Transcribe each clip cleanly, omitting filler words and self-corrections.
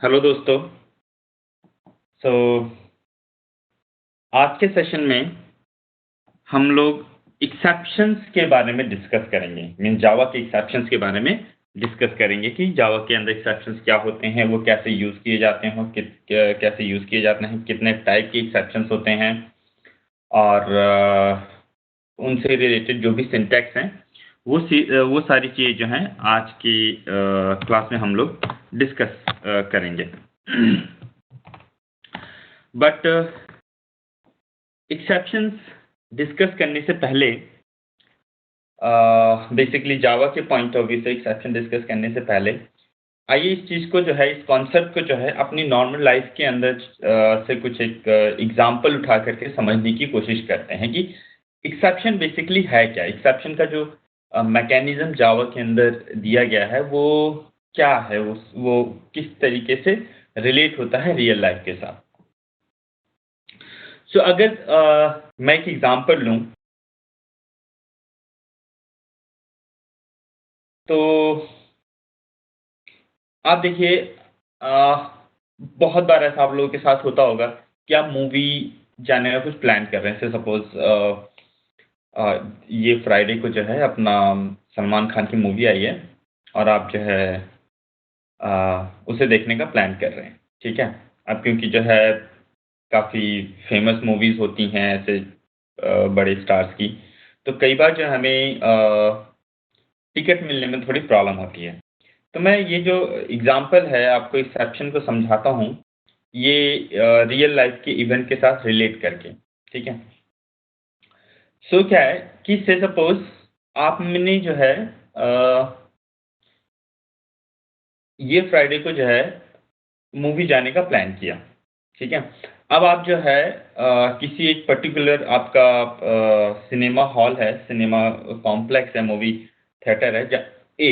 Hello दोस्तों। सो आज के सेशन में हम लोग एक्सेप्शंस के बारे में डिस्कस करेंगे। जावा के एक्सेप्शंस के बारे में डिस्कस करेंगे कि जावा के अंदर एक्सेप्शंस क्या होते हैं, वो कैसे यूज़ किए जाते हैं और कैसे यूज़ किए जाते हैं, कितने टाइप के एक्सेप्शंस होते हैं और उनसे रिलेटेड जो भी सिंटैक्स हैं, वो सारी चीज़ें जो हैं आज की क्लास में हम लोग डिस्कस करेंगे। बट एक्सेप्शंस डिस्कस करने से पहले बेसिकली जावा के पॉइंट ऑफ व्यू से एक्सेप्शन डिस्कस करने से पहले आइए इस चीज़ को जो है, इस कॉन्सेप्ट को जो है अपनी नॉर्मल लाइफ के अंदर से कुछ एक एग्जांपल उठा करके समझने की कोशिश करते हैं कि एक्सेप्शन बेसिकली है क्या। एक्सेप्शन का जो मैकेनिज्म जावा के अंदर दिया गया है वो क्या है, वो किस तरीके से रिलेट होता है रियल लाइफ के साथ। सो अगर मैं एक एग्जांपल लूं तो आप देखिए, बहुत बार ऐसा आप लोगों के साथ होता होगा कि आप मूवी जाने का कुछ प्लान कर रहे हैं। जैसे सपोज ये फ्राइडे को जो है अपना सलमान खान की मूवी आई है और आप जो है उसे देखने का प्लान कर रहे हैं, ठीक है। अब क्योंकि जो है काफ़ी फेमस मूवीज़ होती हैं ऐसे बड़े स्टार्स की, तो कई बार जो हमें टिकट मिलने में थोड़ी प्रॉब्लम होती है। तो मैं ये जो एग्जांपल है आपको एक्सेप्शन को समझाता हूँ, ये रियल लाइफ के इवेंट के साथ रिलेट करके, ठीक है। सो क्या है कि से सपोज आपने जो है ये फ्राइडे को जो है मूवी जाने का प्लान किया, ठीक है। अब आप जो है किसी एक पर्टिकुलर आपका सिनेमा हॉल है, सिनेमा कॉम्प्लेक्स है, मूवी थिएटर है ए,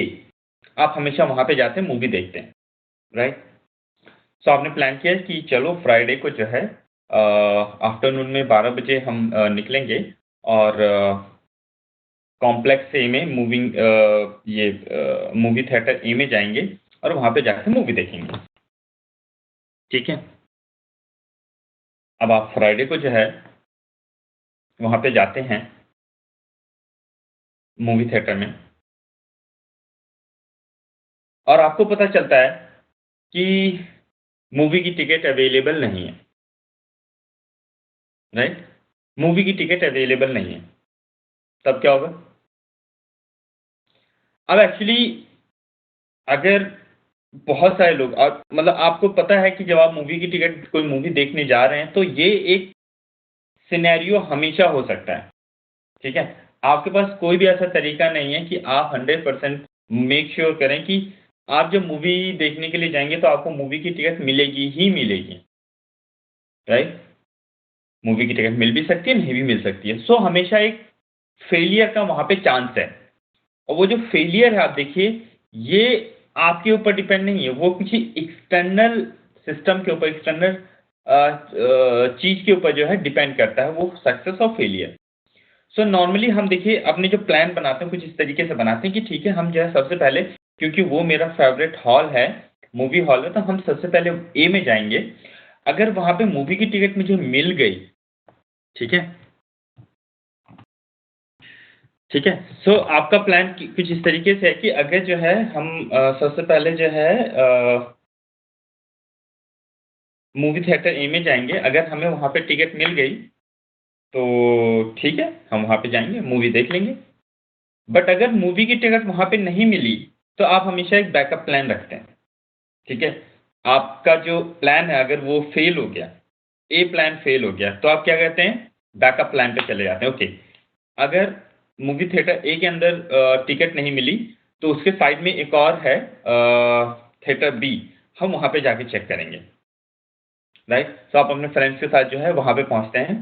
आप हमेशा वहाँ पे जाते हैं, मूवी देखते हैं, राइट। सो आपने प्लान किया कि चलो फ्राइडे को जो है आफ्टरनून में 12 बजे हम निकलेंगे और कॉम्प्लेक्स ए में ये मूवी थिएटर ए में जाएंगे और वहाँ पे जाकर मूवी देखेंगे, ठीक है। अब आप फ्राइडे को जो है वहाँ पे जाते हैं मूवी थिएटर में और आपको पता चलता है कि मूवी की टिकट अवेलेबल नहीं है, राइट। मूवी की टिकट अवेलेबल नहीं है, तब क्या होगा। अब एक्चुअली अगर बहुत सारे लोग मतलब आपको पता है कि जब आप मूवी की टिकट कोई मूवी देखने जा रहे हैं तो ये एक सिनेरियो हमेशा हो सकता है, ठीक है। आपके पास कोई भी ऐसा तरीका नहीं है कि आप 100% मेक श्योर करें कि आप जब मूवी देखने के लिए जाएंगे तो आपको मूवी की टिकट मिलेगी ही मिलेगी, राइट। मूवी की टिकट मिल भी सकती है, नहीं भी मिल सकती है। सो हमेशा एक फेलियर का वहां पे चांस है और वो जो फेलियर है आप देखिए, ये आपके ऊपर डिपेंड नहीं है, वो किसी एक्सटर्नल सिस्टम के ऊपर, एक्सटर्नल चीज के ऊपर जो है डिपेंड करता है वो सक्सेस और फेलियर। सो नॉर्मली हम देखिए अपने जो प्लान बनाते हैं कुछ इस तरीके से बनाते हैं कि ठीक है, हम जो है सबसे पहले, क्योंकि वो मेरा फेवरेट हॉल है, मूवी हॉल है, तो हम सबसे पहले ए में जाएंगे। अगर वहां पे मूवी की टिकट मुझे मिल गई, ठीक है, ठीक है। सो आपका प्लान कुछ इस तरीके से है कि अगर जो है हम सबसे पहले जो है मूवी थिएटर ए में जाएंगे, अगर हमें वहां पे टिकट मिल गई तो ठीक है, हम वहां पे जाएंगे, मूवी देख लेंगे। बट अगर मूवी की टिकट वहां पे नहीं मिली तो आप हमेशा एक बैकअप प्लान रखते हैं, ठीक है। आपका जो प्लान है अगर वो फेल हो गया, ए प्लान फेल हो गया, तो आप क्या कहते हैं, बैकअप प्लान पे चले जाते हैं। ओके, अगर मूवी थिएटर ए के अंदर टिकट नहीं मिली तो उसके साइड में एक और है थिएटर बी, हम वहां पे जाके चेक करेंगे, राइट। तो आप अपने फ्रेंड्स के साथ जो है वहां पे पहुंचते हैं।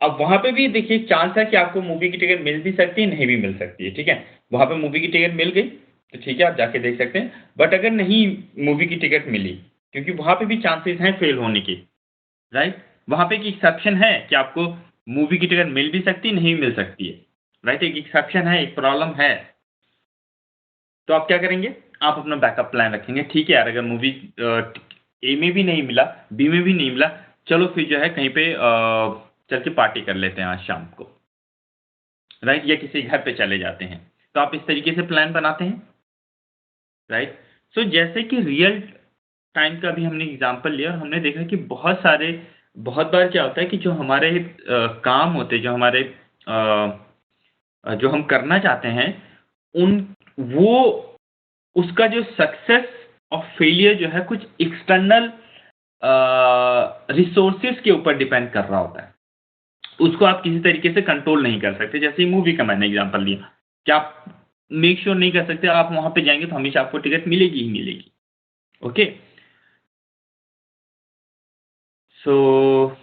अब वहां पे भी देखिए चांस है कि आपको मूवी की टिकट मिल भी सकती है, नहीं भी मिल सकती है, ठीक है। वहां पे मूवी की टिकट मिल गई तो ठीक है, आप जाके देख सकते हैं। बट अगर नहीं मूवी की टिकट मिली, क्योंकि वहां पे भी चांसेस हैं फेल होने की, राइट। वहां पे एक एक्सेप्शन है कि आपको मूवी की टिकट मिल भी सकती है, नहीं मिल सकती है, राइट। एक एक्सेप्शन है, एक प्रॉब्लम है। तो आप क्या करेंगे, आप अपना बैकअप प्लान रखेंगे, ठीक है यार अगर मूवी ए में भी नहीं मिला, बी में भी नहीं मिला, चलो फिर जो है कहीं पे चल के पार्टी कर लेते हैं आज शाम को, राइट? या किसी घर पे चले जाते हैं। तो आप इस तरीके से प्लान बनाते हैं, राइट? सो जैसे कि रियल टाइम का भी हमने एग्ज़ाम्पल लिया और हमने देखा कि बहुत बार क्या होता है कि जो हमारे काम होते हैं, जो हमारे जो हम करना चाहते हैं, उन वो उसका जो सक्सेस और फेलियर जो है कुछ एक्सटर्नल रिसोर्सेज के ऊपर डिपेंड कर रहा होता है। उसको आप किसी तरीके से कंट्रोल नहीं कर सकते। जैसे मूवी का मैंने एग्जांपल लिया कि आप मेक श्योर नहीं कर सकते आप वहां पे जाएंगे तो हमेशा आपको टिकट मिलेगी ही मिलेगी। ओके, सो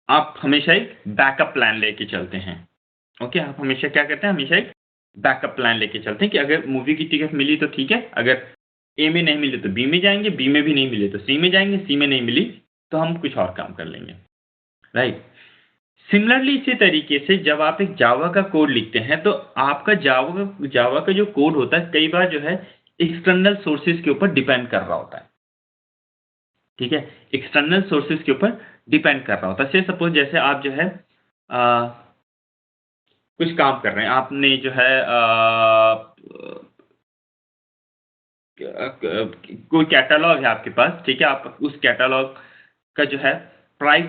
आप हमेशा एक बैकअप प्लान लेके चलते हैं। ओके, आप हमेशा क्या करते हैं, हमेशा एक बैकअप प्लान लेके चलते हैं कि अगर मूवी की टिकट मिली तो ठीक है, अगर ए में नहीं मिली तो बी में जाएंगे, बी में भी नहीं मिले तो सी में जाएंगे, सी में नहीं मिली तो हम कुछ और काम कर लेंगे, राइट? सिमिलरली इसी तरीके से जब आप एक जावा का कोड लिखते हैं तो आपका जावा का जो कोड होता है कई बार जो है एक्सटर्नल सोर्सेज के ऊपर डिपेंड कर रहा होता है, ठीक है? एक्सटर्नल सोर्सेज के ऊपर डिपेंड कर रहा होता है। से सपोज जैसे आप जो है कुछ काम कर रहे हैं, आपने जो है कोई कैटलॉग है आपके पास, ठीक है? आप उस कैटलॉग का जो है प्राइस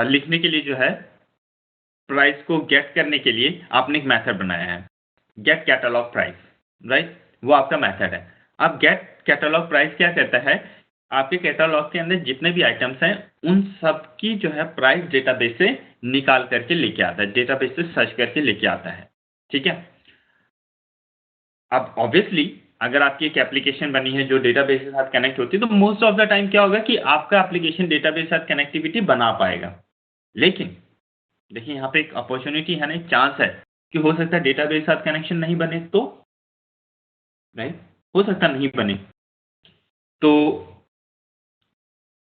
लिखने के लिए जो है प्राइस को गेट करने के लिए आपने एक मेथड बनाया है, गेट कैटलॉग प्राइस, राइट? वो आपका मेथड है। अब गेट कैटलॉग प्राइस क्या करता है, आपके कैटलॉग के अंदर जितने भी आइटम्स हैं उन सब की जो है प्राइस डेटाबेस से निकाल करके लेके आता है, डेटाबेस से सर्च करके लेके आता है, ठीक है? अब ऑब्वियसली अगर आपकी एक एप्लीकेशन बनी है जो डेटाबेस के साथ कनेक्ट होती है तो मोस्ट ऑफ द टाइम क्या होगा कि आपका एप्लीकेशन डेटाबेस के साथ कनेक्टिविटी बना पाएगा। लेकिन देखिए यहाँ पे एक अपॉर्चुनिटी है ना, एक चांस है कि हो सकता है डेटाबेस के साथ कनेक्शन नहीं बने तो, राइट? हो सकता नहीं बने तो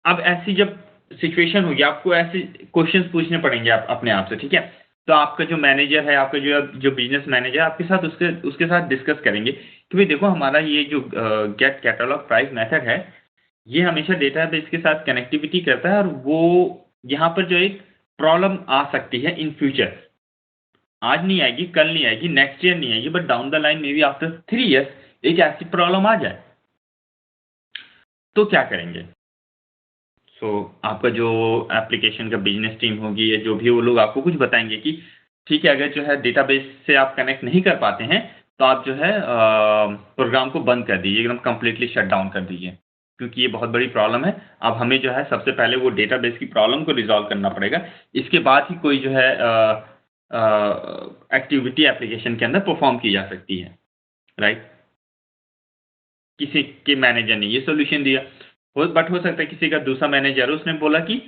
अब ऐसी जब सिचुएशन होगी आपको ऐसे क्वेश्चंस पूछने पड़ेंगे आप अपने आप से, ठीक है? तो आपका जो मैनेजर है, आपका जो बिजनेस मैनेजर है आपके साथ उसके साथ डिस्कस करेंगे कि भाई देखो हमारा ये जो गेट कैटलॉग प्राइस मेथड है ये हमेशा डेटाबेस के साथ कनेक्टिविटी करता है और वो यहाँ पर जो एक प्रॉब्लम आ सकती है इन फ्यूचर, आज नहीं आएगी, कल नहीं आएगी, नेक्स्ट ईयर नहीं आएगी, but down the line may be after 3 years एक ऐसी प्रॉब्लम आ जाए तो क्या करेंगे? सो आपका जो एप्लीकेशन का बिजनेस टीम होगी या जो भी वो लोग आपको कुछ बताएंगे कि ठीक है अगर जो है डेटाबेस से आप कनेक्ट नहीं कर पाते हैं तो आप जो है प्रोग्राम को बंद कर दीजिए, एकदम कंप्लीटली शट डाउन कर दीजिए, क्योंकि ये बहुत बड़ी प्रॉब्लम है। अब हमें जो है सबसे पहले वो डेटाबेस की प्रॉब्लम को रिजॉल्व करना पड़ेगा, इसके बाद ही कोई जो है एक्टिविटी एप्लीकेशन के अंदर परफॉर्म की जा सकती है, राइट? किसी के मैनेजर ने ये सॉल्यूशन दिया, बट हो सकता है किसी का दूसरा मैनेजर है, उसने बोला कि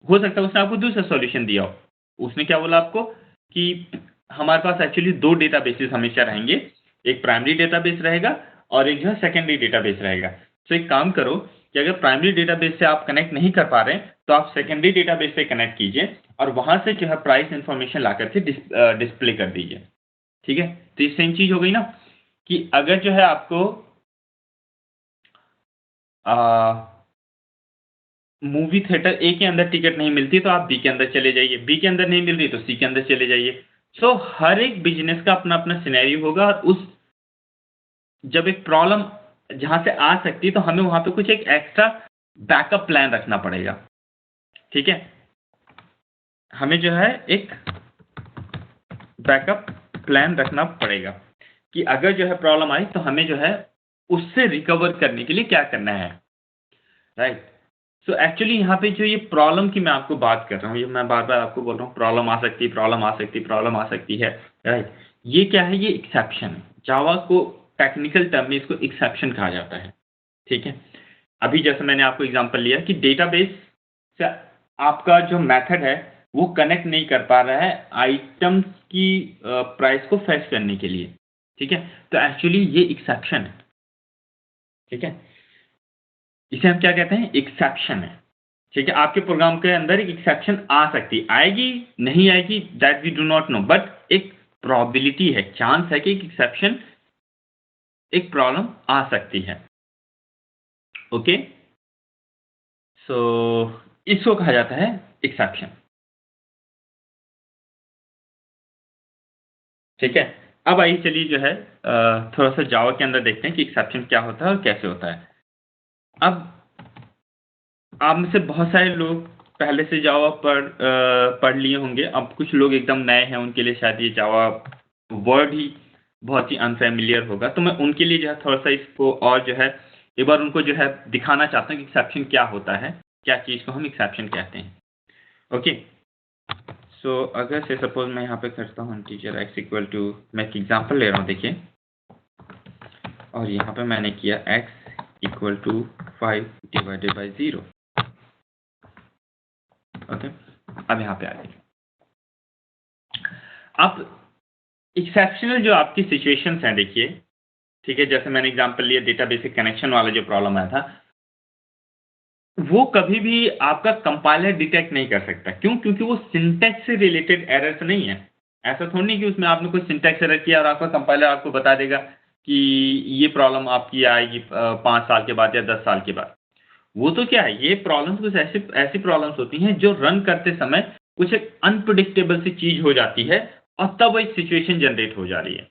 हो सकता है उसने आपको दूसरा सॉल्यूशन दिया हो। उसने क्या बोला आपको कि हमारे पास एक्चुअली 2 डेटाबेसेस हमेशा रहेंगे, एक प्राइमरी डेटाबेस रहेगा और एक जो है सेकेंडरी डेटाबेस रहेगा। तो एक काम करो कि अगर प्राइमरी डेटाबेस से आप कनेक्ट नहीं कर पा रहे हैं तो आप सेकेंडरी डेटाबेस से कनेक्ट कीजिए और वहां से जो है प्राइस इंफॉर्मेशन ला करके डिस्प्ले कर दीजिए, ठीक है? तो ये सेम चीज हो गई ना कि अगर जो है आपको मूवी थिएटर ए के अंदर टिकट नहीं मिलती तो आप बी के अंदर चले जाइए, बी के अंदर नहीं मिल रही तो सी के अंदर चले जाइए। सो हर एक बिजनेस का अपना अपना सिनेरियो होगा और उस जब एक प्रॉब्लम जहां से आ सकती है तो हमें वहां पे कुछ एक एक्स्ट्रा बैकअप प्लान रखना पड़ेगा, ठीक है? हमें जो है एक बैकअप प्लान रखना पड़ेगा कि अगर जो है प्रॉब्लम आई तो हमें जो है उससे रिकवर करने के लिए क्या करना है, राइट? सो एक्चुअली यहाँ पे जो ये प्रॉब्लम की मैं आपको बात कर रहा हूँ, ये मैं बार-बार आपको बोल रहा हूँ प्रॉब्लम आ सकती है, प्रॉब्लम आ सकती है, प्रॉब्लम आ सकती है, राइट? ये क्या है? ये एक्सेप्शन है। जावा को टेक्निकल टर्म में इसको एक्सेप्शन कहा जाता है, ठीक है? अभी जैसे मैंने आपको एग्ज़ाम्पल लिया कि डेटाबेस से आपका जो मेथड है वो कनेक्ट नहीं कर पा रहा है आइटम्स की प्राइस को फेच करने के लिए, ठीक है? तो एक्चुअली ये एक्सेप्शन है, ठीक है? इसे हम क्या कहते हैं? एक्सेप्शन है, ठीक है? आपके प्रोग्राम के अंदर एक एक्सेप्शन आ सकती है, आएगी, नहीं आएगी that we do not know, but एक प्रोबेबिलिटी है, चांस है कि एक एक्सेप्शन, एक प्रॉब्लम आ सकती है। ओके, सो इसको कहा जाता है एक्सेप्शन। ठीक है, अब आइए चलिए जो है थोड़ा सा जावा के अंदर देखते हैं कि एक्सेप्शन क्या होता है और कैसे होता है। अब आप में से बहुत सारे लोग पहले से जावा पढ़ लिए होंगे, अब कुछ लोग एकदम नए हैं, उनके लिए शायद ये जावा वर्ड ही बहुत ही अनफेमिलियर होगा, तो मैं उनके लिए जो है थोड़ा सा इसको और जो है एक बार उनको जो है दिखाना चाहता हूँ कि एक्सेप्शन क्या होता है, क्या चीज़ को हम एक्सेप्शन कहते हैं। ओके, सो अगर से सपोज मैं यहाँ पे करता हूँ टीचर एक्स इक्वल टू, मैं एक एग्जाम्पल ले रहा हूँ देखिए, और यहाँ पे मैंने किया X equal to 5 divided by 0। Okay, अब यहाँ पे आ जाइए। अब एक्सेप्शनल जो आपकी सिचुएशंस हैं देखिए, ठीक है, जैसे मैंने एग्जांपल लिया डेटाबेस से कनेक्शन वाला जो प्रॉब्लम आया था, वो कभी भी आपका कंपाइलर डिटेक्ट नहीं कर सकता। क्यों? क्योंकि वो सिंटैक्स से रिलेटेड एरर्स नहीं है। ऐसा थोड़ी नहीं कि उसमें आपने कोई सिंटैक्स एरर किया और आपका कंपाइलर आपको बता देगा कि ये प्रॉब्लम आपकी आएगी 5 साल के बाद या 10 साल के बाद। वो तो क्या है, ये प्रॉब्लम्स कुछ ऐसी प्रॉब्लम्स होती हैं जो रन करते समय कुछ एक अनप्रेडिक्टेबल सी चीज हो जाती है और तब एक सिचुएशन जनरेट हो जा रही है,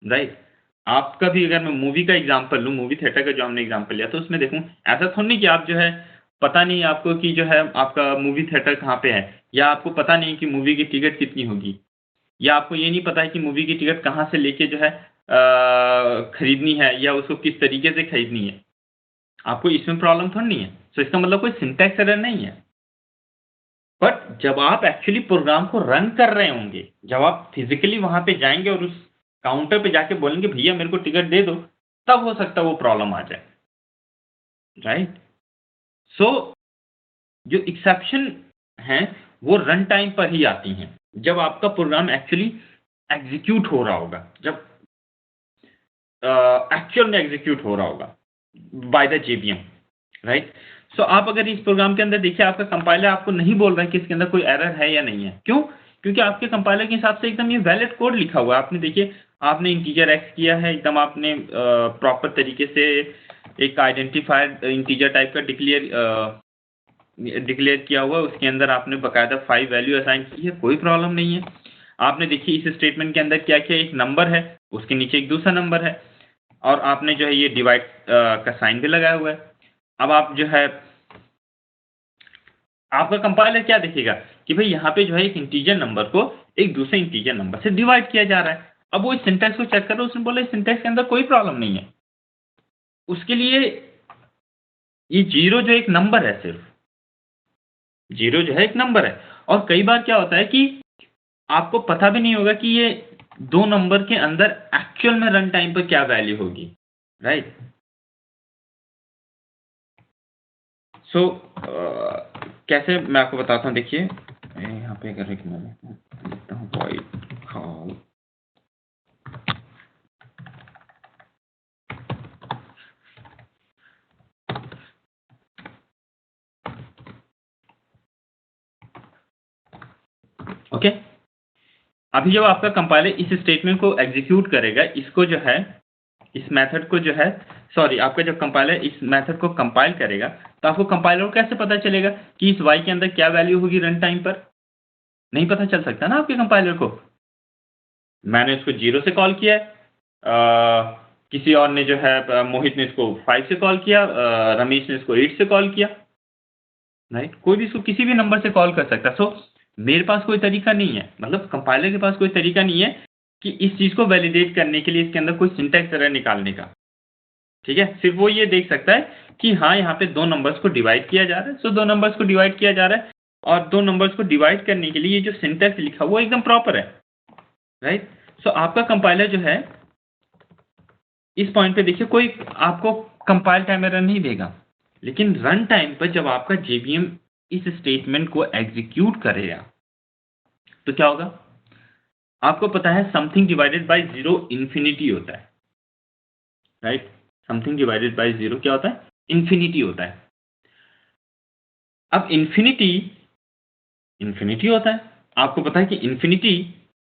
राइट? आपका भी अगर मैं मूवी का एग्जांपल लूँ, मूवी थिएटर का जो हमने एग्जांपल लिया तो उसमें देखूँ, ऐसा थोड़ी नहीं कि आप जो है पता नहीं आपको कि जो है आपका मूवी थिएटर कहाँ पे है, या आपको पता नहीं कि मूवी की टिकट कितनी होगी, या आपको ये नहीं पता है कि मूवी की टिकट कहाँ से लेके जो है खरीदनी है या उसको किस तरीके से खरीदनी है। आपको इसमें प्रॉब्लम थोड़ी नहीं है। तो इसका मतलब कोई सिंटैक्स एरर नहीं है। बट जब आप एक्चुअली प्रोग्राम को रन कर रहे होंगे, जब आप फिजिकली वहां पे जाएंगे और उस काउंटर पे जाके बोलेंगे भैया मेरे को टिकट दे दो, तब हो सकता है वो प्रॉब्लम आ जाए, राइट? सो जो एक्सेप्शन हैं वो रन टाइम पर ही आती हैं, जब आपका प्रोग्राम एक्चुअली एग्जीक्यूट हो रहा होगा, जब एक्चुअल में एग्जीक्यूट हो रहा होगा बाय द जेबीएम, राइट? सो आप अगर इस प्रोग्राम के अंदर देखिए, आपका कंपाइलर आपको नहीं बोल रहा है कि इसके अंदर कोई एरर है या नहीं है। क्यों? क्योंकि आपके कंपाइलर के हिसाब से एकदम ये वैलिड कोड लिखा हुआ है। आपने देखिए, आपने इंटीजर एक्स किया है, एकदम आपने प्रॉपर तरीके से एक आइडेंटिफायर इंटीजर टाइप का डिक्लेयर किया हुआ है, उसके अंदर आपने बकायदा 5 वैल्यू असाइन की है, कोई प्रॉब्लम नहीं है। आपने देखिए इस स्टेटमेंट के अंदर क्या किया, एक नंबर है, उसके नीचे एक दूसरा नंबर है, और आपने जो है ये डिवाइड का साइन भी लगाया हुआ है। अब आप जो है, आपका कंपाइलर क्या देखेगा कि भाई यहाँ पे जो है एक इंटीजर नंबर को एक दूसरे इंटीजर नंबर से डिवाइड किया जा रहा है। अब वो इस सिंटैक्स को चेक करो, उसने बोला इस सिंटैक्स के अंदर कोई प्रॉब्लम नहीं है। उसके लिए ये जीरो जो एक नंबर है, सिर्फ जीरो जो है एक नंबर है। और कई बार क्या होता है कि आपको पता भी नहीं होगा कि ये 2 नंबर के अंदर एक्चुअल में रन टाइम पर क्या वैल्यू होगी, राइट? सो कैसे मैं आपको बताता हूँ, देखिए यहाँ पे अगर एक मैं लिखता हूँ void call, ओके। अभी जब आपका कंपाइलर इस स्टेटमेंट को एग्जीक्यूट करेगा, इसको जो है, इस मेथड को जो है, सॉरी, आपका जब कंपाइलर इस मेथड को कंपाइल करेगा, तो आपको कंपाइलर को कैसे पता चलेगा कि इस y के अंदर क्या वैल्यू होगी रन टाइम पर? नहीं पता चल सकता ना आपके कंपाइलर को। मैंने इसको 0 से कॉल किया है, किसी और ने जो है मोहित ने इसको 5 से कॉल किया, रमेश ने इसको 8 से कॉल किया, राइट? कोई भी इसको किसी भी नंबर से कॉल कर सकता है। सो मेरे पास कोई तरीका नहीं है, मतलब कंपाइलर के पास कोई तरीका नहीं है कि इस चीज़ को वैलिडेट करने के लिए इसके अंदर कोई सिंटैक्स एरर निकालने का। ठीक है, सिर्फ वो ये देख सकता है कि हाँ यहाँ पे 2 नंबर्स को डिवाइड किया जा रहा है, सो 2 नंबर्स को डिवाइड किया जा रहा है, और 2 नंबर्स को डिवाइड करने के लिए ये जो सिंटैक्स लिखा वो एकदम प्रॉपर है, राइट? सो आपका कंपाइलर जो है इस पॉइंट पे देखिए कोई आपको कंपाइल टाइम एरर नहीं देगा, लेकिन रन टाइम पर जब आपका जेबीएम इस स्टेटमेंट को एग्जीक्यूट करेगा तो क्या होगा? आपको पता है समथिंग डिवाइडेड बाय 0 इंफिनिटी होता है, राइट? समथिंग डिवाइडेड बाय 0 क्या होता है? इंफिनिटी होता है। अब इंफिनिटी इंफिनिटी होता है, आपको पता है कि इंफिनिटी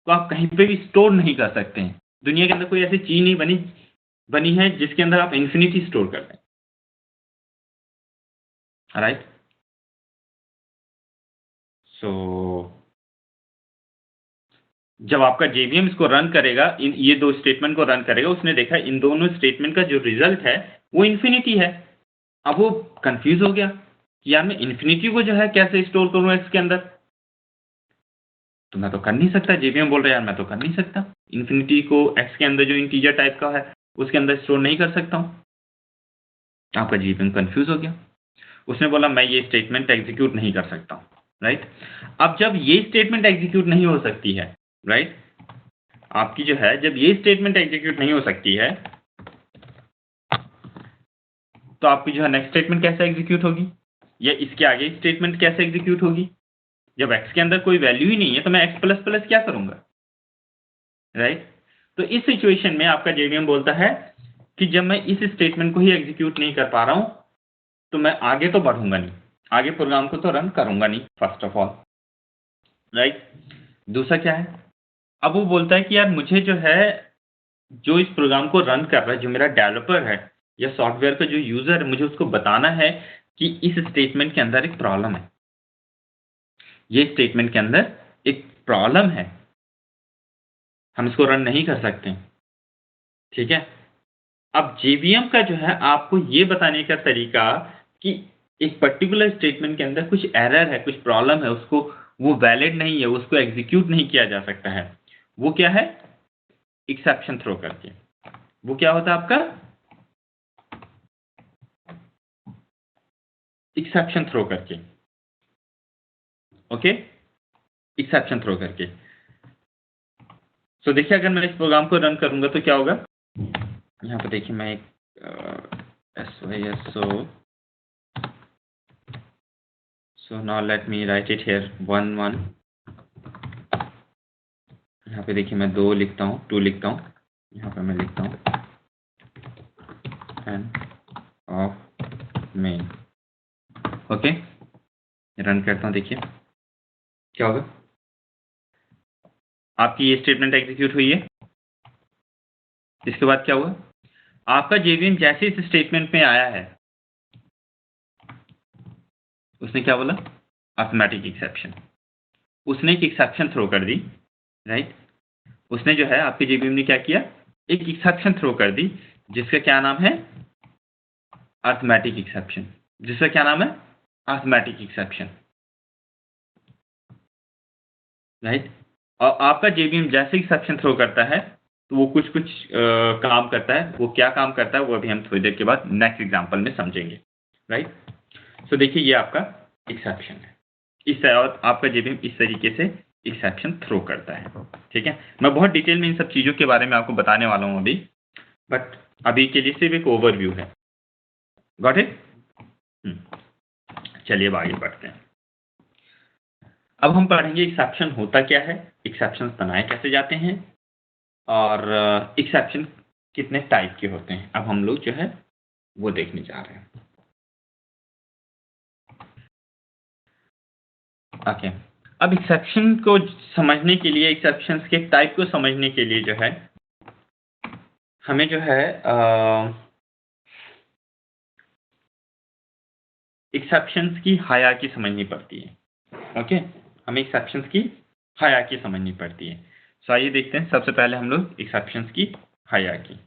को आप कहीं पे भी स्टोर नहीं कर सकते हैं। दुनिया के अंदर कोई ऐसी चीज नहीं बनी है जिसके अंदर आप इन्फिनिटी स्टोर कर दें। राइट। सो जब आपका जेवीएम इसको रन करेगा, ये दो स्टेटमेंट को रन करेगा, उसने देखा इन दोनों स्टेटमेंट का जो रिजल्ट है वो इन्फिनिटी है। अब वो कंफ्यूज हो गया कि यार मैं इन्फिनिटी को जो है कैसे स्टोर करूं एक्स के अंदर, तो मैं तो कर नहीं सकता। जेवीएम बोल रहा है यार मैं तो कर नहीं सकता, इन्फिनिटी को एक्स के अंदर जो इंटीजर टाइप का है उसके अंदर स्टोर नहीं कर सकता हूं। आपका जेवीएम कंफ्यूज हो गया, उसने बोला मैं ये स्टेटमेंट एग्जीक्यूट नहीं कर सकता हूं। राइट। अब जब ये स्टेटमेंट एग्जीक्यूट नहीं हो सकती है, राइट, आपकी जो है जब ये स्टेटमेंट एग्जीक्यूट नहीं हो सकती है, तो आपकी जो है नेक्स्ट स्टेटमेंट कैसे एग्जीक्यूट होगी, या इसके आगे स्टेटमेंट कैसे एग्जीक्यूट होगी। जब एक्स के अंदर कोई वैल्यू ही नहीं है तो मैं एक्स प्लस प्लस क्या करूंगा। राइट। तो इस सिचुएशन में आपका जेवीएम बोलता है कि जब मैं इस स्टेटमेंट को ही एग्जीक्यूट नहीं कर पा रहा हूं तो मैं आगे तो बढ़ूंगा नहीं, आगे प्रोग्राम को तो रन करूंगा नहीं फर्स्ट ऑफ ऑल। राइट। दूसरा क्या है, अब वो बोलता है कि यार मुझे जो है, जो इस प्रोग्राम को रन कर रहा है, जो मेरा डेवलपर है या सॉफ्टवेयर का जो यूजर है, मुझे उसको बताना है कि इस स्टेटमेंट के अंदर एक प्रॉब्लम है, ये स्टेटमेंट के अंदर एक प्रॉब्लम है, हम इसको रन नहीं कर सकते। ठीक है। अब जेवीएम का जो है आपको ये बताने का तरीका कि एक पर्टिकुलर स्टेटमेंट के अंदर कुछ एरर है, कुछ प्रॉब्लम है, उसको वो वैलिड नहीं है, उसको एग्जीक्यूट नहीं किया जा सकता है, वो क्या है, एक्सेप्शन थ्रो करके। वो क्या होता है आपका, एक्सेप्शन थ्रो करके। ओके, एक्सेप्शन थ्रो करके। सो देखिए अगर मैं इस प्रोग्राम को रन करूंगा तो क्या होगा, यहाँ पर देखिए मैं एक so now let me write it here 1 1। यहाँ पे देखिए मैं 2 लिखता हूँ, 2 लिखता हूँ, यहाँ पे मैं लिखता हूँ end of main. Okay, run करता हूँ, देखिए क्या होगा, आपकी ये स्टेटमेंट एग्जीक्यूट हुई है। इसके बाद क्या हुआ, आपका जेवीएम जैसे इस स्टेटमेंट में आया है, उसने क्या बोला, अर्थमेटिक एक्सेप्शन, उसने एक एक्सेप्शन थ्रो कर दी। राइट। उसने जो है आपके जेवीएम ने क्या किया, एक एक्सेप्शन थ्रो कर दी, जिसका क्या नाम है, अर्थमेटिक एक्सेप्शन। जिसका क्या नाम है, अर्थमेटिक एक्सेप्शन। राइट। और आपका जेवीएम जैसे एक्सेप्शन थ्रो करता है तो वो कुछ काम करता है। वो क्या काम करता है वो अभी हम थोड़ी देर के बाद नेक्स्ट एग्जांपल में समझेंगे। राइट। सो देखिए ये आपका एक्सेप्शन है, इस और आपका जेवीएम इस तरीके से एक्सेप्शन थ्रो करता है। ठीक है, मैं बहुत डिटेल में इन सब चीज़ों के बारे में आपको बताने वाला हूँ अभी, बट अभी के लिए सिर्फ एक ओवरव्यू है। Got it. चलिए अब आगे बढ़ते हैं। अब हम पढ़ेंगे एक्सेप्शन होता क्या है, एक्सेप्शन बनाए कैसे जाते हैं, और एक्सेप्शन कितने टाइप के होते हैं, अब हम लोग जो है वो देखने जा रहे हैं। ओके। अब एक्सेप्शन को समझने के लिए, एक्सेप्शंस के टाइप को समझने के लिए जो है हमें जो है एक्सेप्शंस की हायरार्की समझनी पड़ती है। ओके, हमें एक्सेप्शंस की हायरार्की समझनी पड़ती है। सो आइए देखते हैं, सबसे पहले हम लोग एक्सेप्शंस की हायरार्की।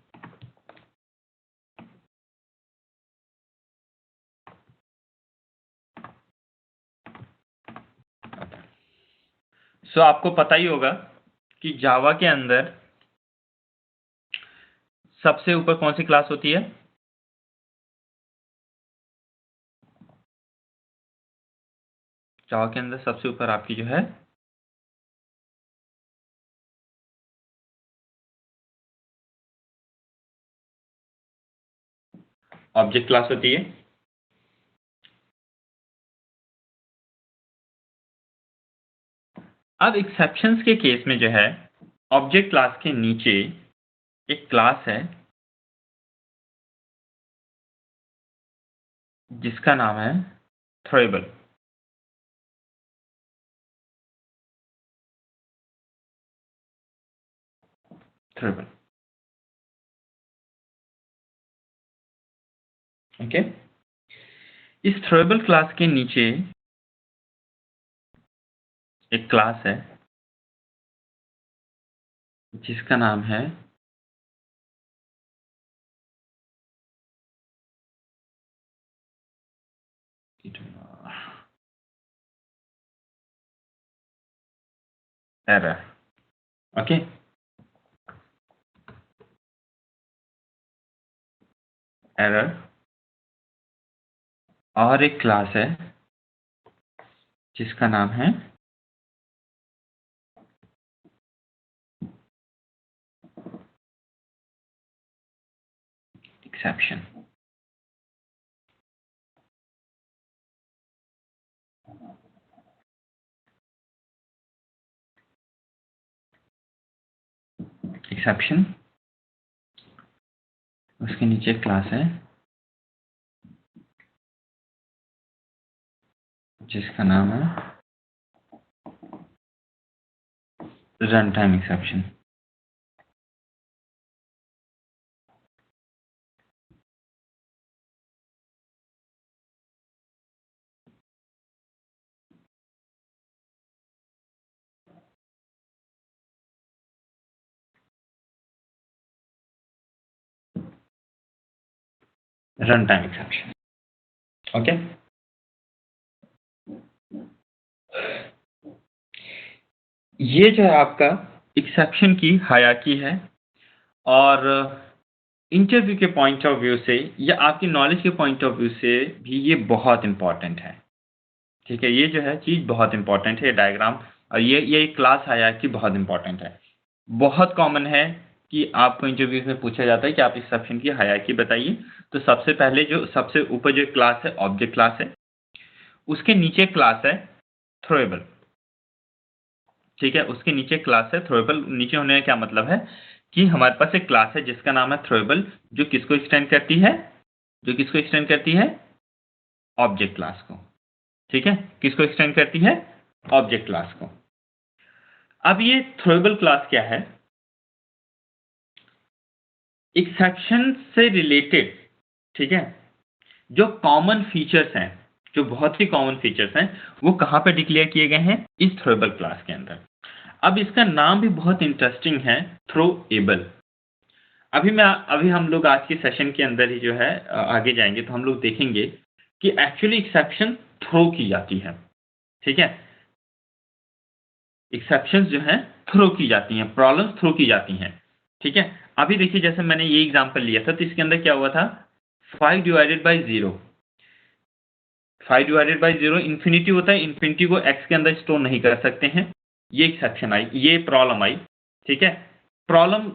सो आपको पता ही होगा कि जावा के अंदर सबसे ऊपर कौन सी क्लास होती है, जावा के अंदर सबसे ऊपर आपकी जो है ऑब्जेक्ट क्लास होती है। अब एक्सेप्शंस के केस में जो है ऑब्जेक्ट क्लास के नीचे एक क्लास है जिसका नाम है थ्रोएबल। थ्रोएबल। ओके, इस थ्रोएबल क्लास के नीचे एक क्लास है जिसका नाम है एरर। ओके, एरर, और एक क्लास है जिसका नाम है एक्सेप्शन। एक्सेप्शन, उसके नीचे एक क्लास है जिसका नाम है run time exception. Run time exception. Okay, ये जो है आपका एक्सेप्शन की हायरार्की है, और इंटरव्यू के पॉइंट ऑफ व्यू से या आपकी नॉलेज के पॉइंट ऑफ व्यू से भी ये बहुत इंपॉर्टेंट है। ठीक है, ये जो है चीज़ बहुत इंपॉर्टेंट है, डायग्राम, और ये क्लास हायरार्की बहुत इंपॉर्टेंट है। बहुत कॉमन है कि आपको इंटरव्यू में पूछा जाता है कि आप एक्सेप्शन की हायरार्की बताइए। तो सबसे पहले जो सबसे ऊपर जो क्लास है ऑब्जेक्ट क्लास है, उसके नीचे क्लास है थ्रोएबल। ठीक है, उसके नीचे क्लास है थ्रोएबल। नीचे होने का क्या मतलब है कि हमारे पास एक क्लास है जिसका नाम है थ्रोएबल, जो किसको एक्सटेंड करती है, जो किसको एक्सटेंड करती है, ऑब्जेक्ट क्लास को। ठीक है, किसको एक्सटेंड करती है, ऑब्जेक्ट क्लास को। अब ये थ्रोएबल क्लास क्या है, एक्सेप्शन से रिलेटेड, ठीक है, जो कॉमन फीचर्स हैं, जो बहुत ही कॉमन फीचर्स हैं, वो कहां पे डिक्लेयर किए गए हैं, इस थ्रोएबल क्लास के अंदर। अब इसका नाम भी बहुत इंटरेस्टिंग है, थ्रोएबल। अभी हम लोग आज के सेशन के अंदर ही जो है आगे जाएंगे तो हम लोग देखेंगे कि एक्चुअली एक्सेप्शन थ्रो की जाती है। ठीक है, एक्सेप्शंस जो है थ्रो की जाती हैं, प्रॉब्लम्स थ्रो की जाती हैं। ठीक है, अभी देखिए जैसे मैंने ये एग्जांपल लिया था तो इसके अंदर क्या हुआ था, 5 divided by 0, 5 divided by 0 infinity होता है, इन्फिनिटी को x के अंदर स्टोर नहीं कर सकते हैं। ये एक्सेप्शन आई, ये प्रॉब्लम आई। ठीक है, प्रॉब्लम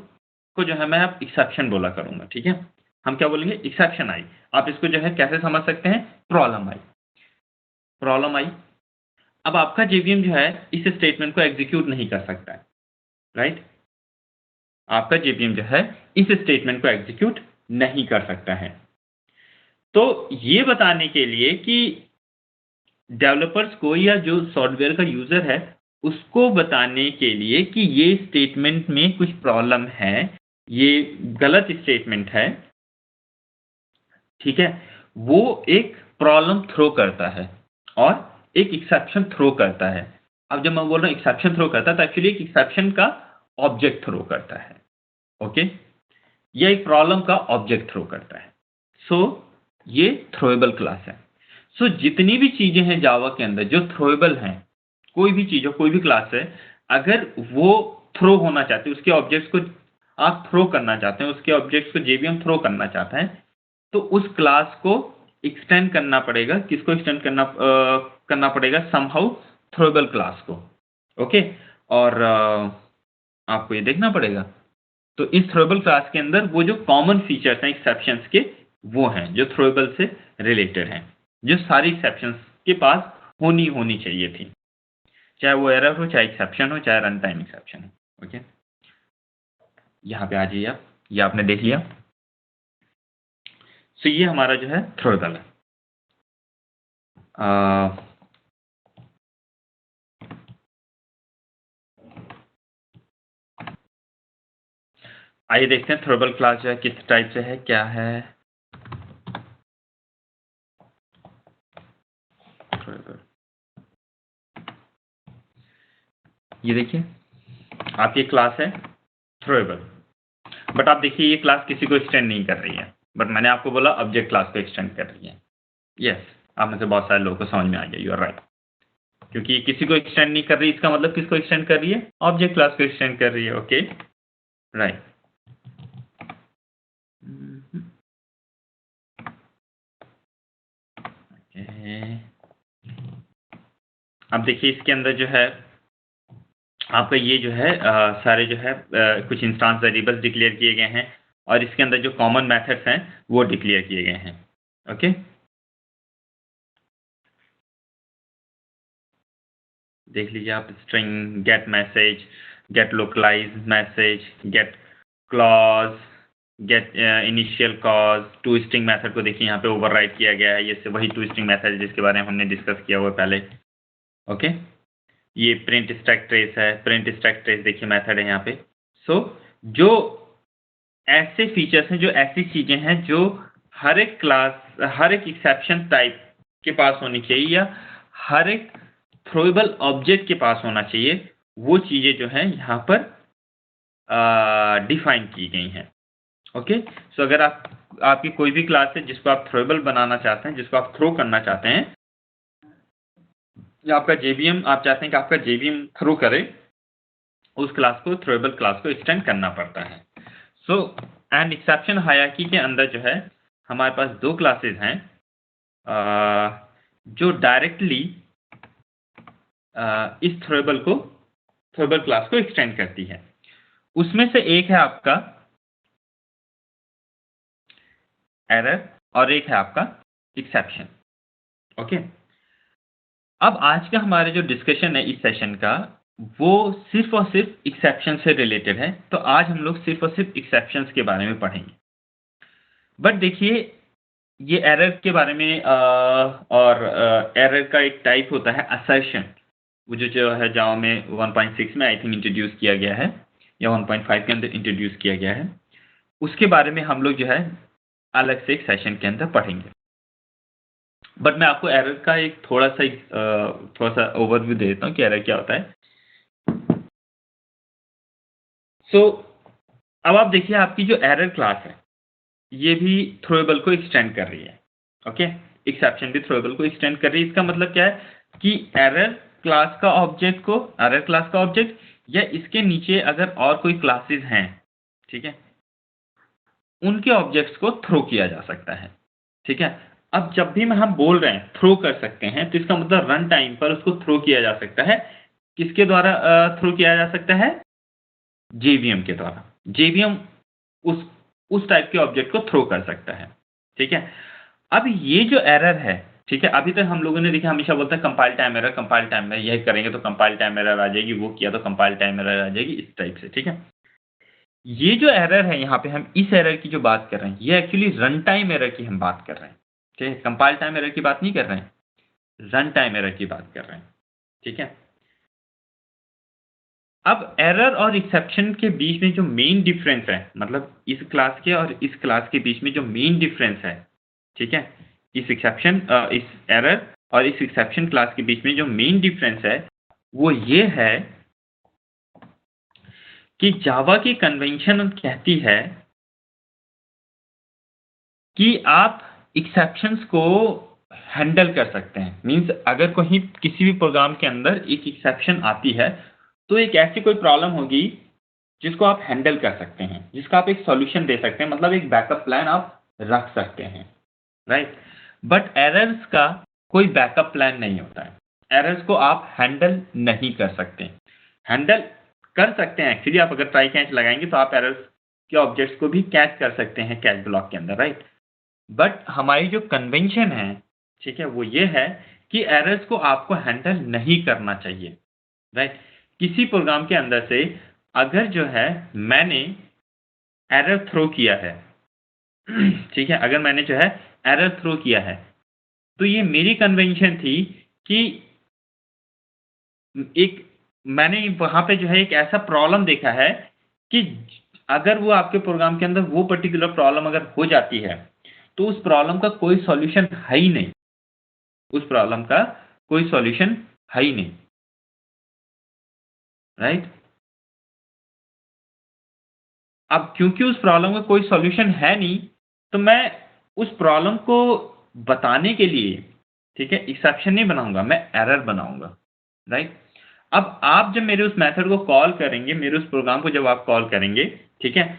को जो है मैं अब एक्सेप्शन बोला करूंगा। ठीक है, हम क्या बोलेंगे, एक्सेप्शन आई। आप इसको जो है कैसे समझ सकते हैं, प्रॉब्लम आई, प्रॉब्लम आई। अब आपका जेवीएम जो है इस स्टेटमेंट को एग्जीक्यूट नहीं कर सकता है, राइट। आपका जेवीएम जो है इस स्टेटमेंट को एग्जीक्यूट नहीं कर सकता है। तो ये बताने के लिए कि डेवलपर्स को या जो सॉफ्टवेयर का यूजर है उसको बताने के लिए कि ये स्टेटमेंट में कुछ प्रॉब्लम है, ये गलत स्टेटमेंट है, ठीक है, वो एक प्रॉब्लम थ्रो करता है और एक एक्सेप्शन थ्रो करता है। अब जब मैं बोल रहा हूं एक्सेप्शन थ्रो करता है तो एक्चुअली एक एक्सेप्शन का ऑब्जेक्ट थ्रो करता है। ओके, यह एक प्रॉब्लम का ऑब्जेक्ट थ्रो करता है। सो ये थ्रोएबल क्लास है। सो जितनी भी चीजें हैं जावा के अंदर जो थ्रोएबल हैं, कोई भी चीज हो, कोई भी क्लास है, अगर वो थ्रो होना चाहते हैं, उसके ऑब्जेक्ट्स को आप थ्रो करना चाहते हैं, उसके ऑब्जेक्ट्स को जेवीएम थ्रो करना चाहते हैं, तो उस क्लास को एक्सटेंड करना पड़ेगा। किसको एक्सटेंड करना पड़ेगा, समहाउ थ्रोएबल क्लास को। ओके, और आपको ये देखना पड़ेगा। तो इस थ्रोएबल क्लास के अंदर वो जो कॉमन फीचर्स हैं एक्सेप्शंस के, वो हैं जो थ्रोएबल से रिलेटेड हैं, जो सारी एक्सेप्शंस के पास होनी चाहिए थी, चाहे वो एरर हो, चाहे एक्सेप्शन हो, चाहे रन टाइम एक्सेप्शन हो। ओके, यहाँ पे आ जाइए आप, ये आपने देख लिया। सो ये हमारा जो है थ्रोएबल है। आइए देखते हैं थ्रोएबल क्लास जो है किस टाइप से है, क्या है। ये देखिए आपकी क्लास है थ्रोएबल, बट आप देखिए ये क्लास किसी को एक्सटेंड नहीं कर रही है, बट मैंने आपको बोला ऑब्जेक्ट क्लास को एक्सटेंड कर रही है। यस, आप में से बहुत सारे लोगों को समझ में आ गया, यू आर राइट। क्योंकि ये किसी को एक्सटेंड नहीं कर रही, इसका मतलब किसको एक्सटेंड कर रही है? ऑब्जेक्ट क्लास को एक्सटेंड कर रही है। Okay, right. अब देखिए इसके अंदर जो है आपका ये जो है सारे जो है कुछ इंस्टांस वेरिएबल्स डिक्लेयर किए गए हैं, और इसके अंदर जो कॉमन मेथड्स हैं वो डिक्लेयर किए गए हैं। ओके, देख लीजिए आप, string get message, get localize message, get clause, get initial cause, to string method को देखिए यहाँ पे ओवरराइड किया गया है। ये से वही टू स्ट्रिंग मेथड जिसके बारे में हमने डिस्कस किया हुआ पहले। ओके, ये प्रिंट स्टैक ट्रेस है, प्रिंट स्टैक ट्रेस देखिए मेथड है यहाँ पे। सो जो ऐसे फीचर्स हैं, जो ऐसी चीजें हैं जो हर एक क्लास, हर एक एक्सेप्शन टाइप के पास होनी चाहिए, या हर एक थ्रोएबल ऑब्जेक्ट के पास होना चाहिए, वो चीजें जो हैं यहाँ पर डिफाइन की गई हैं। ओके, सो अगर आपकी कोई भी क्लास है जिसको आप थ्रोएबल बनाना चाहते हैं, जिसको आप थ्रो करना चाहते हैं, या आपका जेवीएम आप चाहते हैं कि आपका जेवीएम थ्रो करे, उस क्लास को, थ्रोएबल क्लास को एक्सटेंड करना पड़ता है। सो एंड एक्सेप्शन हायरार्की के अंदर जो है हमारे पास दो क्लासेस हैं जो डायरेक्टली इस थ्रोएबल क्लास को एक्सटेंड करती है। उसमें से एक है आपका एरर और एक है आपका एक्सेप्शन। ओके, अब आज का हमारा जो डिस्कशन है इस सेशन का, वो सिर्फ और सिर्फ एक्सेप्शन से रिलेटेड है। तो आज हम लोग सिर्फ और सिर्फ एक्सेप्शंस के बारे में पढ़ेंगे। बट देखिए ये एरर के बारे में और एरर का एक टाइप होता है असर्शन, वो जो है जावा में 1.6 में आई थिंक इंट्रोड्यूस किया गया है, या 1.5 के अंदर इंट्रोड्यूस किया गया है। उसके बारे में हम लोग जो है अलग से एक सेशन के अंदर पढ़ेंगे। बट मैं आपको एरर का एक थोड़ा सा ओवरव्यू दे देता हूँ कि एरर क्या होता है। सो अब आप देखिए आपकी जो एरर क्लास है ये भी थ्रोएबल को एक्सटेंड कर रही है। ओके, एक्सेप्शन भी थ्रोएबल को एक्सटेंड कर रही है। इसका मतलब क्या है कि एरर क्लास का ऑब्जेक्ट या इसके नीचे अगर और कोई क्लासेस हैं, ठीक है, उनके ऑब्जेक्ट्स को थ्रो किया जा सकता है। ठीक है, अब जब भी हम बोल रहे हैं थ्रो कर सकते हैं, तो इसका मतलब रन टाइम पर उसको थ्रो किया जा सकता है। किसके द्वारा थ्रो किया जा सकता है? जेवीएम के द्वारा। जेवीएम उस टाइप के ऑब्जेक्ट को थ्रो कर सकता है। ठीक है, अब ये जो एरर है, ठीक है, अभी तक हम लोगों ने देखा हमेशा बोलते हैं कंपाइल टाइम एरर, यही करेंगे तो कंपाइल टाइम एरर आ जाएगी, वो किया तो कंपाइल टाइम एरर आ जाएगी, इस टाइप से। ठीक है, ये जो एरर है यहाँ पे हम इस एरर की जो बात कर रहे हैं, ये एक्चुअली रन टाइम एरर की हम बात कर रहे हैं। ठीक है, कंपाइल टाइम एरर की बात नहीं कर रहे हैं, रन टाइम एरर की बात कर रहे हैं। ठीक है, अब एरर और एक्सेप्शन के बीच में जो मेन डिफरेंस है, मतलब इस क्लास के और इस क्लास के बीच में जो मेन डिफरेंस है, ठीक है, इस एरर और इस एक्सेप्शन क्लास के बीच में जो मेन डिफरेंस है वो ये है कि जावा की कन्वेंशन कहती है कि आप एक्सेप्शंस को हैंडल कर सकते हैं। मींस अगर कोई किसी भी प्रोग्राम के अंदर एक एक्सेप्शन आती है, तो एक ऐसी कोई प्रॉब्लम होगी जिसको आप हैंडल कर सकते हैं, जिसका आप एक सॉल्यूशन दे सकते हैं, मतलब एक बैकअप प्लान आप रख सकते हैं, राइट। बट एरर्स का कोई बैकअप प्लान नहीं होता है। एरर्स को आप हैंडल नहीं कर सकते। हैंडल कर सकते हैं एक्चुअली, आप अगर ट्राई कैच लगाएंगे तो आप एरर्स के ऑब्जेक्ट्स को भी कैच कर सकते हैं कैच ब्लॉक के अंदर, राइट। बट हमारी जो कन्वेंशन है, ठीक है, वो ये है कि एरर्स को आपको हैंडल नहीं करना चाहिए, राइट। किसी प्रोग्राम के अंदर से अगर जो है मैंने एरर थ्रो किया है, ठीक है, अगर मैंने जो है एरर थ्रो किया है, तो ये मेरी कन्वेंशन थी कि मैंने वहां पे जो है एक ऐसा प्रॉब्लम देखा है कि अगर वो आपके प्रोग्राम के अंदर वो पर्टिकुलर प्रॉब्लम अगर हो जाती है, तो उस प्रॉब्लम का कोई सॉल्यूशन है ही नहीं। उस प्रॉब्लम का कोई सॉल्यूशन है ही नहीं, राइट? अब क्योंकि उस प्रॉब्लम का कोई सॉल्यूशन है नहीं, तो मैं उस प्रॉब्लम को बताने के लिए, ठीक है, एक्सेप्शन नहीं बनाऊँगा, मैं एरर बनाऊँगा, राइट? अब आप जब मेरे उस मेथड को कॉल करेंगे, मेरे उस प्रोग्राम को जब आप कॉल करेंगे, ठीक है?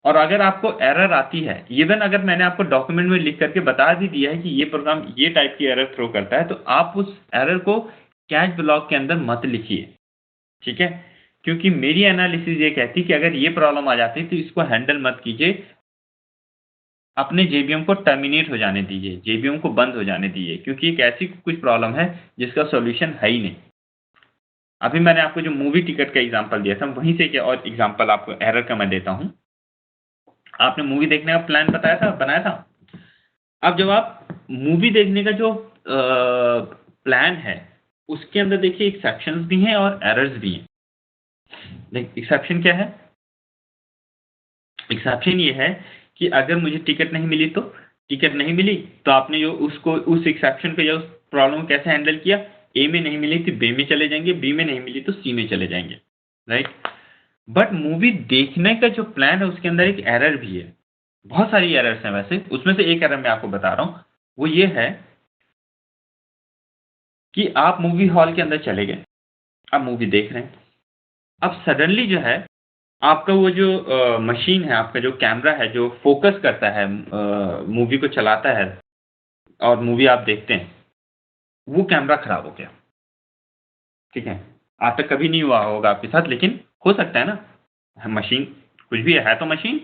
और अगर आपको एरर आती है, इवन अगर मैंने आपको डॉक्यूमेंट में लिख करके बता भी दिया है कि ये प्रोग्राम ये टाइप की एरर थ्रो करता है, तो आप उस एरर को कैच ब्लॉक के अंदर मत लिखिए, ठीक है? क्योंकि मेरी एनालिसिस ये कहती है कि अगर ये प्रॉब्लम आ जाती है, तो इसको हैंडल मत कीजिए। अपने जेबीएम को टर्मिनेट हो जाने दीजिए, जेबीएम को बंद हो जाने दीजिए, क्योंकि एक ऐसी कुछ प्रॉब्लम है जिसका सॉल्यूशन है ही नहीं। अभी मैंने आपको जो मूवी टिकट का एग्जांपल दिया था, वहीं से एक और एग्जांपल आपको एरर का मैं देता हूँ। आपने मूवी देखने का प्लान बनाया था। अब जब आप मूवी देखने का जो प्लान है, उसके अंदर देखिए एक्सेप्शंस भी हैं और एरर्स भी हैं। एक्सेप्शन क्या है? एक्सेप्शन ये है कि अगर मुझे टिकट नहीं मिली तो, टिकट नहीं मिली तो आपने जो उसको उस एक्सेप्शन को या उस प्रॉब्लम को कैसे हैंडल किया? ए में नहीं मिली तो बी में चले जाएंगे, बी में नहीं मिली तो सी में चले जाएंगे, राइट? बट मूवी देखने का जो प्लान है उसके अंदर एक एरर भी है। बहुत सारी एरर्स हैं वैसे, उसमें से एक एरर मैं आपको बता रहा हूँ। वो ये है कि आप मूवी हॉल के अंदर चले गए, आप मूवी देख रहे हैं। अब सडनली जो है आपका वो जो मशीन है, आपका जो कैमरा है जो फ़ोकस करता है मूवी को चलाता है और मूवी आप देखते हैं, वो कैमरा खराब हो गया, ठीक है? आज तक कभी नहीं हुआ होगा आपके साथ, लेकिन हो सकता है ना, मशीन कुछ भी है तो मशीन,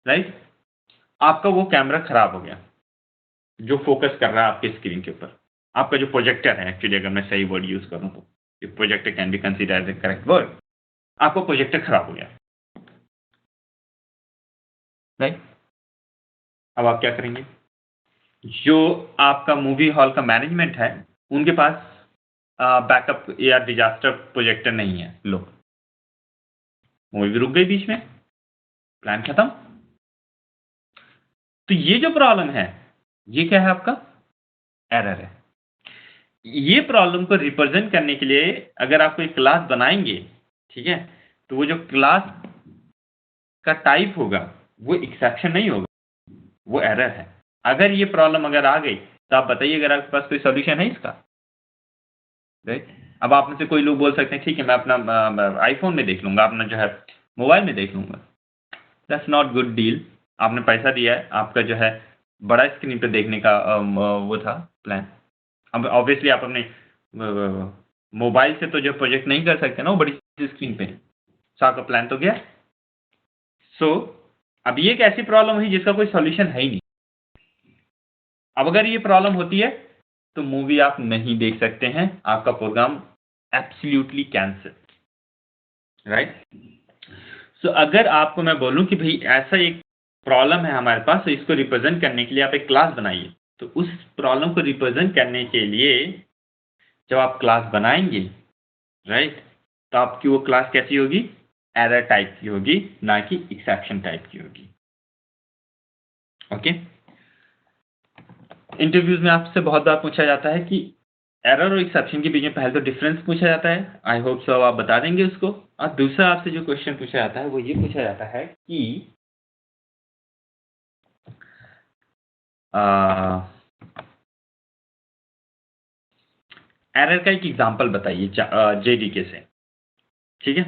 राइट? आपका वो कैमरा खराब हो गया, जो फ़ोकस कर रहा है आपके स्क्रीन के ऊपर। आपका जो प्रोजेक्टर है एक्चुअली, अगर मैं सही वर्ड यूज़ करूँ तो, projector can be considered as a correct word. आपका प्रोजेक्टर खराब हो गया, राइट? अब आप क्या करेंगे? जो आपका मूवी हॉल का मैनेजमेंट है, उनके पास बैकअप या डिज़ास्टर प्रोजेक्टर नहीं है। लो, मूवी रुक गई बीच में, प्लान खत्म। तो ये जो प्रॉब्लम है, ये क्या है आपका? एरर है। ये प्रॉब्लम को रिप्रेजेंट करने के लिए अगर आप कोई क्लास बनाएँगे, ठीक है? तो वो जो क्लास का टाइप होगा, वो एक्सेप्शन नहीं होगा, वो एरर है। अगर ये प्रॉब्लम अगर आ गई, तो आप बताइए अगर आपके पास कोई सॉल्यूशन है इसका? राइट? अब आप में से कोई लोग बोल सकते हैं ठीक है मैं अपना आईफ़ोन में देख लूँगा, अपना जो है मोबाइल में देख लूँगा। That's not good deal. आपने पैसा दिया है, आपका जो है बड़ा स्क्रीन पे देखने का वो था प्लान। अब ऑब्वियसली आप अपने मोबाइल से तो जो प्रोजेक्ट नहीं कर सकते ना वो बड़ी स्क्रीन पे। सो आपका प्लान तो गया। सो अब ये एक ऐसी प्रॉब्लम हुई जिसका कोई सॉल्यूशन है ही नहीं। अब अगर ये प्रॉब्लम होती है, तो मूवी आप नहीं देख सकते हैं, आपका प्रोग्राम एब्सोल्यूटली कैंसल, राइट? सो अगर आपको मैं बोलूँ कि भई ऐसा एक प्रॉब्लम है हमारे पास, तो इसको रिप्रेज़ेंट करने के लिए आप एक क्लास बनाइए। तो उस प्रॉब्लम को रिप्रेज़ेंट करने के लिए जब आप क्लास बनाएँगे, राइट? तो आपकी वो क्लास कैसी होगी? एरर टाइप की होगी, ना कि एक्सेप्शन टाइप की होगी। ओके? इंटरव्यूज़ में आपसे बहुत बार पूछा जाता है कि एरर और एक्सेप्शन के बीच में पहले तो डिफरेंस पूछा जाता है। आई होप सो आप बता देंगे उसको। और दूसरा आपसे जो क्वेश्चन पूछा जाता है, वो ये पूछा जाता है कि एरर का एक एग्जांपल बताइए जेडीके से, ठीक है?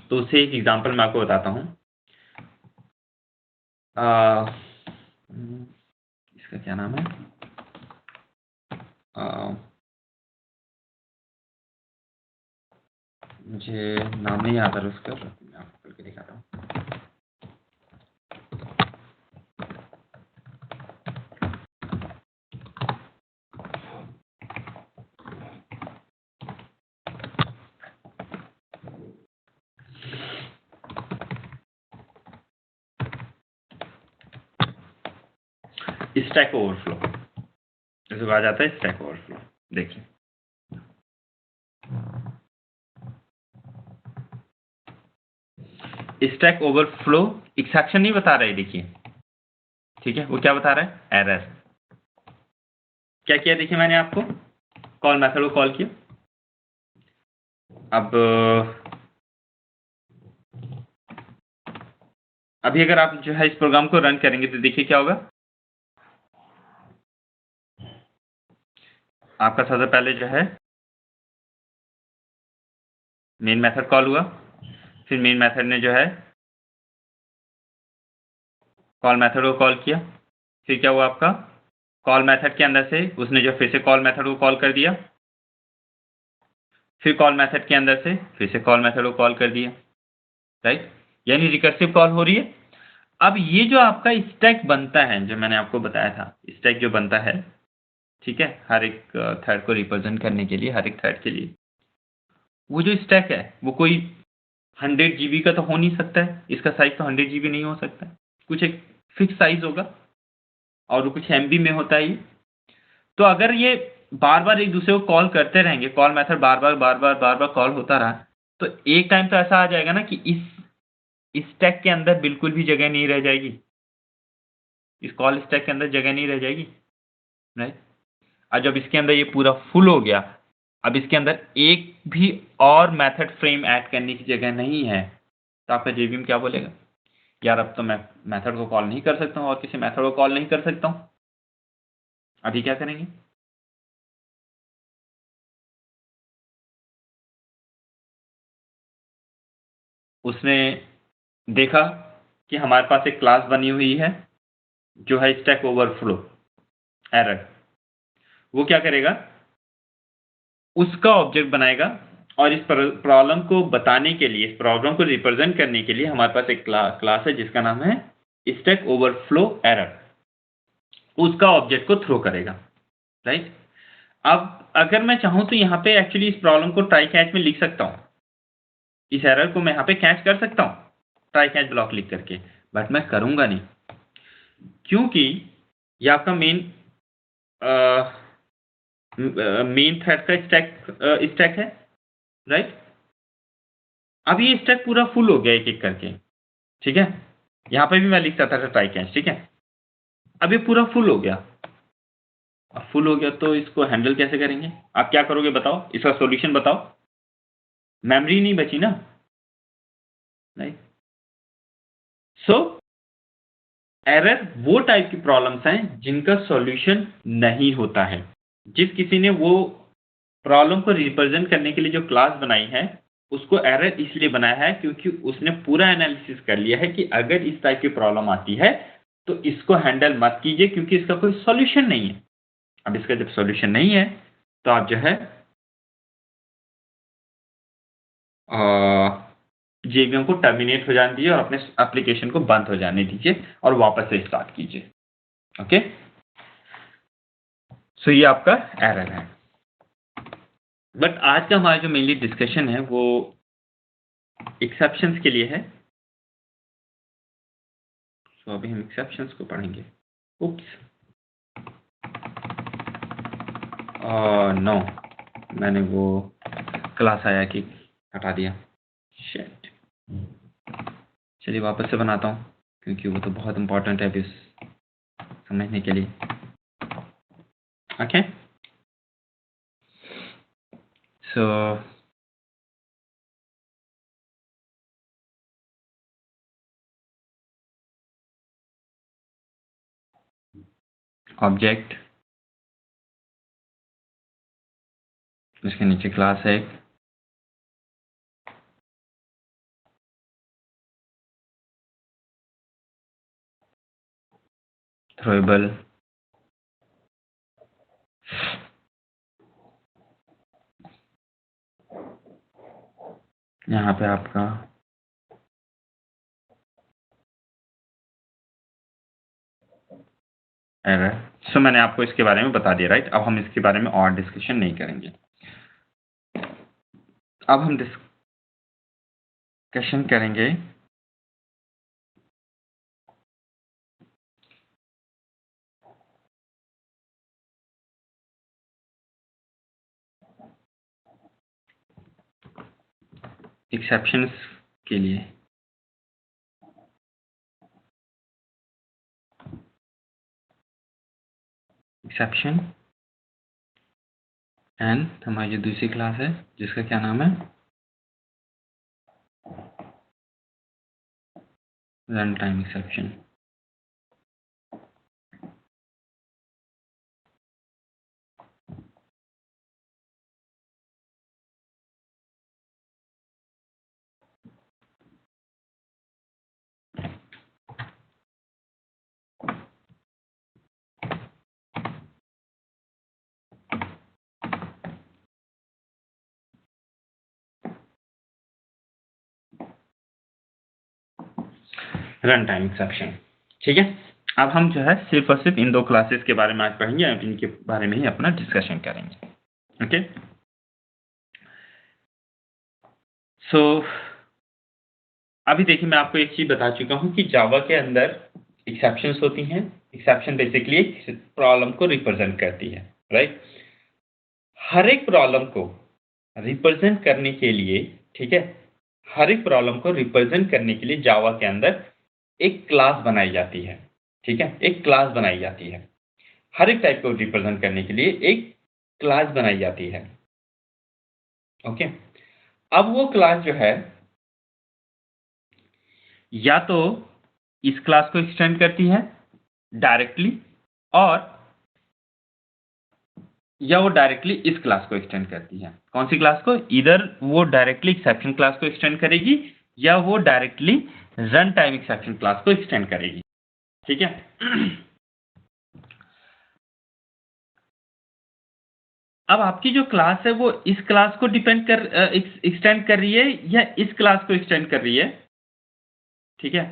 तो उससे एक एग्जांपल मैं आपको बताता हूँ। इसका क्या नाम है? मुझे नाम नहीं आता है उसका, मैं आपको करके दिखाता हूँ। स्टैक ओवरफ्लो, इसको कहा जाता है स्टैक ओवरफ्लो। देखिए, स्टैक ओवरफ्लो एक्सेप्शन नहीं बता रहा है, देखिए, ठीक है, वो क्या बता रहा है, एरर। क्या किया, देखिए मैंने आपको कॉल मेथड को कॉल किया। अब अभी अगर आप जो है इस प्रोग्राम को रन करेंगे तो देखिए क्या होगा। आपका सबसे पहले जो है मेन मेथड कॉल हुआ, फिर मेन मेथड ने जो है कॉल मेथड को कॉल किया, फिर क्या हुआ आपका, कॉल मेथड के अंदर से उसने जो फिर से कॉल मेथड को कॉल कर दिया, फिर कॉल मेथड के अंदर से फिर से कॉल मेथड को कॉल कर दिया, राइट, यानी रिकर्सिव कॉल हो रही है। अब ये जो आपका स्टैक बनता है, जो मैंने आपको बताया था, स्टैक जो बनता है, ठीक है, हर एक थ्रेड को रिप्रेजेंट करने के लिए, हर एक थ्रेड के लिए, वो जो स्टैक है वो कोई 100 GB का तो हो नहीं सकता है, इसका साइज तो 100 GB नहीं हो सकता है, कुछ एक फिक्स साइज होगा और वो कुछ MB में होता है ये। तो अगर ये बार बार एक दूसरे को कॉल करते रहेंगे, कॉल मेथड बार बार कॉल होता रहा, तो एक टाइम तो ऐसा आ जाएगा ना कि इस स्टैक के अंदर बिल्कुल भी जगह नहीं रह जाएगी, इस कॉल स्टैक के अंदर जगह नहीं रह जाएगी, राइट। और जब इसके अंदर ये पूरा फुल हो गया, अब इसके अंदर एक भी और मेथड फ्रेम ऐड करने की जगह नहीं है, तो आपका जेवीएम क्या बोलेगा, यार अब तो मैं मेथड को कॉल नहीं कर सकता हूँ और किसी मेथड को कॉल नहीं कर सकता हूँ। अभी क्या करेंगे, उसने देखा कि हमारे पास एक क्लास बनी हुई है जो है स्टैक ओवरफ्लो एरर, वो क्या करेगा, उसका ऑब्जेक्ट बनाएगा और इस प्रॉब्लम को बताने के लिए, इस प्रॉब्लम को रिप्रेजेंट करने के लिए हमारे पास एक क्लास है जिसका नाम है स्टैक ओवरफ्लो एरर, उसका ऑब्जेक्ट को थ्रो करेगा, राइट। अब अगर मैं चाहूं तो यहाँ पे एक्चुअली इस प्रॉब्लम को ट्राई कैच में लिख सकता हूं, इस एरर को मैं यहाँ पे कैच कर सकता हूं ट्राई कैच ब्लॉक लिख करके, बट मैं करूंगा नहीं, क्योंकि ये आपका मेन थ्रेड का स्टैक है, राइट। अब ये स्टैक पूरा फुल हो गया एक एक करके, ठीक है, यहाँ पे भी मैं लिख सकता था ट्राई कैच, ठीक है। अब ये पूरा फुल हो गया, अब फुल हो गया तो इसको हैंडल कैसे करेंगे, आप क्या करोगे बताओ, इसका सॉल्यूशन बताओ, मेमोरी नहीं बची ना, राइट। सो एरर वो टाइप की प्रॉब्लम्स हैं जिनका सॉल्यूशन नहीं होता है। जिस किसी ने वो प्रॉब्लम को रिप्रेजेंट करने के लिए जो क्लास बनाई है, उसको एरर इसलिए बनाया है क्योंकि उसने पूरा एनालिसिस कर लिया है कि अगर इस टाइप की प्रॉब्लम आती है तो इसको हैंडल मत कीजिए क्योंकि इसका कोई सॉल्यूशन नहीं है। अब इसका जब सॉल्यूशन नहीं है तो आप जो है जेवीएम को टर्मिनेट हो जाने दीजिए और अपने एप्लीकेशन को बंद हो जाने दीजिए और वापस से स्टार्ट कीजिए, ओके। सो ये आपका एरर है। बट आज का हमारा जो मेनली डिस्कशन है वो एक्सेप्शंस के लिए है, तो अभी हम एक्सेप्शंस को पढ़ेंगे। उप्स, नो, मैंने वो क्लास आया कि हटा दिया, शिट। चलिए वापस से बनाता हूँ क्योंकि वो तो बहुत इंपॉर्टेंट है अभी समझने के लिए, ओके। सो ऑब्जेक्ट, उसके नीचे क्लास है, थ्रोएबल, यहाँ पे आपका एरर। सो मैंने आपको इसके बारे में बता दिया, राइट। अब हम इसके बारे में और डिस्कशन नहीं करेंगे, अब हम डिस्कशन करेंगे एक्सेप्शंस के लिए। एक्सेप्शन एंड हमारी जो दूसरी क्लास है जिसका क्या नाम है run time exception. Run time exception, ठीक है। अब हम जो है सिर्फ और सिर्फ इन दो क्लासेस के बारे में आज पढ़ेंगे, इनके बारे में ही अपना डिस्कशन करेंगे। ओके, सो अभी देखिए मैं आपको एक चीज बता चुका हूं कि जावा के अंदर एक्सेप्शंस होती हैं। एक्सेप्शन बेसिकली एक प्रॉब्लम को रिप्रेजेंट करती है, राइट। हर एक प्रॉब्लम को रिप्रेजेंट करने के लिए, ठीक है, हर एक प्रॉब्लम को रिप्रेजेंट करने के लिए जावा के अंदर एक क्लास बनाई जाती है, ठीक है, एक क्लास बनाई जाती है। हर एक टाइप को रिप्रेजेंट करने के लिए एक क्लास बनाई जाती है। ओके, अब वो क्लास जो है या तो इस क्लास को एक्सटेंड करती है डायरेक्टली, और या वो डायरेक्टली इस क्लास को एक्सटेंड करती है। कौन सी क्लास को? इधर वो डायरेक्टली एक्सेप्शन क्लास को एक्सटेंड करेगी या वो directly run time exception class को एक्सटेंड करेगी, ठीक है। अब आपकी जो क्लास है वो इस क्लास को डिपेंड कर एक्सटेंड कर रही है या इस क्लास को एक्सटेंड कर रही है, ठीक है।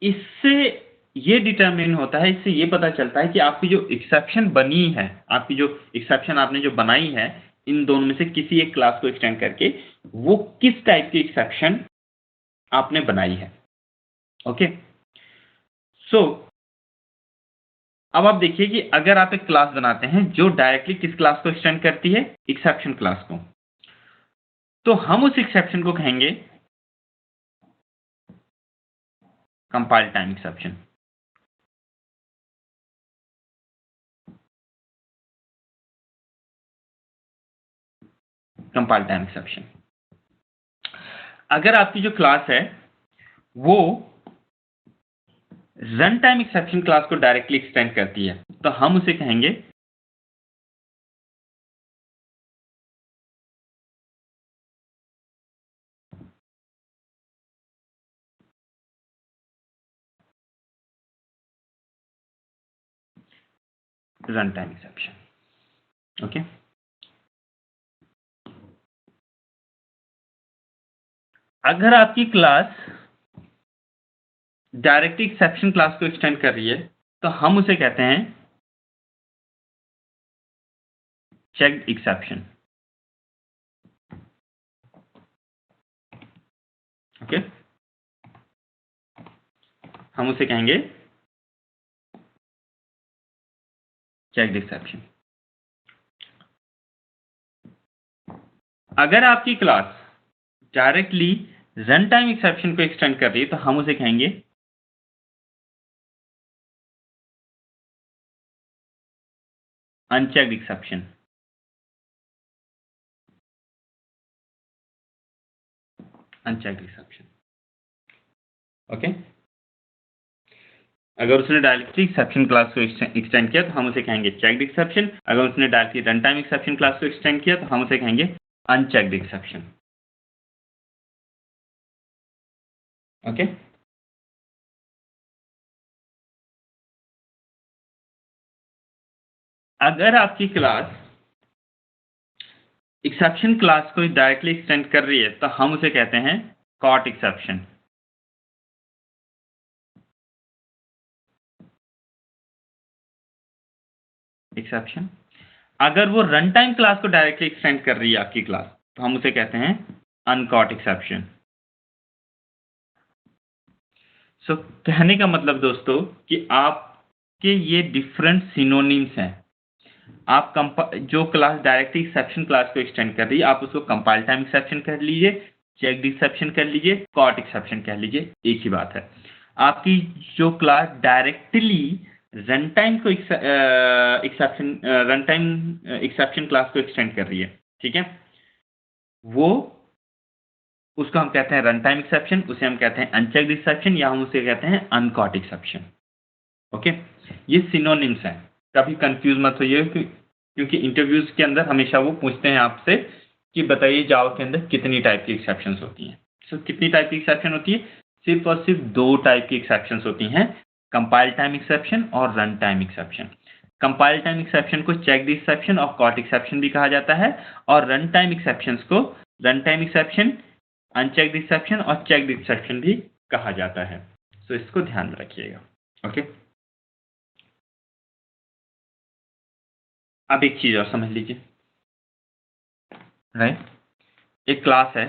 इससे ये डिटरमिन होता है, इससे ये पता चलता है कि आपकी जो एक्सेप्शन बनी है, आपकी जो एक्सेप्शन आपने जो बनाई है इन दोनों में से किसी एक क्लास को एक्सटेंड करके, वो किस टाइप की एक्सेप्शन आपने बनाई है। ओके, सो अब आप देखिए कि अगर आप एक क्लास बनाते हैं जो डायरेक्टली किस क्लास को एक्सटेंड करती है, एक्सेप्शन क्लास को, तो हम उस एक्सेप्शन को कहेंगे compile time exception. Compile time exception. अगर आपकी जो क्लास है वो रन टाइम एक्सेप्शन क्लास को डायरेक्टली एक्सटेंड करती है तो हम उसे कहेंगे रन टाइम एक्सेप्शन। ओके, अगर आपकी क्लास डायरेक्टली एक्सेप्शन क्लास को एक्सटेंड कर रही है तो हम उसे कहते हैं चेक्ड एक्सेप्शन। ओके, हम उसे कहेंगे चेक्ड एक्सेप्शन। अगर आपकी class directly run time exception को एक्सटेंड कर रही है तो हम उसे कहेंगे unchecked exception. Unchecked exception. Okay, अगर उसने डायरेक्टली एक्सेप्शन क्लास को एक्सटेंड किया तो हम उसे कहेंगे चेक्ड एक्सेप्शन। अगर उसने directly run time exception class को एक्सटेंड किया तो हम उसे कहेंगे अनचेक्ड एक्सेप्शन। ओके, अगर आपकी क्लास एक्सेप्शन क्लास को डायरेक्टली एक्सटेंड कर रही है तो हम उसे कहते हैं कॉट एक्सेप्शन। एक्सेप्शन। अगर वो रन टाइम क्लास को डायरेक्टली एक्सटेंड कर रही है आपकी क्लास तो हम उसे कहते हैं अनकॉट एक्सेप्शन। सो कहने का मतलब दोस्तों कि आपके ये डिफरेंट सिनोनिम्स हैं। आप जो क्लास डायरेक्टली एक्सेप्शन क्लास को एक्सटेंड कर रही है आप उसको कंपाइल टाइम एक्सेप्शन कर लीजिए, चेक्ड एक्सेप्शन कर लीजिए, कॉट एक्सेप्शन कह लीजिए, एक ही बात है। आपकी जो क्लास डायरेक्टली रन टाइम को रन टाइम एक्सेप्शन क्लास को एक्सटेंड कर रही है, ठीक है। वो उसको हम कहते हैं रन टाइम एक्सेप्शन, उसे हम कहते हैं अनचेक्ड एक्सेप्शन, या हम उसे कहते हैं अनकॉट एक्सेप्शन। ओके, ये सिनोनिम्स हैं, कभी कंफ्यूज मत होइए, क्योंकि इंटरव्यूज के अंदर हमेशा वो पूछते हैं आपसे कि बताइए जावा के अंदर कितनी टाइप की एक्सेप्शंस होती हैं। सो कितनी टाइप की एक्सेप्शन होती है? सिर्फ और सिर्फ 2 टाइप की एक्सेप्शंस होती हैं, कंपाइल टाइम एक्सेप्शन और run time exception. Compile time exception को चेक्ड एक्सेप्शन और कॉट एक्सेप्शन भी कहा जाता है, और रन टाइम एक्सेप्शंस को run time exception, unchecked exception और चेक्ड एक्सेप्शन भी कहा जाता है। सो इसको ध्यान में रखिएगा। ओके, अब एक चीज और समझ लीजिए, राइट। एक क्लास है,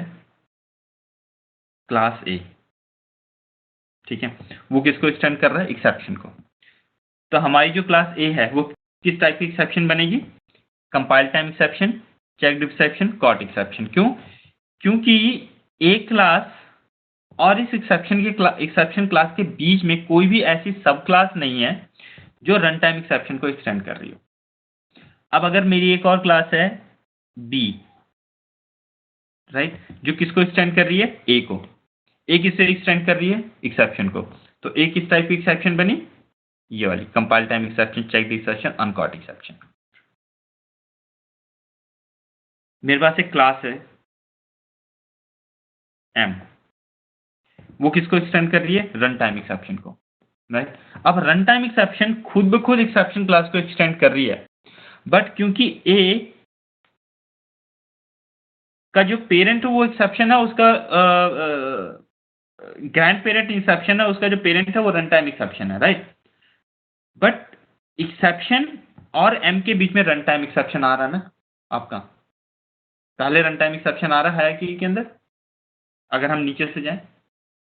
क्लास ए, ठीक है। वो किसको एक्सटेंड कर रहा है? एक्सेप्शन को। तो हमारी जो क्लास ए है वो किस टाइप की एक्सेप्शन बनेगी? Compile time exception, checked exception, caught exception. क्यों? क्योंकि एक क्लास और इस एक्सेप्शन क्लास के बीच में कोई भी ऐसी सब क्लास नहीं है जो रन टाइम एक्सेप्शन को एक्सटेंड कर रही हो। अब अगर मेरी एक और क्लास है बी, राइट, जो किसको एक्सटेंड कर रही है? ए को। ए किससे एक्सटेंड कर रही है? एक्सेप्शन को। तो ए किस टाइप की एक्सेप्शन बनी? ये वाली, compile time exception, checked exception, uncaught exception. मेरे पास एक क्लास है एम, वो किसको एक्सटेंड कर रही है? रन टाइम एक्सेप्शन को, राइट। अब रन टाइम एक्सेप्शन खुद ब खुद एक्सेप्शन क्लास को एक्सटेंड कर रही है, बट क्योंकि ए का जो पेरेंट वो एक्सेप्शन है, उसका ग्रैंड पेरेंट एक्सेप्शन है, उसका जो पेरेंट है वो रन टाइम एक्सेप्शन है, राइट। बट एक्सेप्शन और एम के बीच में रन टाइम एक्सेप्शन आ रहा है ना आपका, पहले रन टाइम एक्सेप्शन आ रहा है कि के अंदर। अगर हम नीचे से जाएं,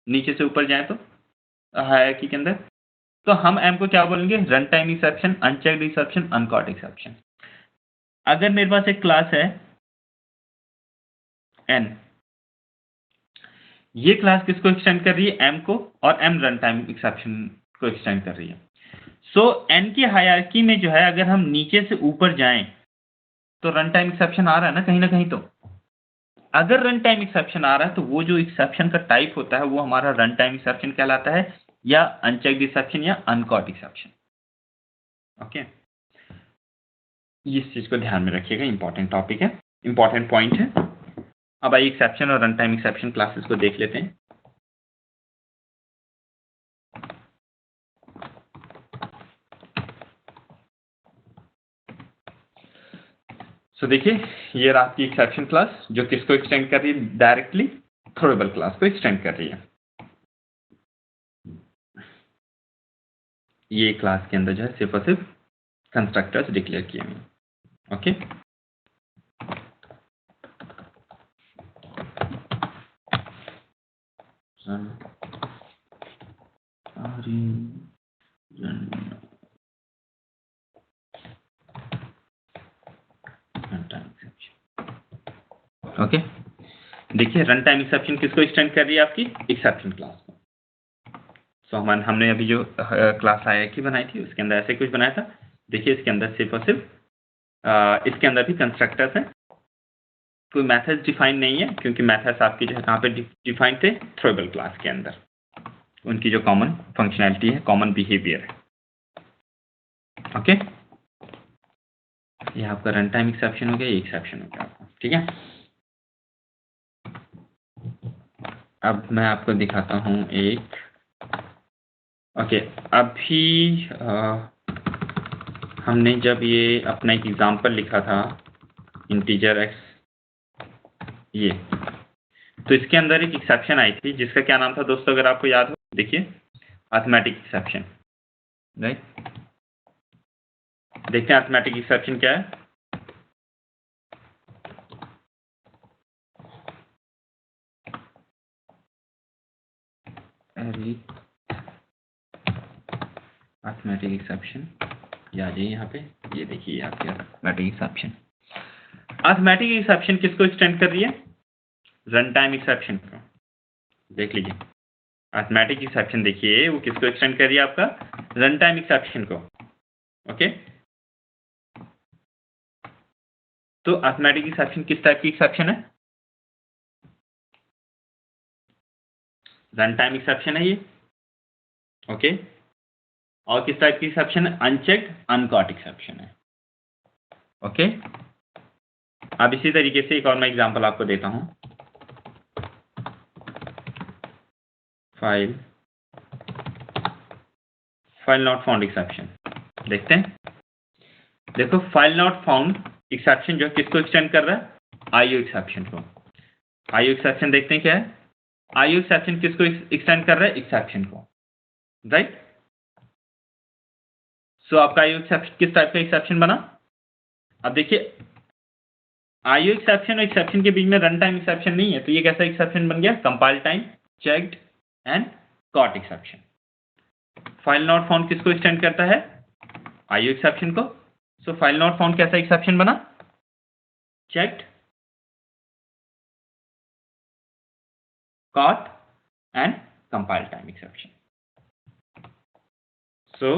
नीचे से ऊपर जाएं, तो हायरार्की के अंदर, तो हम एम को क्या बोलेंगे? Run time exception, unchecked exception, uncaught exception. अगर मेरे पास एक क्लास है एन, ये क्लास किसको एक्सटेंड कर रही है? एम को, और एम रन टाइम एक्सेप्शन को एक्सटेंड कर रही है। सो एन की हायरार्की में जो है, अगर हम नीचे से ऊपर जाएं तो रन टाइम एक्सेप्शन आ रहा है ना कहीं। तो अगर रन टाइम एक्सेप्शन आ रहा है तो वो जो एक्सेप्शन का टाइप होता है वो हमारा रन टाइम एक्सेप्शन कहलाता है, या अनचेक्ड एक्सेप्शन, या अनकॉट एक्सेप्शन। ओके, इस चीज को ध्यान में रखिएगा, इंपॉर्टेंट टॉपिक है, इंपॉर्टेंट पॉइंट है। अब आइए एक्सेप्शन और रन टाइम एक्सेप्शन क्लासेस को देख लेते हैं। सो देखिए, ये रहा आपकी एक्सेप्शन क्लास, जो किसको एक्सटेंड कर रही है? डायरेक्टली थ्रोएबल क्लास को एक्सटेंड कर रही है। ये क्लास के अंदर जो है सिर्फ और सिर्फ कंस्ट्रक्टर्स डिक्लेयर किए हुए। ओके, ओके, देखिए रन टाइम एक्सेप्शन किसको एक्सटेंड कर रही है? आपकी एक्सेप्शन क्लास को। सो हमने अभी जो क्लास आया की बनाई थी उसके अंदर ऐसे कुछ बनाया था। देखिए इसके अंदर सिर्फ और सिर्फ इसके अंदर भी कंस्ट्रक्टर्स हैं, कोई मेथड्स डिफाइन नहीं है, क्योंकि मेथड्स आपकी जो है कहाँ पे डिफाइन थे? थ्रोएबल क्लास के अंदर। उनकी जो कॉमन फंक्शनैलिटी है, कॉमन बिहेवियर है। ओके, ये आपका रन टाइम एक्सेप्शन हो गया, ये एक्सेप्शन हो गया आपका, ठीक है। अब मैं आपको दिखाता हूँ एक, ओके, अभी हमने जब ये अपना एक एग्जाम्पल लिखा था इंटीजर एक्स, ये, तो इसके अंदर एक एक्सेप्शन आई थी जिसका क्या नाम था दोस्तों, अगर आपको याद हो? देखिए, अरिथमेटिक एक्सेप्शन, राइट। देखते हैं अरिथमेटिक एक्सेप्शन क्या है। अरिथमेटिक एक्सेप्शन, या जाइए यहाँ पे, ये देखिए आपके अरिथमेटिक एक्सेप्शन। अरिथमेटिक एक्सेप्शन किसको एक्सटेंड कर रही है? रन टाइम एक्सेप्शन को। देख लीजिए, अर्थमेटिक एक्सेप्शन देखिए वो किसको एक्सटेंड कर रही है, आपका रन टाइम एक्सेप्शन को। ओके, तो अर्थमेटिक एक्सेप्शन किस टाइप की एक्सेप्शन है, रन टाइम एक्सेप्शन है ये। ओके, और किस टाइप की एक्सेप्शन है, अनचेक्ड अनकॉट एक्सेप्शन है। ओके, अब इसी तरीके से एक और मैं एग्जांपल आपको देता हूं, फाइल नॉट फाउंड एक्सेप्शन देखते हैं। देखो फाइल नॉट फाउंड एक्सेप्शन जो किसको एक्सटेंड कर रहा है, आईओ एक्सेप्शन को। आईओ एक्सेप्शन देखते हैं क्या है, आईओ एक्सेप्शन किसको एक्सटेंड कर रहा है, एक्सेप्शन को, राइट। सो आपका आईओ एक्सेप्शन किस टाइप का एक्सेप्शन बना, अब देखिए आईओ एक्सेप्शन और एक्सेप्शन के बीच में रन टाइम एक्सेप्शन नहीं है, तो ये कैसा एक्सेप्शन बन गया, compile time checked and caught exception. File not found किसको एक्सटेंड करता है, आईओ एक्सेप्शन को। सो फाइल नॉट फाउंड कैसा एक्सेप्शन बना, checked caught and compile time exception। So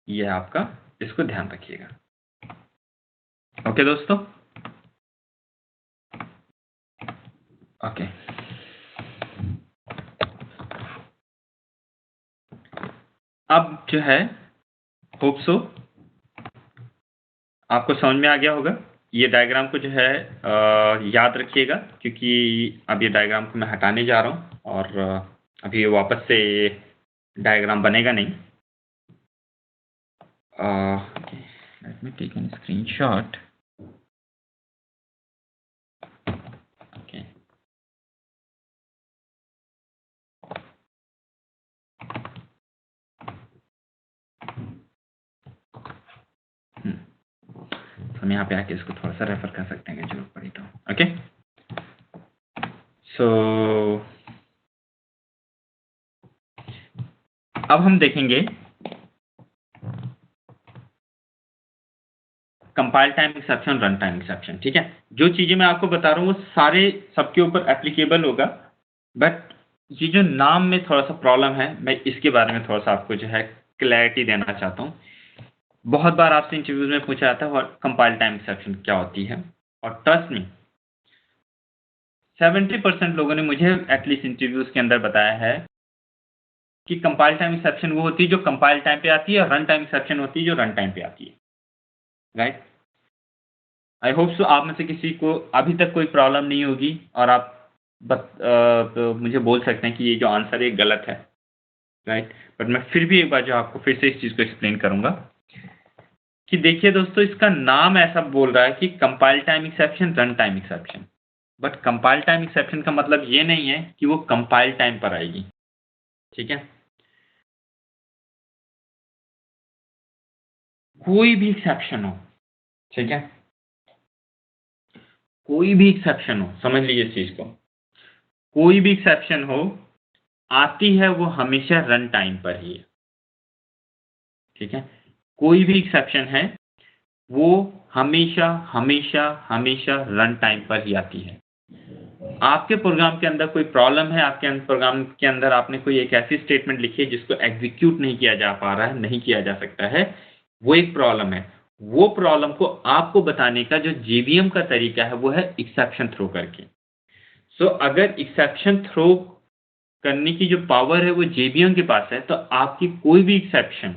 ये आपका, इसको ध्यान रखिएगा। ओके दोस्तों, ओके अब जो है होप सो आपको समझ में आ गया होगा। ये डायग्राम को जो है याद रखिएगा, क्योंकि अब ये डायग्राम को मैं हटाने जा रहा हूँ और अभी ये वापस से डायग्राम बनेगा नहीं। Let me take an screenshot. Okay, हम यहाँ पे आके इसको थोड़ा सा रेफर कर सकते हैं जरूरत पड़ी तो। ओके, सो अब हम देखेंगे compile time exception, run time exception. ठीक है, जो चीजें मैं आपको बता रहा हूँ वो सारे सबके ऊपर एप्लीकेबल होगा, बट ये जो नाम में थोड़ा सा प्रॉब्लम है, मैं इसके बारे में थोड़ा सा आपको जो है क्लैरिटी देना चाहता हूँ। बहुत बार आपसे इंटरव्यूज में पूछा जाता है और कंपाइल टाइम एक्सेप्शन क्या होती है, और ट्रस्ट मी 70% लोगों ने मुझे एटलीस्ट इंटरव्यूज के अंदर बताया है कि कंपाइल टाइम एक्सेप्शन वो होती है जो कंपाइल टाइम पे आती है, और रन टाइम एक्सेप्शन होती है जो रन टाइम पे आती है, राइट। आई होप सो आप में से किसी को अभी तक कोई प्रॉब्लम नहीं होगी, और आप तो मुझे बोल सकते हैं कि ये जो आंसर है गलत है, राइट। बट मैं फिर भी एक बार जो आपको फिर से इस चीज़ को एक्सप्लेन करूंगा कि देखिए दोस्तों, इसका नाम ऐसा बोल रहा है कि compile time exception, run time exception, but compile time exception का मतलब ये नहीं है कि वो कंपाइल टाइम पर आएगी। ठीक है, कोई भी एक्सेप्शन हो, ठीक है, कोई भी एक्सेप्शन हो, समझ लीजिए इस चीज को, कोई भी एक्सेप्शन हो आती है वो हमेशा रन टाइम पर ही है। ठीक है, कोई भी एक्सेप्शन है वो हमेशा हमेशा हमेशा रन टाइम पर ही आती है। आपके प्रोग्राम के अंदर कोई प्रॉब्लम है, आपके प्रोग्राम के अंदर आपने कोई एक ऐसी स्टेटमेंट लिखी है जिसको एग्जीक्यूट नहीं किया जा पा रहा है, नहीं किया जा सकता है, वो एक प्रॉब्लम है। वो प्रॉब्लम को आपको बताने का जो जेवीएम का तरीका है वो है एक्सेप्शन थ्रो करके। सो अगर एक्सेप्शन थ्रो करने की जो पावर है वो जेवीएम के पास है, तो आपकी कोई भी एक्सेप्शन,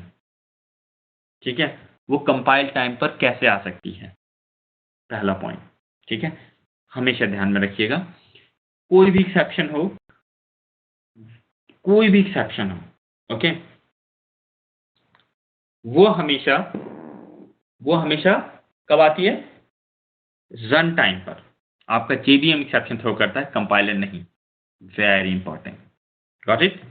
ठीक है, वो कंपाइल टाइम पर कैसे आ सकती है, पहला पॉइंट। ठीक है, हमेशा ध्यान में रखिएगा, कोई भी एक्सेप्शन हो, कोई भी एक्सेप्शन हो, ओके, वो हमेशा कब आती है, रन टाइम पर। आपका जेवीएम एक्सेप्शन थ्रो करता है, कंपाइलर नहीं। Very important, got it.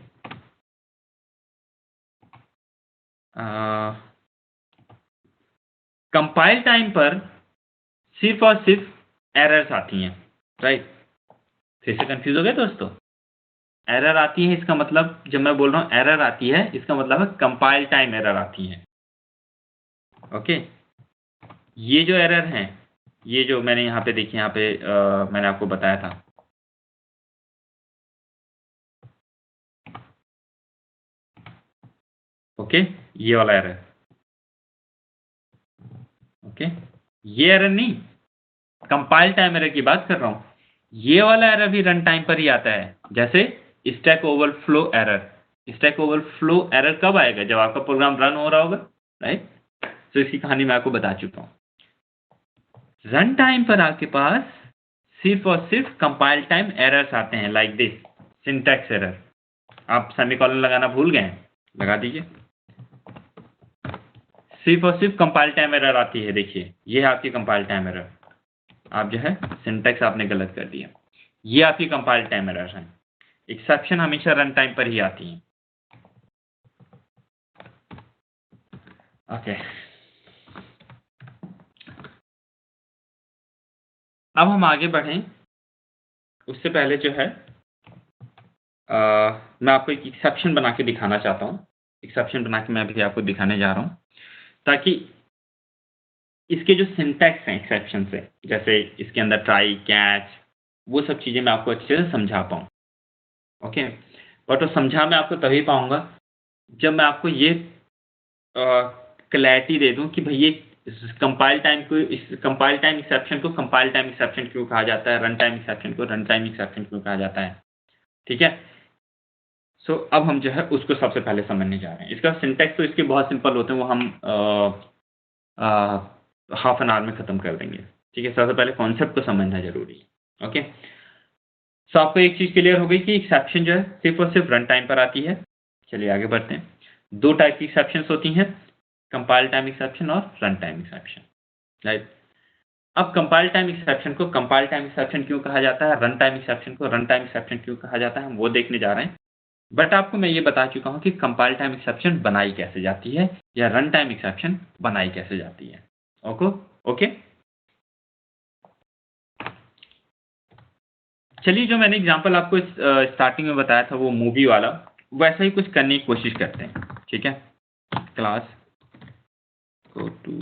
Compile time पर सिर्फ और सिर्फ एरर्स आती हैं, राइट। फिर से कंफ्यूज हो गए दोस्तों, एरर आती है इसका मतलब, जब मैं बोल रहा हूं एरर आती है, इसका मतलब है कंपाइल टाइम एरर आती है। ओके, ये जो एरर हैं, ये जो मैंने यहाँ पे देखिए, यहाँ पे मैंने आपको बताया था, ओके, ये वाला एरर, ओके, ये एरर नहीं, कंपाइल टाइम एरर की बात कर रहा हूं। ये वाला एरर भी रन टाइम पर ही आता है, जैसे stack overflow error. Stack overflow error कब आएगा? जब आपका प्रोग्राम रन हो रहा होगा, राइट। तो इसकी कहानी मैं आपको बता चुका हूं। रन टाइम पर आपके पास सिर्फ और सिर्फ कंपाइल टाइम एरर्स आते हैं, लाइक दिस सिंटैक्स एरर। आप सेमीकोलन लगाना भूल गए हैं, लगा दीजिए। सिर्फ और सिर्फ कंपाइल टाइम एरर आती है, देखिए ये है आपकी कंपाइल टाइम एरर। आप जो है सिंटैक्स आपने गलत कर दिया, ये आपकी कंपाइल टाइम एरर है। एक्सेप्शन हमेशा रन टाइम पर ही आती है, ओके। अब हम आगे बढ़ें, उससे पहले जो है मैं आपको एक एक्सेप्शन बना के दिखाना चाहता हूँ। एक्सेप्शन बना के मैं अभी आपको दिखाने जा रहा हूँ, ताकि इसके जो सिंटैक्स हैं एक्सेप्शन से, जैसे इसके अंदर ट्राई, कैच, वो सब चीज़ें मैं आपको अच्छे से समझा पाऊँ, ओके। बट वो समझा मैं आपको तभी पाऊँगा जब मैं आपको ये क्लैरिटी दे दूँ कि भाई ये कंपाइल टाइम को, इस कंपाइल टाइम एक्सेप्शन को कंपाइल टाइम एक्सेप्शन क्यों कहा जाता है, रन टाइम एक्सेप्शन को रन टाइम एक्सेप्शन क्यों कहा जाता है, ठीक है। सो अब हम जो है उसको सबसे पहले समझने जा रहे हैं। इसका सिंटैक्स तो इसके बहुत सिंपल होते हैं, वो हम हाफ एन आवर में ख़त्म कर देंगे, ठीक है। सबसे पहले कॉन्सेप्ट को समझना जरूरी है, ओके। सो आपको एक चीज़ क्लियर हो गई कि एक्सेप्शन जो है सिर्फ और सिर्फ रन टाइम पर आती है। चलिए आगे बढ़ते हैं। दो टाइप की एक्सेप्शंस होती हैं, कंपाइल टाइम एक्सेप्शन और रन टाइम एक्सेप्शन, राइट। अब कंपाइल टाइम एक्सेप्शन को कंपाइल टाइम एक्सेप्शन क्यों कहा जाता है, रन टाइम एक्सेप्शन को रन टाइम एक्सेप्शन क्यों कहा जाता है, हम वो देखने जा रहे हैं। बट आपको मैं ये बता चुका हूं कि कंपाइल टाइम एक्सेप्शन बनाई कैसे जाती है या रन टाइम एक्सेप्शन बनाई कैसे जाती है, ओके। चलिए, जो मैंने एग्जांपल आपको स्टार्टिंग में बताया था वो मूवी वाला, वैसा ही कुछ करने की कोशिश करते हैं, ठीक है। Class go to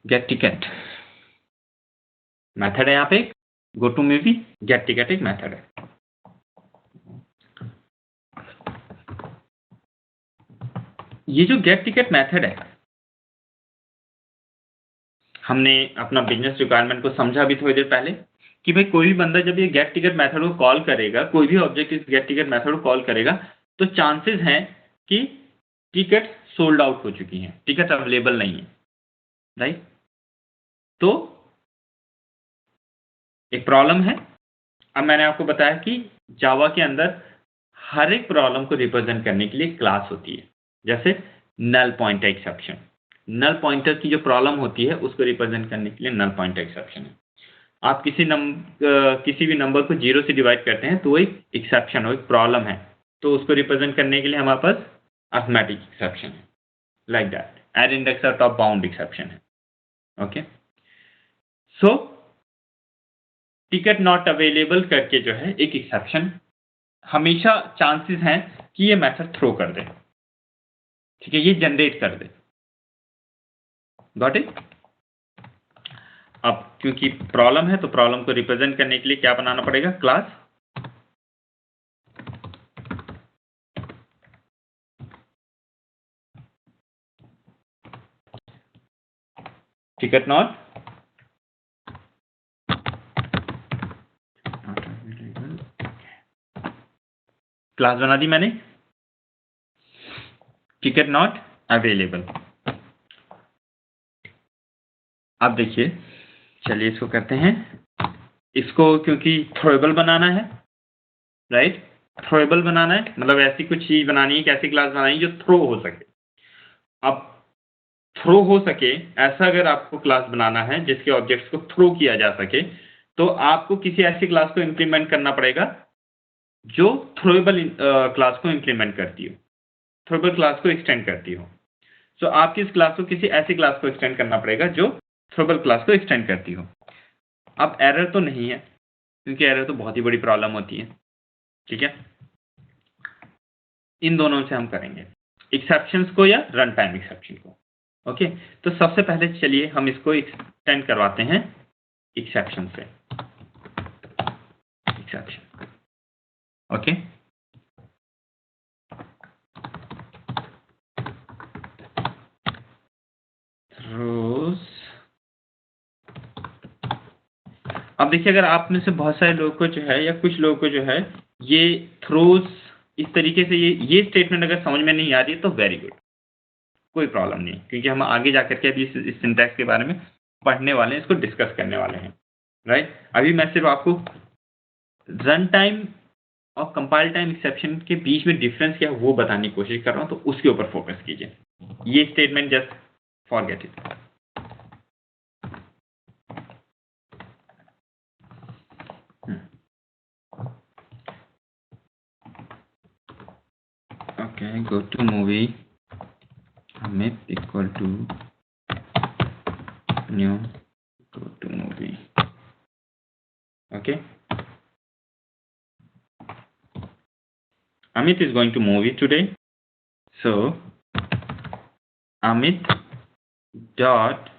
get ticket method है यहाँ पे। Go to movie, get ticket एक मेथड है। ये जो गेट टिकट मेथड है, हमने अपना बिजनेस रिक्वायरमेंट को समझा भी थोड़ी देर पहले कि भाई कोई भी बंदा जब ये गेट टिकट मेथड को कॉल करेगा, कोई भी ऑब्जेक्ट इस गेट टिकट मेथड को कॉल करेगा, तो चांसेस हैं कि टिकट सोल्ड आउट हो चुकी हैं, टिकट अवेलेबल नहीं है, राइट। तो एक प्रॉब्लम है। अब मैंने आपको बताया कि जावा के अंदर हर एक प्रॉब्लम को रिप्रेजेंट करने के लिए क्लास होती है, जैसे null pointer exception. Null pointer की जो प्रॉब्लम होती है उसको रिप्रेजेंट करने के लिए नल पॉइंटर एक्सेप्शन है। आप किसी भी नंबर को 0 से डिवाइड करते हैं तो एक एक्सेप्शन हो, एक प्रॉब्लम है, तो उसको रिप्रेजेंट करने के लिए हमारे पास अर्थमेटिक एक्सेप्शन है, लाइक दैट। एड इंडेक्स और टॉप बाउंड एक्सेप्शन है, okay. So ticket not available करके जो है एक एक्सेप्शन, हमेशा चांसेस हैं कि ये मेथड थ्रो कर दे, ठीक है, ये जनरेट कर दे। Got it. अब क्योंकि प्रॉब्लम है तो प्रॉब्लम को रिप्रेजेंट करने के लिए क्या बनाना पड़ेगा, क्लास। टिकट नॉट क्लास बना दी मैंने, टिकट नॉट अवेलेबल। अब देखिए, चलिए इसको करते हैं। इसको क्योंकि थ्रोएबल बनाना है, राइट, थ्रोएबल बनाना है, मतलब ऐसी कुछ चीज बनानी है कि ऐसी क्लास बनानी है जो थ्रो हो सके। अब थ्रो हो सके ऐसा अगर आपको क्लास बनाना है जिसके ऑब्जेक्ट्स को थ्रो किया जा सके, तो आपको किसी ऐसी क्लास को इंप्लीमेंट करना पड़ेगा जो थ्रोएबल क्लास को इंप्लीमेंट करती हो, थ्रोएबल क्लास को एक्सटेंड करती हो। सो आपकी इस क्लास को किसी ऐसी क्लास को एक्सटेंड करना पड़ेगा जो थ्रोएबल क्लास को एक्सटेंड करती हो। अब एरर तो नहीं है, क्योंकि एरर तो बहुत ही बड़ी प्रॉब्लम होती है, ठीक है, इन दोनों से हम करेंगे, एक्सेप्शंस को या रन टाइम एक्सेप्शन को। ओके, तो सबसे पहले चलिए हम इसको एक्सटेंड करवाते हैं एक्सेप्शन से, एक्सेप्शन। Okay, throws. अब देखिए, अगर आप में से बहुत सारे लोगों को जो है या कुछ लोगों को जो है ये थ्रोज इस तरीके से ये स्टेटमेंट अगर समझ में नहीं आ रही है तो वेरी गुड, कोई प्रॉब्लम नहीं, क्योंकि हम आगे जाकर के अभी इस सिंटैक्स के बारे में पढ़ने वाले हैं, इसको डिस्कस करने वाले हैं, राइट। अभी मैं सिर्फ आपको रन टाइम और कंपाइल टाइम एक्सेप्शन के बीच में डिफरेंस क्या है वो बताने की कोशिश कर रहा हूं, तो उसके ऊपर फोकस कीजिए। ये statement just forget it. Okay, go to movie, Amit equal to new, go to movie. Okay, Amit is going to movie today, so Amit dot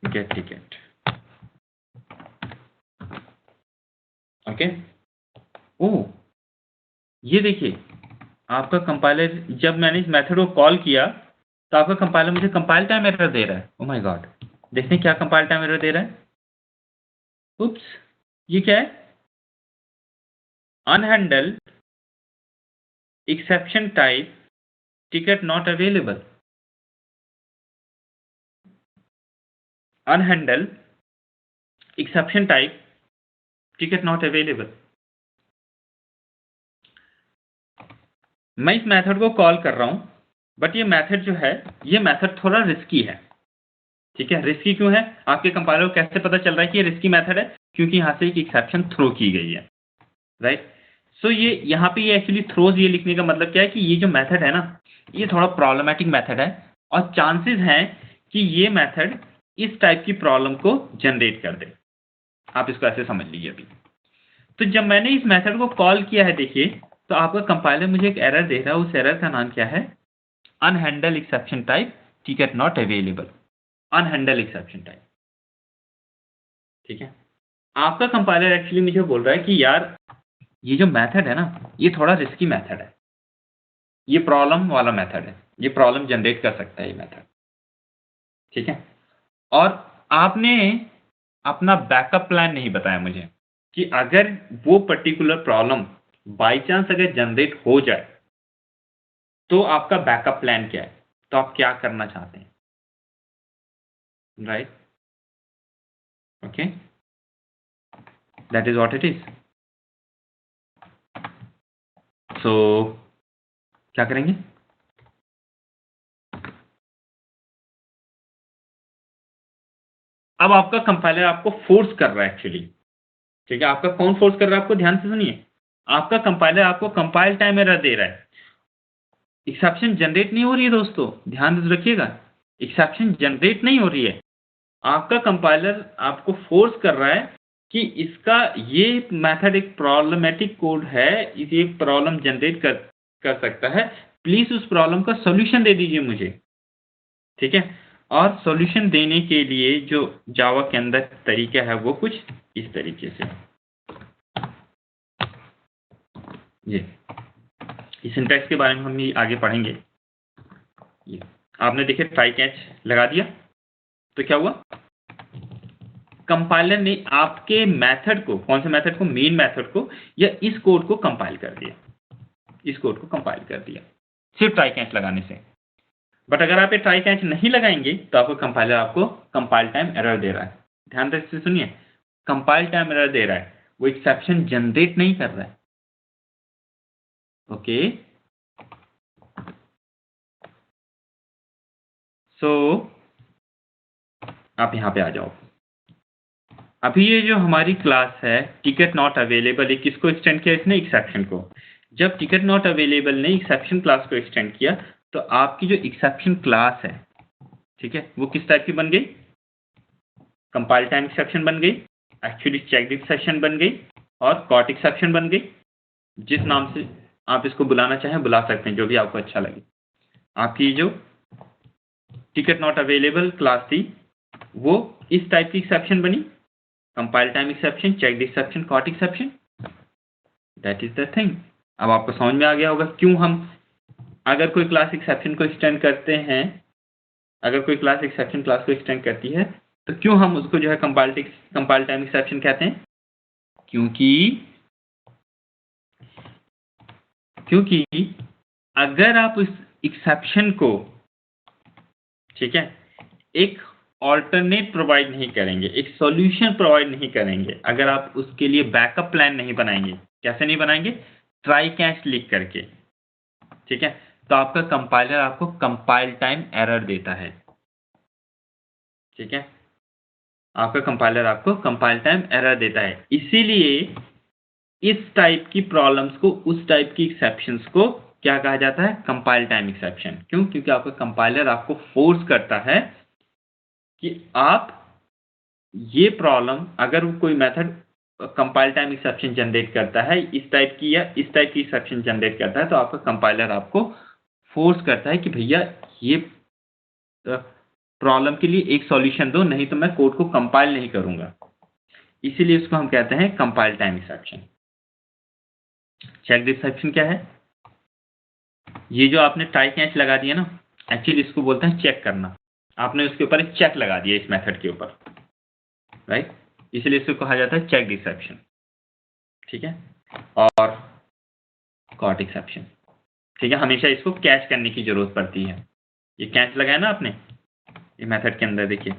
get ticket. Okay, ओह, ये देखिए आपका कंपाइलर, जब मैंने इस मेथड को call किया तो आपका कंपाइलर मुझे कंपाइल टाइम एरर दे रहा है। ओह माय गॉड, देखते हैं क्या कंपाइल टाइम एरर दे रहा है। उप्स, ये क्या है? Unhandled exception type ticket not available. Unhandled exception type ticket not available. मैं इस मेथड को कॉल कर रहा हूं, बट ये मेथड जो है, ये मेथड थोड़ा रिस्की है। ठीक है, रिस्की क्यों है? आपके कंपाइलर को कैसे पता चल रहा है कि ये रिस्की मेथड है? क्योंकि यहां से एक एक्सेप्शन थ्रो की गई है, राइट। सो ये यहाँ पे ये एक्चुअली थ्रोज, ये लिखने का मतलब क्या है कि ये जो मेथड है ना, ये थोड़ा प्रॉब्लमेटिक मेथड है, और चांसेस हैं कि ये मेथड इस टाइप की प्रॉब्लम को जनरेट कर दे। आप इसको ऐसे समझ लीजिए अभी। तो जब मैंने इस मेथड को कॉल किया है, देखिए, तो आपका कंपाइलर मुझे एक एरर दे रहा है। उस एरर का नाम क्या है? Unhandled exception type ticket not available. Unhandled exception type, ठीक है। आपका कंपाइलर एक्चुअली मुझे बोल रहा है कि यार ये जो मेथड है ना, ये थोड़ा रिस्की मेथड है, ये प्रॉब्लम वाला मेथड है, ये प्रॉब्लम जनरेट कर सकता है ये मेथड, ठीक है। और आपने अपना बैकअप प्लान नहीं बताया मुझे कि अगर वो पर्टिकुलर प्रॉब्लम बाई चांस अगर जनरेट हो जाए तो आपका बैकअप प्लान क्या है, तो आप क्या करना चाहते हैं, right. Okay, that is what it is. So क्या करेंगे? अब आपका कंपाइलर आपको फोर्स कर रहा है एक्चुअली, ठीक है। आपका कौन फोर्स कर रहा है? आपको ध्यान से सुनिए। आपका कंपाइलर आपको कंपाइल टाइम एरर दे रहा है, एक्सेप्शन जनरेट नहीं हो रही है दोस्तों, ध्यान से रखिएगा, एक्सेप्शन जनरेट नहीं हो रही है। आपका कंपाइलर आपको फोर्स कर रहा है कि इसका ये मेथड एक प्रॉब्लमेटिक कोड है, ये प्रॉब्लम जनरेट कर सकता है, प्लीज उस प्रॉब्लम का सॉल्यूशन दे दीजिए मुझे, ठीक है। और सॉल्यूशन देने के लिए जो जावा के अंदर तरीका है वो कुछ इस तरीके से, ये इस सिंटैक्स के बारे में हम आगे पढ़ेंगे। ये आपने देखे ट्राई कैच लगा दिया तो क्या हुआ? कंपाइलर ने आपके मेथड को, कौन से मेथड को? मेन मेथड को, या इस कोड को कंपाइल कर दिया, इस कोड को कंपाइल कर दिया सिर्फ ट्राई कैच लगाने से। बट अगर आप ये ट्राई कैच नहीं लगाएंगे तो आपको कंपाइलर आपको कंपाइल टाइम एरर दे रहा है। ध्यान से सुनिए, कंपाइल टाइम एरर दे रहा है, वो एक्सेप्शन जनरेट नहीं कर रहा है। ओके, सो आप यहां पे आ जाओ। अभी ये जो हमारी क्लास है टिकट नॉट अवेलेबल, किसको एक्सटेंड किया इसने? एक्सेप्शन को। जब टिकट नॉट अवेलेबल ने एक्सेप्शन क्लास को एक्सटेंड किया तो आपकी जो एक्सेप्शन क्लास है, ठीक है, वो किस टाइप की बन गई? कंपाइल टाइम एक्सेप्शन बन गई, एक्चुअली चेक्ड एक्सेप्शन बन गई, और कॉट एक्सेप्शन बन गई, जिस नाम से आप इसको बुलाना चाहें बुला सकते हैं, जो भी आपको अच्छा लगे। आपकी जो टिकट नॉट अवेलेबल क्लास थी वो इस टाइप की एक्सेप्शन बनी, compile time exception, checked exception, caught exception. That is the thing. अब आपको समझ में आ गया होगा क्यों हम अगर कोई क्लास एक्सेप्शन को एक्सटेंड करते हैं, अगर कोई क्लास एक्सेप्शन क्लास को एक्सटेंड करती है तो क्यों हम उसको जो है कंपाइल टाइम एक्सेप्शन कहते हैं। क्योंकि अगर आप उस एक्सेप्शन को, ठीक है, एक ऑल्टरनेट प्रोवाइड नहीं करेंगे, एक सॉल्यूशन प्रोवाइड नहीं करेंगे, अगर आप उसके लिए बैकअप प्लान नहीं बनाएंगे, कैसे नहीं बनाएंगे, ट्राई कैच लिख करके, ठीक है, तो आपका कंपाइलर आपको कंपाइल टाइम एरर देता है। ठीक है, आपका कंपाइलर आपको कंपाइल टाइम एरर देता है। इसीलिए इस टाइप की प्रॉब्लम्स को, उस टाइप की एक्सेप्शंस को क्या कहा जाता है, कंपाइल टाइम एक्सेप्शन। क्यों? क्योंकि आपका कंपाइलर आपको फोर्स करता है कि आप ये प्रॉब्लम, अगर कोई method compile time exception generate करता है इस टाइप की या इस टाइप की एक्सेप्शन जनरेट करता है, तो आपका कंपाइलर आपको फोर्स करता है कि भैया ये प्रॉब्लम के लिए एक सॉल्यूशन दो, नहीं तो मैं कोड को कंपाइल नहीं करूंगा। इसीलिए इसको हम कहते हैं compile time exception. Check exception क्या है? ये जो आपने ट्राई कैच लगा दिया ना, एक्चुअली इसको बोलते हैं चेक करना। आपने उसके ऊपर एक चेक लगा दिया इस मेथड के ऊपर, राइट? इसलिए इसको कहा जाता है चेक एक्सेप्शन। ठीक है, और कॉट एक्सेप्शन, ठीक है, हमेशा इसको कैच करने की जरूरत पड़ती है। ये कैच लगाया ना आपने ये मेथड के अंदर, देखिए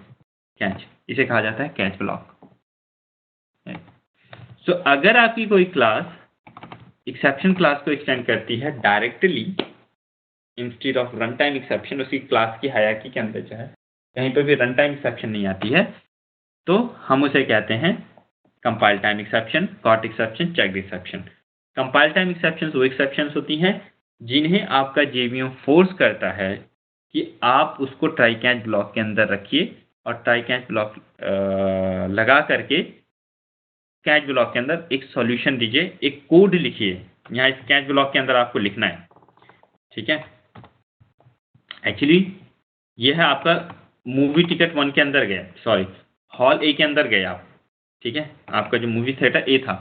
कैच, इसे कहा जाता है कैच ब्लॉक। सो अगर आपकी कोई क्लास एक्सेप्शन क्लास को एक्सटेंड करती है directly instead of run time exception, उसकी क्लास की हायरार्की के अंदर जो है कहीं पर भी रन टाइम एक्सेप्शन नहीं आती है, तो हम उसे कहते हैं compile time exception, caught exception, checked exception. Compile time exception वो एक्सेप्शंस होती हैं जिन्हें आपका जेवीएम फोर्स करता है कि आप उसको ट्राई कैच ब्लॉक के अंदर रखिए और ट्राई कैच ब्लॉक लगा करके कैच ब्लॉक के अंदर एक सॉल्यूशन दीजिए, एक कोड लिखिए। यहाँ इस कैच ब्लॉक के अंदर आपको लिखना है। ठीक है, एक्चुअली ये है आपका मूवी टिकट 1 के अंदर गया, सॉरी हॉल ए के अंदर गए आप। ठीक है, आपका जो मूवी थिएटर ए था,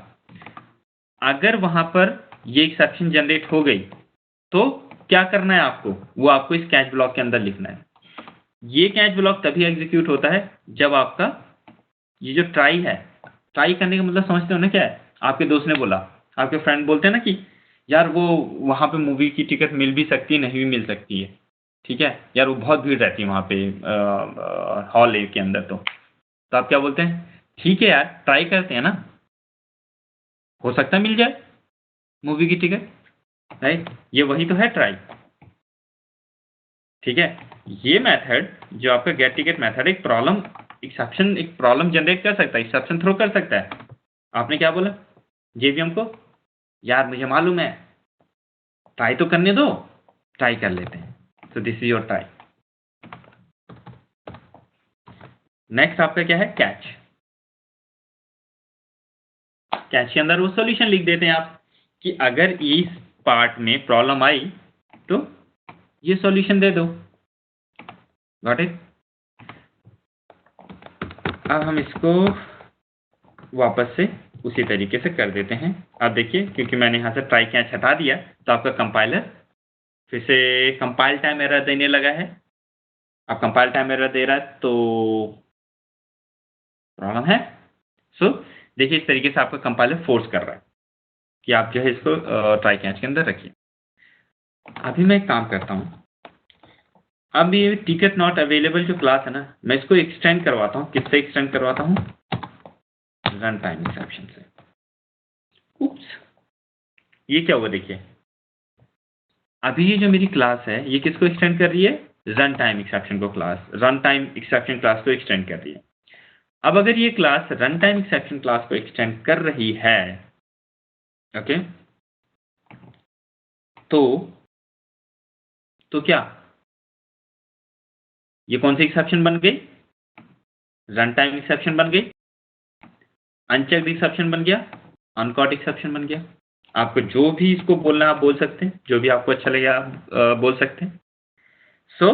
अगर वहां पर ये एक्सेप्शन जनरेट हो गई तो क्या करना है आपको, वो आपको इस कैच ब्लॉक के अंदर लिखना है। ये कैच ब्लॉक तभी एग्जीक्यूट होता है जब आपका ये जो ट्राई है, ट्राई करने का मतलब समझते हो ना क्या है? आपके दोस्त ने बोला, आपके फ्रेंड बोलते हैं ना कि यार वो वहां पे मूवी की टिकट मिल भी सकती है, नहीं भी मिल सकती है। ठीक है यार, वो बहुत भीड़ रहती है वहां पे हॉल ए के अंदर। तो आप क्या बोलते हैं, ठीक है यार ट्राई करते हैं ना, हो सकता है मिल जाए मूवी की टिकट, राइट? ये वही तो है ट्राई। ठीक है, ये मेथड जो आपका गेट टिकट मेथड एक प्रॉब्लम एक्सेप्शन, एक प्रॉब्लम जनरेट कर सकता है, एक्सेप्शन थ्रो कर सकता है। आपने क्या बोला जेवीएम को, यार मुझे मालूम है, ट्राई तो करने दो, ट्राई कर लेते हैं। तो this is your try. Next आपका क्या है, कैच। कैच के अंदर वो सॉल्यूशन लिख देते हैं आप कि अगर इस पार्ट में प्रॉब्लम आई तो ये सॉल्यूशन दे दो। Got it? अब हम इसको वापस से उसी तरीके से कर देते हैं। आप देखिए, क्योंकि मैंने यहाँ से ट्राई कैच हटा दिया तो आपका कंपाइलर फिर से कंपाइल टाइम एरर देने लगा है। अब कंपाइल टाइम एरर दे रहा है तो प्रॉब्लम है। सो देखिए, इस तरीके से आपका कंपाइलर फोर्स कर रहा है कि आप जो है इसको ट्राई कैच के अंदर रखिए। अभी मैं एक काम करता हूँ, अब ये टिकट नॉट अवेलेबल जो क्लास है ना, मैं इसको एक्सटेंड करवाता हूँ। किससे एक्सटेंड करवाता हूँ? रन टाइम एक्सेप्शन से। उप्स, ये क्या हुआ देखिए, अभी ये जो मेरी क्लास है ये किसको एक्सटेंड कर रही है? रन टाइम एक्सेप्शन को, class run time exception class को एक्सटेंड कर रही है। अब अगर ये class run time exception class को एक्सटेंड कर रही है, ओके, तो क्या ये कौन सी एक्सेप्शन बन गई? रन टाइम एक्सेप्शन बन गई। अनचेक्ड एक्सेप्शन बन गया। अनकॉट एक्सेप्शन बन गया। आपको जो भी इसको बोलना है आप बोल सकते हैं, जो भी आपको अच्छा लगे आप बोल सकते हैं। सो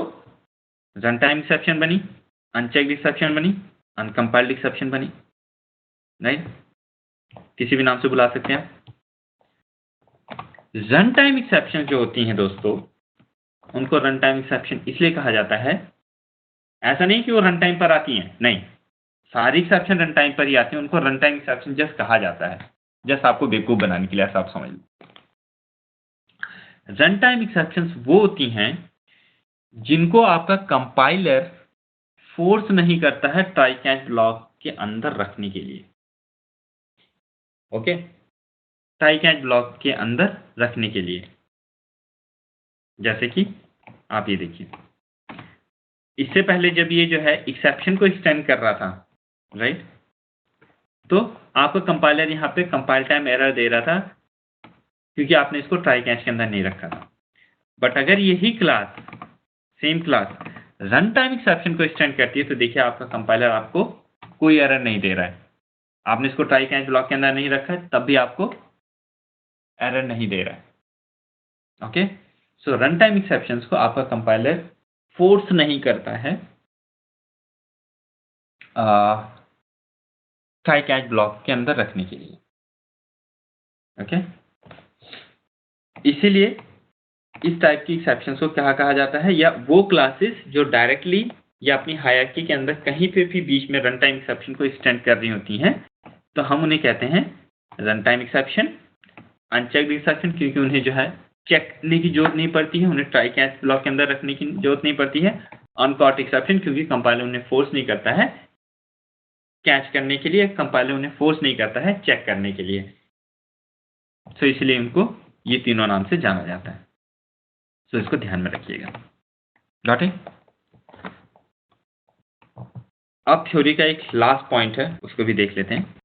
रन टाइम एक्सेप्शन बनी, अनचेक्ड एक्सेप्शन बनी, अनकंपाइल्ड एक्सेप्शन बनी, राइट? किसी भी नाम से बुला सकते हैं आप। रन टाइम एक्सेप्शन जो होती हैं दोस्तों, उनको रन टाइम एक्सेप्शन इसलिए कहा जाता है, ऐसा नहीं कि वो रन टाइम पर आती हैं, नहीं, सारी एक्सेप्शन रन टाइम पर ही आती हैं, उनको रन टाइम एक्सेप्शन जस्ट कहा जाता है, जस्ट आपको बेवकूफ बनाने के लिए, ऐसा आप समझ लो। रन टाइम एक्सेप्शंस वो होती हैं जिनको आपका कंपाइलर फोर्स नहीं करता है ट्राई कैच ब्लॉक के अंदर रखने के लिए। ओके, ट्राई कैच ब्लॉक के अंदर रखने के लिए। जैसे कि आप ये देखिए, इससे पहले जब ये जो है एक्सेप्शन को एक्सटेंड कर रहा था, राइट, तो आपका कंपाइलर यहाँ पे कंपाइल टाइम एरर दे रहा था क्योंकि आपने इसको ट्राई कैच के अंदर नहीं रखा था। बट अगर यही class, same class, run time exception को एक्सटेंड करती है, तो देखिए आपका कंपाइलर आपको कोई एरर नहीं दे रहा है। आपने इसको ट्राई कैच ब्लॉक के अंदर नहीं रखा है, तब भी आपको एरर नहीं दे रहा है। ओके, सो रन टाइम एक्सेप्शंस को आपका कंपाइलर फोर्स नहीं करता है ट्राई कैच ब्लॉक के अंदर रखने के लिए। ओके, इसीलिए इस टाइप की एक्सेप्शंस को क्या कहा जाता है, या वो क्लासेस जो डायरेक्टली या अपनी हायरार्की के अंदर कहीं पे भी बीच में रन टाइम एक्सेप्शन को एक्सटेंड कर रही होती हैं, तो हम उन्हें कहते हैं run time exception, unchecked exception, क्योंकि उन्हें जो है चेक करने की जरूरत नहीं पड़ती है, उन्हें ट्राई कैच ब्लॉक के अंदर रखने की जरूरत नहीं पड़ती है। अनकॉट एक्सेप्शन, क्योंकि कंपाइलर उन्हें फोर्स नहीं करता है कैच करने के लिए, कंपाइलर उन्हें फोर्स नहीं करता है चेक करने के लिए। सो इसलिए उनको ये तीनों नाम से जाना जाता है। सो इसको ध्यान में रखिएगा। Got it? अब थ्योरी का एक लास्ट पॉइंट है, उसको भी देख लेते हैं,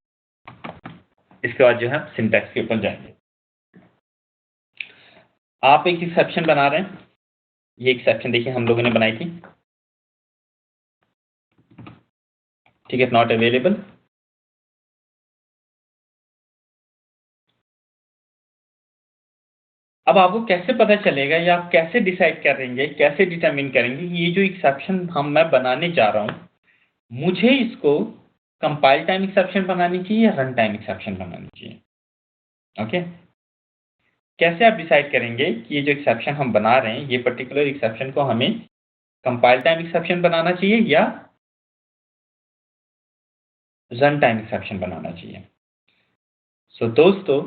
इसके बाद जो है सिंटैक्स के ऊपर जाएंगे। आप एक एक्सेप्शन बना रहे हैं, ये एक्सेप्शन देखिए हम लोगों ने बनाई थी, ठीक है, नॉट अवेलेबल। अब आपको कैसे पता चलेगा या आप कैसे डिसाइड करेंगे, कैसे डिटरमिन करेंगे कि ये जो एक्सेप्शन मैं बनाने जा रहा हूं, मुझे इसको कंपाइल टाइम एक्सेप्शन बनानी चाहिए या रन टाइम एक्सेप्शन बनानी चाहिए? ओके, कैसे आप डिसाइड करेंगे कि ये जो एक्सेप्शन हम बना रहे हैं, ये पर्टिकुलर एक्सेप्शन को हमें कंपाइल टाइम एक्सेप्शन बनाना चाहिए या रन टाइम एक्सेप्शन बनाना चाहिए? सो दोस्तों,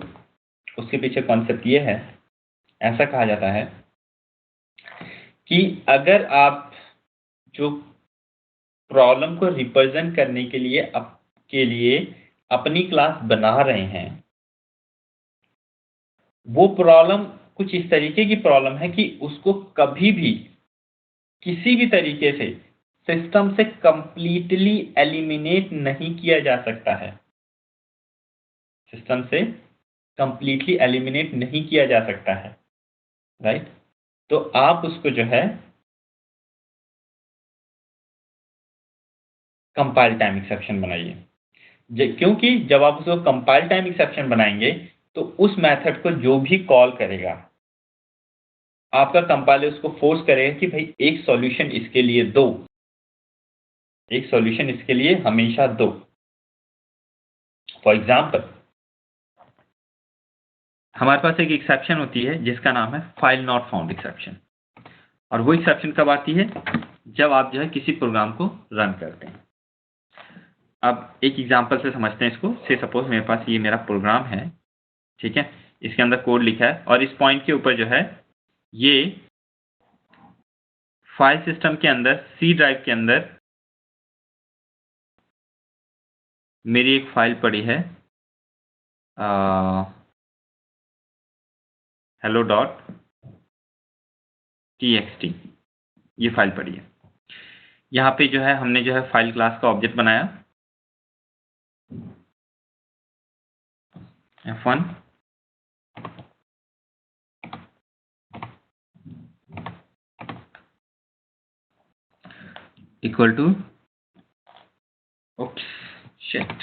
उसके पीछे कॉन्सेप्ट ये है, ऐसा कहा जाता है कि अगर आप जो प्रॉब्लम को रिप्रेजेंट करने के लिए अपनी क्लास बना रहे हैं, वो प्रॉब्लम कुछ इस तरीके की प्रॉब्लम है कि उसको कभी भी किसी भी तरीके से सिस्टम से कंप्लीटली एलिमिनेट नहीं किया जा सकता है। सिस्टम से कंप्लीटली एलिमिनेट नहीं किया जा सकता है, राइट? तो आप उसको जो है कंपाइल टाइम एक्सेप्शन बनाइए, क्योंकि जब आप उसको कंपाइल टाइम एक्सेप्शन बनाएंगे तो उस मेथड को जो भी कॉल करेगा, आपका कंपाइलर उसको फोर्स करेगा कि भाई एक सॉल्यूशन इसके लिए दो, एक सॉल्यूशन इसके लिए हमेशा दो। फॉर एग्जाम्पल, हमारे पास एक एक्सेप्शन होती है जिसका नाम है फाइल नॉट फाउंड एक्सेप्शन, और वो एक्सेप्शन कब आती है? जब आप जो है किसी प्रोग्राम को रन करते हैं। अब एक एग्जांपल से समझते हैं इसको। से सपोज मेरे पास ये मेरा प्रोग्राम है, ठीक है, इसके अंदर कोड लिखा है, और इस पॉइंट के ऊपर जो है ये फाइल सिस्टम के अंदर सी ड्राइव के अंदर मेरी एक फाइल पड़ी है hello.txt, ये फाइल पड़ी है। यहाँ पे जो है हमने जो है फाइल क्लास का ऑब्जेक्ट बनाया f1, equal to oops shit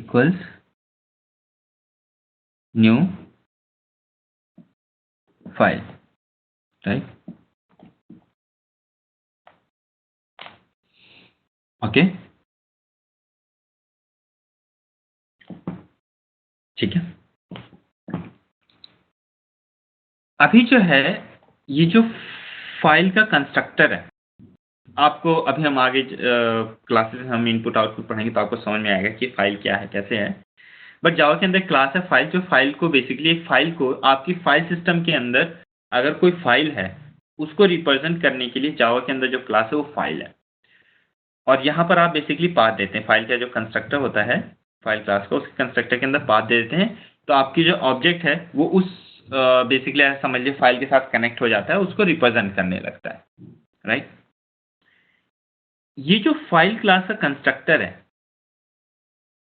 equals new file, right? Okay, ठीक है। अभी जो है ये जो फाइल का कंस्ट्रक्टर है, आपको अभी हम आगे क्लासेस हम इनपुट आउटपुट पढ़ेंगे तो आपको समझ में आएगा कि फाइल क्या है, कैसे है। बट जावा के अंदर क्लास है फाइल, जो फाइल को बेसिकली एक फाइल को आपकी फाइल सिस्टम के अंदर अगर कोई फाइल है उसको रिप्रेजेंट करने के लिए जावा के अंदर जो क्लास है वो फाइल है। और यहाँ पर आप बेसिकली पाथ देते हैं, फाइल का जो कंस्ट्रक्टर होता है फाइल क्लास का, उसके कंस्ट्रक्टर के अंदर पाथ दे देते हैं, तो आपकी जो ऑब्जेक्ट है वो उस बेसिकली समझ लीजिए फाइल के साथ कनेक्ट हो जाता है, उसको रिप्रेजेंट करने लगता है, राइट? ये जो फाइल क्लास का कंस्ट्रक्टर है,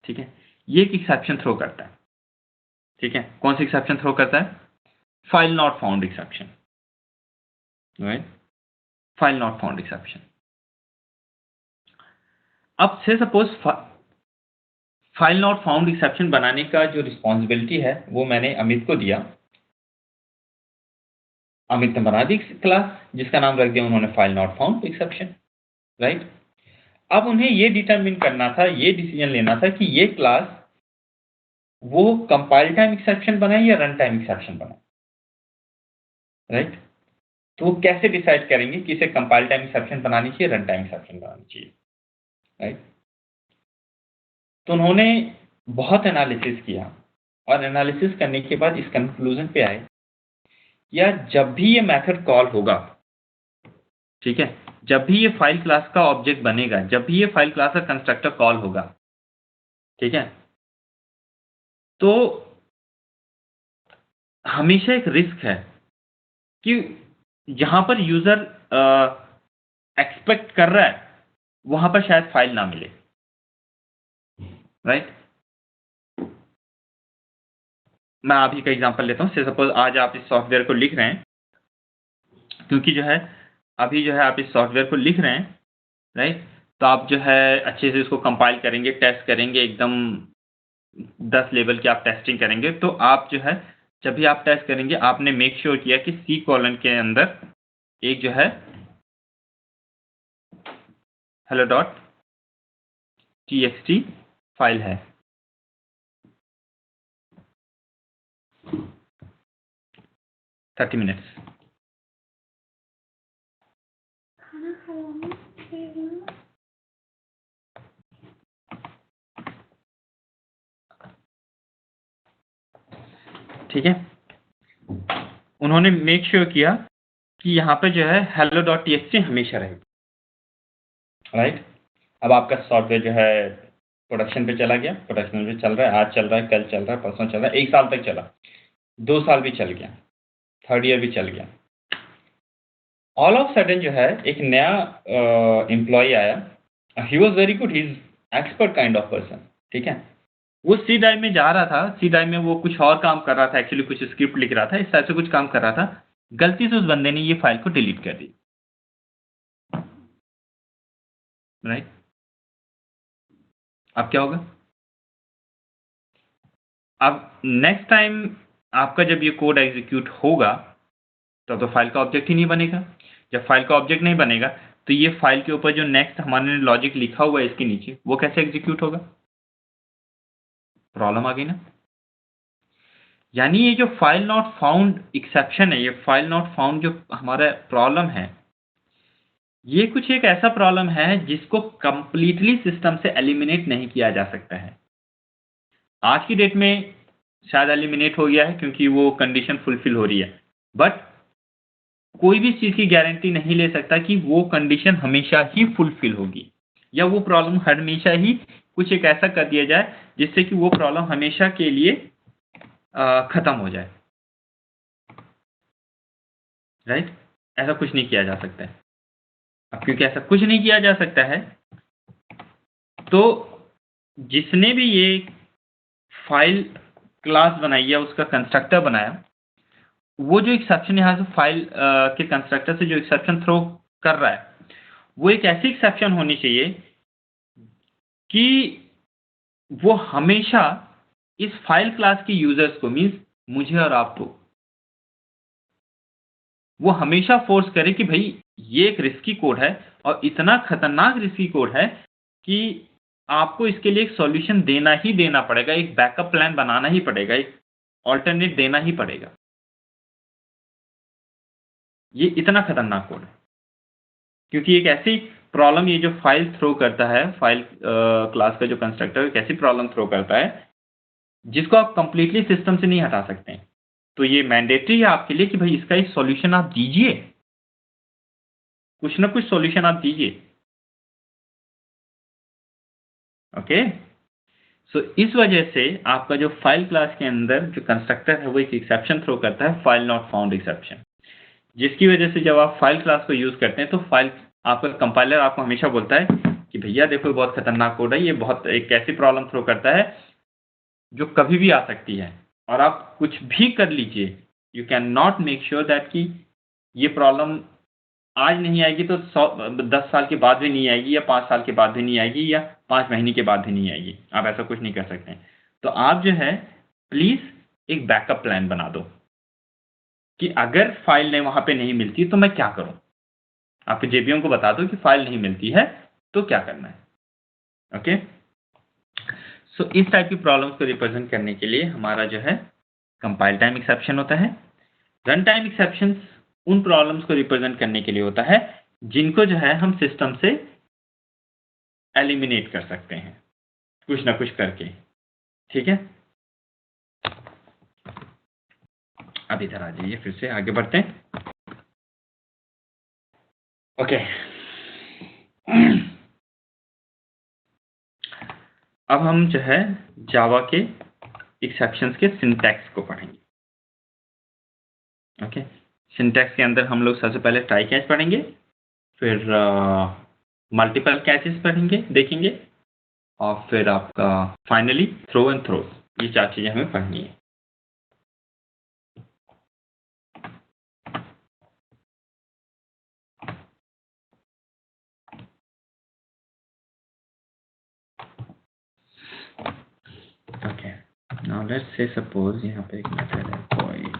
ठीक है, ये एक एक्सेप्शन थ्रो करता है, ठीक है। कौन सी एक्सेप्शन थ्रो करता है? File not found exception, right? File not found exception. अब से suppose file not found exception बनाने का जो रिस्पॉन्सिबिलिटी है वो मैंने अमित को दिया। अमित ने बना दी क्लास जिसका नाम रख दिया उन्होंने file not found exception, right? अब उन्हें ये डिटरमिन करना था, ये डिसीजन लेना था कि ये क्लास वो कंपाइल टाइम एक्सेप्शन बनाए या रन टाइम एक्सेप्शन बनाए, राइट? तो वो कैसे डिसाइड करेंगे कि इसे कंपाइल टाइम एक्सेप्शन बनानी चाहिए, रन टाइम एक्सेप्शन बनानी चाहिए, राइट? तो उन्होंने बहुत एनालिसिस किया और एनालिसिस करने के बाद इस कंक्लूजन पे आए, या जब भी ये मेथड कॉल होगा, ठीक है, जब भी ये फाइल क्लास का ऑब्जेक्ट बनेगा, जब भी ये फाइल क्लास का कंस्ट्रक्टर कॉल होगा, ठीक है, तो हमेशा एक रिस्क है कि जहां पर यूजर एक्सपेक्ट कर रहा है वहां पर शायद फाइल ना मिले, राइट? मैं अभी का एग्जांपल लेता हूं। सपोज आज आप इस सॉफ्टवेयर को लिख रहे हैं, क्योंकि जो है अभी जो है आप इस सॉफ्टवेयर को लिख रहे हैं, राइट? तो आप जो है अच्छे से उसको कंपाइल करेंगे, टेस्ट करेंगे, एकदम 10 लेवल की आप टेस्टिंग करेंगे। तो आप जो है जब भी आप टेस्ट करेंगे आपने मेक श्योर किया कि सी कॉलन के अंदर एक जो है हेलो डॉट टीएक्सटी फाइल है, 30 मिनट्स। ठीक है, उन्होंने मेक श्योर किया कि यहाँ पे जो है हेलो डॉट टीएक्सटी हमेशा रहेगी, राइट? अब आपका सॉफ्टवेयर जो है प्रोडक्शन पे चला गया, प्रोडक्शन पे चल रहा है, आज चल रहा है, कल चल रहा है, परसों चल रहा है, 1 साल तक चला, 2 साल भी चल गया, 3rd ईयर भी चल गया। ऑल ऑफ सडन जो है एक नया एम्प्लॉय आया, he was very good, he is expert kind of person, ठीक है। वो सी ड्राइव में जा रहा था, सी ड्राइव में वो कुछ और काम कर रहा था, एक्चुअली कुछ स्क्रिप्ट लिख रहा था, इस तरह से कुछ काम कर रहा था, गलती से उस बंदे ने ये फाइल को डिलीट कर दी, राइट? अब क्या होगा? अब नेक्स्ट टाइम आपका जब ये कोड एग्जीक्यूट होगा तो फाइल का ऑब्जेक्ट ही नहीं बनेगा। जब फाइल का ऑब्जेक्ट नहीं बनेगा तो ये फाइल के ऊपर जो नेक्स्ट हमारे लॉजिक लिखा हुआ है इसके नीचे, वो कैसे एग्जीक्यूट होगा? प्रॉब्लम आ गई ना? यानी ये जो फाइल नॉट फाउंड एक्सेप्शन है, ये फाइल नॉट फाउंड जो हमारा प्रॉब्लम है, ये कुछ एक ऐसा प्रॉब्लम है जिसको कंप्लीटली सिस्टम से एलिमिनेट नहीं किया जा सकता है। आज की डेट में शायद एलिमिनेट हो गया है क्योंकि वो कंडीशन फुलफिल हो रही है, बट कोई भी चीज की गारंटी नहीं ले सकता कि वो कंडीशन हमेशा ही फुलफिल होगी, या वो प्रॉब्लम हमेशा ही कुछ एक ऐसा कर दिया जाए जिससे कि वो प्रॉब्लम हमेशा के लिए खत्म हो जाए, राइट? ऐसा कुछ नहीं किया जा सकता है। अब क्योंकि ऐसा कुछ नहीं किया जा सकता है, तो जिसने भी ये फाइल क्लास बनाई है, उसका कंस्ट्रक्टर बनाया, वो जो एक्सेप्शन यहाँ से फाइल के कंस्ट्रक्टर से जो एक्सेप्शन थ्रो कर रहा है, वो एक ऐसी एक्सेप्शन होनी चाहिए कि वो हमेशा इस फाइल क्लास के यूजर्स को, मीन्स मुझे और आपको, वो हमेशा फोर्स करे कि भाई ये एक रिस्की कोड है और इतना खतरनाक रिस्की कोड है कि आपको इसके लिए एक सॉल्यूशन देना ही देना पड़ेगा, एक बैकअप प्लान बनाना ही पड़ेगा, एक ऑल्टरनेट देना ही पड़ेगा। ये इतना खतरनाक कोड है क्योंकि एक ऐसी प्रॉब्लम, ये जो फाइल थ्रो करता है, फाइल क्लास का जो कंस्ट्रक्टर एक ऐसी प्रॉब्लम थ्रो करता है जिसको आप कंप्लीटली सिस्टम से नहीं हटा सकते हैं। तो ये मैंडेटरी है आपके लिए कि भाई इसका एक सॉल्यूशन आप दीजिए, कुछ ना कुछ सॉल्यूशन आप दीजिए। ओके, सो इस वजह से आपका जो फाइल क्लास के अंदर जो कंस्ट्रक्टर है वो एक एक्सेप्शन थ्रो करता है, फाइल नॉट फाउंड एक्सेप्शन, जिसकी वजह से जब आप फाइल क्लास को यूज करते हैं तो फाइल, आपका कंपाइलर आपको हमेशा बोलता है कि भैया देखो बहुत खतरनाक कोड है, ये बहुत एक ऐसी प्रॉब्लम थ्रो करता है जो कभी भी आ सकती है और आप कुछ भी कर लीजिए, you can not make sure that कि ये प्रॉब्लम आज नहीं आएगी तो 10 साल के बाद भी नहीं आएगी, या 5 साल के बाद भी नहीं आएगी, या 5 महीने के बाद भी नहीं आएगी। आप ऐसा कुछ नहीं कर सकते। तो आप जो है प्लीज एक बैकअप प्लान बना दो कि अगर फाइल वहां पे नहीं मिलती तो मैं क्या करूं। आपके जेबीएम को बता दो कि फाइल नहीं मिलती है तो क्या करना है। ओके, सो इस टाइप की प्रॉब्लम्स को रिप्रेजेंट करने के लिए हमारा जो है कंपाइल टाइम एक्सेप्शन होता है। रन टाइम एक्सेप्शन उन प्रॉब्लम्स को रिप्रेजेंट करने के लिए होता है जिनको जो है हम सिस्टम से एलिमिनेट कर सकते हैं कुछ ना कुछ करके। ठीक है, अब इधर आ जाइए, फिर से आगे बढ़ते हैं। ओके, अब हम जो है जावा के एक्सेप्शंस के सिंटैक्स को पढ़ेंगे। ओके, सिंटैक्स के अंदर हम लोग सबसे पहले ट्राई कैच पढ़ेंगे, फिर मल्टीपल कैचेस पढ़ेंगे, देखेंगे, और फिर आपका फाइनली थ्रो एंड थ्रो। ये 4 चीजें हमें पढ़नी है। Okay, now let's say suppose यहाँ पे एक मेथड है void।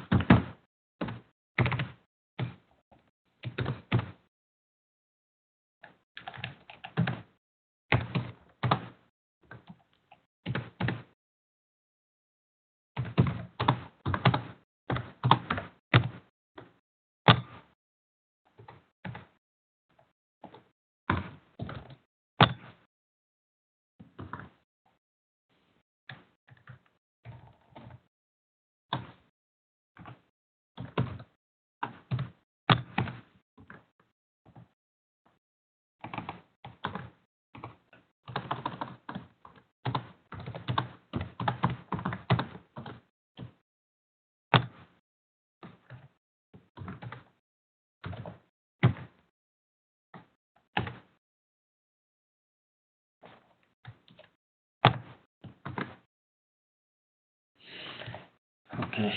ओके,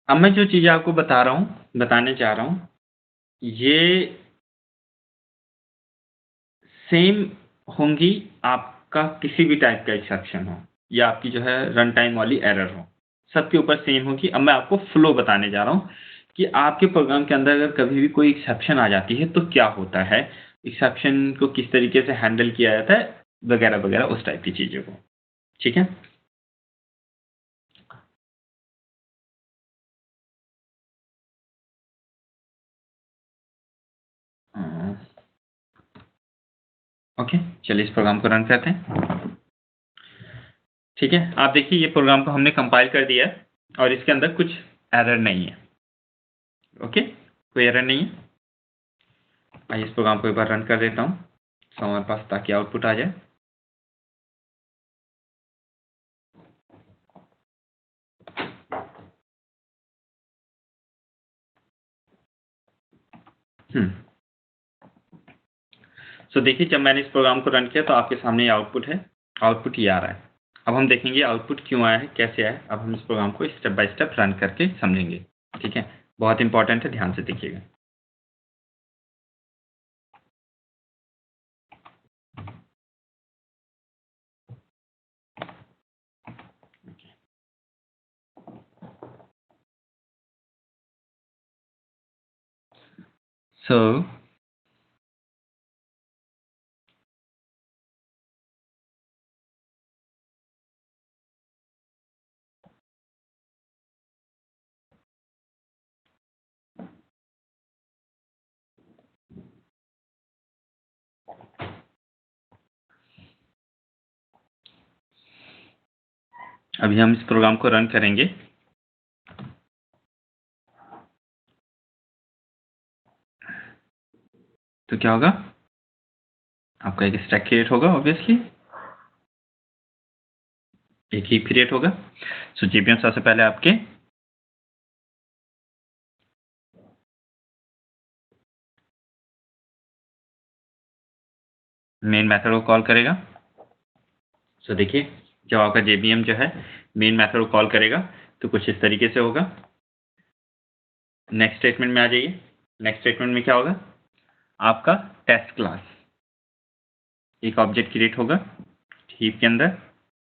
अब मैं जो चीजें आपको बताने चाह रहा हूं, ये सेम होंगी आपका किसी भी टाइप का एक्सेप्शन हो या आपकी जो है रन टाइम वाली एरर हो, सबके ऊपर सेम होगी। अब मैं आपको फ्लो बताने जा रहा हूं कि आपके प्रोग्राम के अंदर अगर कभी भी कोई एक्सेप्शन आ जाती है तो क्या होता है, एक्सेप्शन को किस तरीके से हैंडल किया जाता है, वगैरह वगैरह, उस टाइप की चीजों को। ठीक है, ओके, चलिए इस प्रोग्राम को रन करते हैं। ठीक है, आप देखिए ये प्रोग्राम को हमने कंपाइल कर दिया है और इसके अंदर कुछ एरर नहीं है। ओके, कोई एरर नहीं है। आइए इस प्रोग्राम को एक बार रन कर देता हूँ हमारे पास, ताकि आउटपुट आ जाए। सो देखिए जब मैंने इस प्रोग्राम को रन किया तो आपके सामने ये आउटपुट है, आउटपुट ये आ रहा है। अब हम देखेंगे आउटपुट क्यों आया है, कैसे आया है। अब हम इस प्रोग्राम को स्टेप बाय स्टेप रन करके समझेंगे। ठीक है, बहुत इंपॉर्टेंट है, ध्यान से देखिएगा। सो अभी हम इस प्रोग्राम को रन करेंगे। तो क्या होगा, आपका एक स्टैक क्रिएट होगा, ऑब्वियसली एक ही क्रिएट होगा। सो जीपीएम सबसे पहले आपके मेन मेथड को कॉल करेगा। सो देखिए, जब आपका जेबीएम जो है मेन मेथड को कॉल करेगा तो कुछ इस तरीके से होगा। नेक्स्ट स्टेटमेंट में आ जाइए। नेक्स्ट स्टेटमेंट में क्या होगा, आपका टेस्ट क्लास, एक ऑब्जेक्ट क्रिएट होगा हीप के अंदर।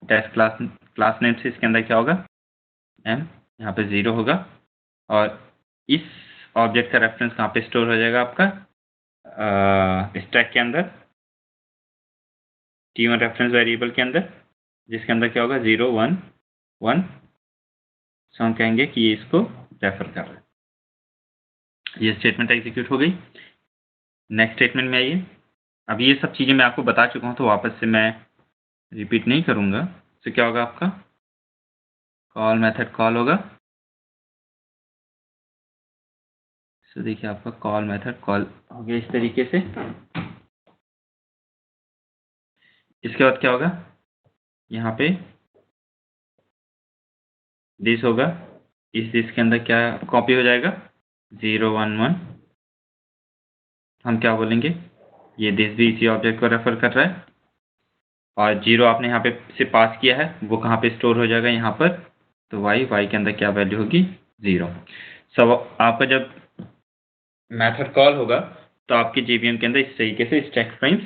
टेस्ट क्लास नेम से इसके अंदर क्या होगा, एम, यहाँ पे 0 होगा। और इस ऑब्जेक्ट का रेफरेंस कहाँ पे स्टोर हो जाएगा, आपका स्टैक के अंदर, T1 रेफरेंस वेरिएबल के अंदर, जिसके अंदर क्या होगा 0 1 1। सो हम कहेंगे कि ये इसको रेफर कर रहा है। ये स्टेटमेंट एग्जीक्यूट हो गई। नेक्स्ट स्टेटमेंट में आइए। अब ये सब चीज़ें मैं आपको बता चुका हूँ तो वापस से मैं रिपीट नहीं करूँगा। तो क्या होगा, आपका कॉल मेथड कॉल होगा। सो देखिए, आपका कॉल मेथड कॉल हो गया इस तरीके से। इसके बाद क्या होगा, यहाँ पे दिस होगा, इस दिस के अंदर क्या कॉपी हो जाएगा 0 1 1। हम क्या बोलेंगे, ये दिस भी इसी ऑब्जेक्ट को रेफर कर रहा है। और 0 आपने यहाँ पे से पास किया है, वो कहाँ पे स्टोर हो जाएगा, यहाँ पर। तो वाई के अंदर क्या वैल्यू होगी 0। सब आपका जब मेथड कॉल होगा तो आपके जेबीएम के अंदर इस तरीके से स्टैक फ्रेम्स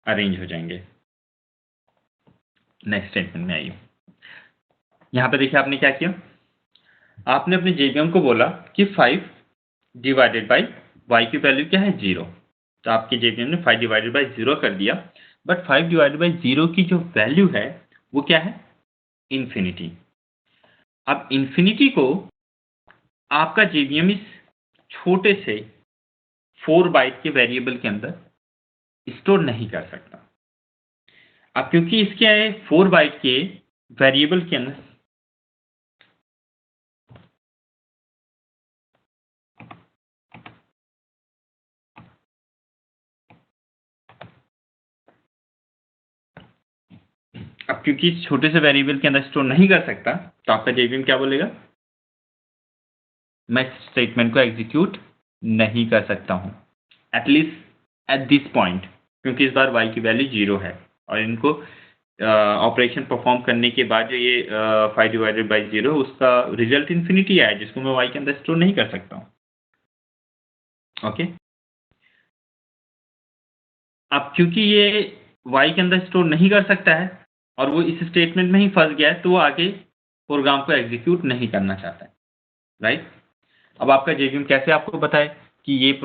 अरेंज हो जाएंगे। नेक्स्ट स्टेटमेंट में आइए। यहाँ पे देखिए आपने क्या किया, आपने अपने जेबीएम को बोला कि 5 डिवाइडेड बाई वाई की वैल्यू क्या है 0। तो आपके जेबीएम ने 5 डिवाइडेड बाई 0 कर दिया। बट 5 डिवाइडेड बाई 0 की जो वैल्यू है वो क्या है, इन्फिनिटी। अब इन्फिनिटी को आपका जेबीएम इस छोटे से 4 बाइट के वेरिएबल के अंदर स्टोर नहीं कर सकता। अब क्योंकि इसके 4 बाइट के वेरिएबल के अंदर इस छोटे से वेरिएबल के अंदर स्टोर नहीं कर सकता तो आपका जेबीएम क्या बोलेगा, मैं स्टेटमेंट को एग्जीक्यूट नहीं कर सकता हूं, एटलीस्ट एट दिस पॉइंट, क्योंकि इस बार y की वैल्यू 0 है और इनको ऑपरेशन परफॉर्म करने के बाद जो ये 5 डिवाइडेड बाई 0 उसका रिजल्ट इन्फिनिटी आया, जिसको मैं y के अंदर स्टोर नहीं कर सकता हूं। ओके, अब क्योंकि ये y के अंदर स्टोर नहीं कर सकता है और वो इस स्टेटमेंट में ही फंस गया है, तो वो आगे प्रोग्राम को एग्जीक्यूट नहीं करना चाहता है, राइट। अब आपका जेबीएम कैसे आपको बताए कि ये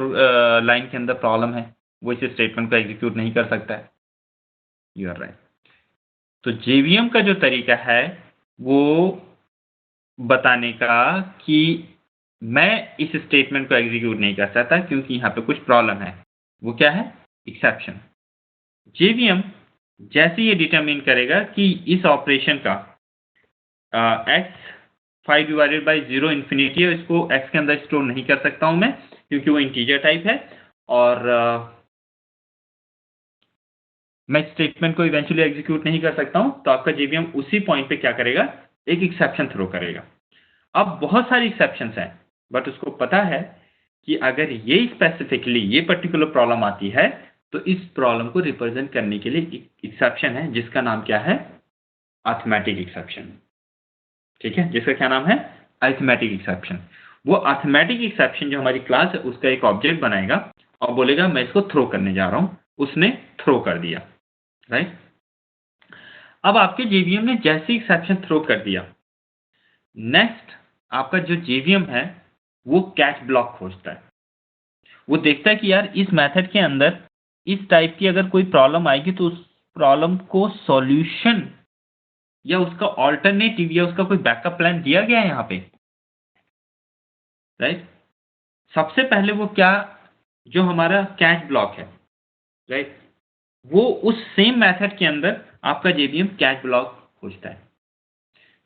लाइन के अंदर प्रॉब्लम है, वो इस स्टेटमेंट को एग्जीक्यूट नहीं कर सकता है। You are right. तो जेबीएम का जो तरीका है वो बताने का कि मैं इस स्टेटमेंट को एग्जीक्यूट नहीं कर सकता क्योंकि यहाँ पे कुछ प्रॉब्लम है, वो क्या है, एक्सेप्शन। जेबीएम जैसे ये डिटरमिन करेगा कि इस ऑपरेशन का एक्स 5 डिवाइडेड बाई 0 इन्फिनिटी है, इसको x के अंदर स्टोर नहीं कर सकता हूं मैं क्योंकि वो इंटीजर टाइप है, और मैं स्टेटमेंट को इवेंचुअली एग्जीक्यूट नहीं कर सकता हूं, तो आपका जेबीएम उसी पॉइंट पे क्या करेगा, एक एक्सेप्शन थ्रो करेगा। अब बहुत सारी एक्सेप्शंस हैं, बट उसको पता है कि अगर ये स्पेसिफिकली ये पर्टिकुलर प्रॉब्लम आती है तो इस प्रॉब्लम को रिप्रेजेंट करने के लिए एक एक्सेप्शन है जिसका नाम क्या है, अरिथमेटिक एक्सेप्शन। ठीक है, जिसका क्या नाम है, अरिथमेटिक एक्सेप्शन। वो अर्थमेटिक एक्सेप्शन जो हमारी क्लास है उसका एक ऑब्जेक्ट बनाएगा और बोलेगा मैं इसको थ्रो करने जा रहा हूं, उसने थ्रो कर दिया, राइट। अब आपके जेवीएम ने जैसे एक्सेप्शन थ्रो कर दिया, नेक्स्ट आपका जो जेवीएम है वो कैच ब्लॉक खोजता है। वो देखता है कि यार इस मेथड के अंदर इस टाइप की अगर कोई प्रॉब्लम आएगी तो उस प्रॉब्लम को सॉल्यूशन या उसका ऑल्टरनेटिव या उसका कोई बैकअप प्लान दिया गया है यहाँ पे, राइट। सबसे पहले वो क्या, जो हमारा कैच ब्लॉक है, राइट, वो उस सेम मेथड के अंदर आपका जेवीएम कैच ब्लॉक खोजता है।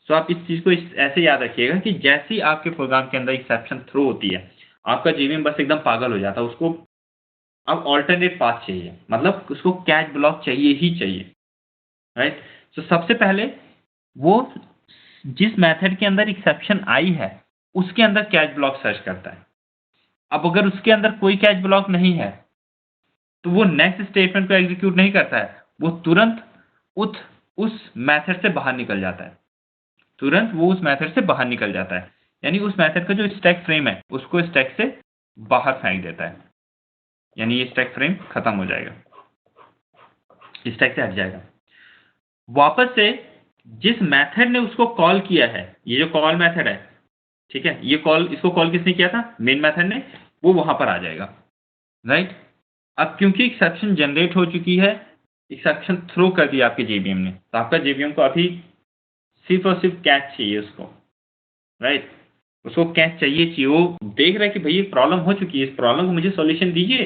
सो आप इस चीज को ऐसे याद रखिएगा कि जैसे ही आपके प्रोग्राम के अंदर एक्सेप्शन थ्रो होती है, आपका जेवीएम बस एकदम पागल हो जाता है, उसको अब ऑल्टरनेट पाथ चाहिए, मतलब उसको कैच ब्लॉक चाहिए ही चाहिए, राइट। तो सबसे पहले वो जिस मेथड के अंदर एक्सेप्शन आई है उसके अंदर कैच ब्लॉक सर्च करता है। अब अगर उसके अंदर कोई कैच ब्लॉक नहीं है तो वो नेक्स्ट स्टेटमेंट को एग्जीक्यूट नहीं करता है, वो तुरंत उस मेथड से बाहर निकल जाता है, तुरंत वो उस मेथड से बाहर निकल जाता है, यानी उस मेथड का जो स्टैक फ्रेम है उसको स्टैक से बाहर फेंक देता है, यानी ये स्टैक फ्रेम खत्म हो जाएगा, स्टैक से हट जाएगा। वापस से जिस मेथड ने उसको कॉल किया है, ये जो कॉल मेथड है, ठीक है, ये कॉल, इसको कॉल किसने किया था, मेन मेथड ने, वो वहां पर आ जाएगा, राइट। अब क्योंकि एक्सेप्शन जनरेट हो चुकी है, एक्सेप्शन थ्रो कर दिया आपके जेवीएम ने, तो आपका जेवीएम को अभी सिर्फ और सिर्फ कैच चाहिए उसको, राइट। उसको कैच चाहिए, वो देख रहा है कि भाई ये प्रॉब्लम हो चुकी है, इस प्रॉब्लम को मुझे सॉल्यूशन दीजिए,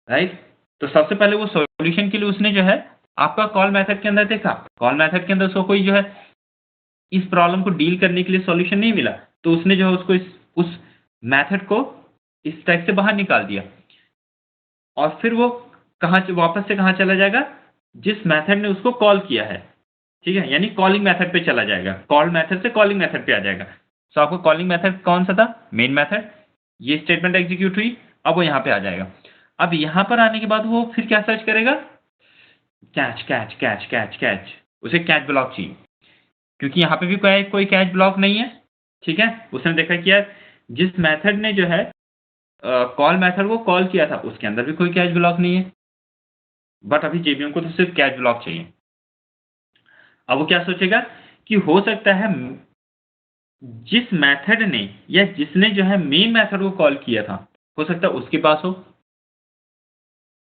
राइट। तो सबसे पहले वो सॉल्यूशन के लिए उसने जो है आपका कॉल मेथड के अंदर देखा, कॉल मेथड के अंदर उसको कोई जो है इस प्रॉब्लम को डील करने के लिए सॉल्यूशन नहीं मिला, तो उसने जो है उसको उस मेथड को इस स्टैक से बाहर निकाल दिया, और फिर वो वापस से कहाँ चला जाएगा, जिस मेथड ने उसको कॉल किया है, ठीक है, यानी कॉलिंग मेथड पे चला जाएगा, कॉल मेथड से कॉलिंग मेथड पे आ जाएगा। सो आपको कॉलिंग मेथड कौन सा था, मेन मेथड, ये स्टेटमेंट एग्जीक्यूट हुई, अब वो यहाँ पे आ जाएगा। अब यहाँ पर आने के बाद वो फिर क्या सर्च करेगा, catch catch catch catch catch, उसे कैच ब्लॉक चाहिए, क्योंकि यहाँ पे भी कोई कैच ब्लॉक नहीं है, ठीक है। उसने देखा कि यार जिस मेथड ने जो है कॉल मेथड को कॉल किया था उसके अंदर भी कोई कैच ब्लॉक नहीं है, बट अभी जेवीएम को तो सिर्फ कैच ब्लॉक चाहिए। अब वो क्या सोचेगा कि हो सकता है जिस मेथड ने या जिसने जो है मेन मेथड को कॉल किया था, हो सकता है उसके पास हो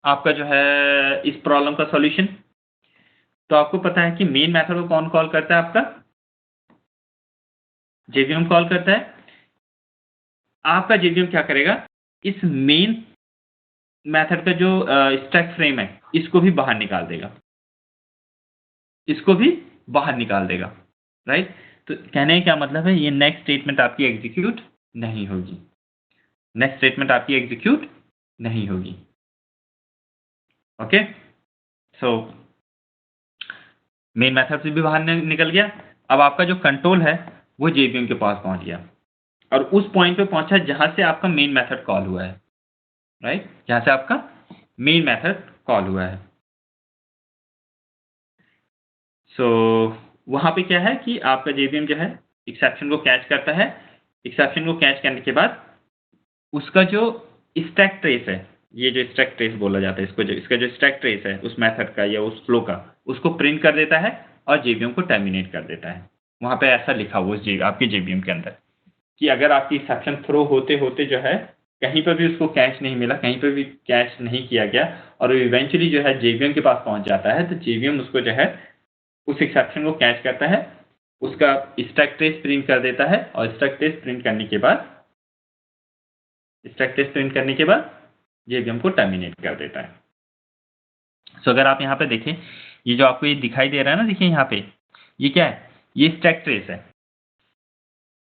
आपका जो है इस प्रॉब्लम का सॉल्यूशन। तो आपको पता है कि मेन मेथड को कौन कॉल करता है, आपका जेवीएम कॉल करता है। आपका जेवीएम क्या करेगा, इस मेन मेथड का जो स्टैक फ्रेम है इसको भी बाहर निकाल देगा, इसको भी बाहर निकाल देगा, राइट। तो कहने का क्या मतलब है, ये नेक्स्ट स्टेटमेंट आपकी एग्जीक्यूट नहीं होगी, नेक्स्ट स्टेटमेंट आपकी एग्जीक्यूट नहीं होगी, ओके। सो मेन मेथड से भी बाहर निकल गया। अब आपका जो कंट्रोल है वो जेवीएम के पास पहुंच गया और उस पॉइंट पे पहुंचा जहां से आपका मेन मेथड कॉल हुआ है, राइट, जहां से आपका मेन मेथड कॉल हुआ है। सो वहां पे क्या है कि आपका जेवीएम जो है एक्सेप्शन को कैच करता है, एक्सेप्शन को कैच करने के बाद उसका जो स्टैक ट्रेस है, ये जो स्टैक ट्रेस बोला जाता है इसको, जो इसका जो स्टैक ट्रेस है उस मेथड का या उस फ्लो का, उसको प्रिंट कर देता है और जेवीएम को टर्मिनेट कर देता है। वहां पे ऐसा लिखा हुआ उस आपके जेवीएम के अंदर कि अगर आपकी एक्सेप्शन थ्रो होते होते जो है कहीं पर भी उसको कैच नहीं मिला, कहीं पर भी कैच नहीं किया गया और इवेंचुअली जो है जेवीएम के पास पहुंच जाता है, तो जेवीएम उसको जो है उस एक्सेप्शन को कैच करता है, उसका स्टैक ट्रेस प्रिंट कर देता है और स्टैक ट्रेस प्रिंट करने के बाद जेवीएम को टर्मिनेट कर देता है। सो अगर आप यहाँ पे देखें, ये जो आपको ये दिखाई दे रहा है ना, देखिए यहाँ पे ये क्या है, ये स्टैक ट्रेस है,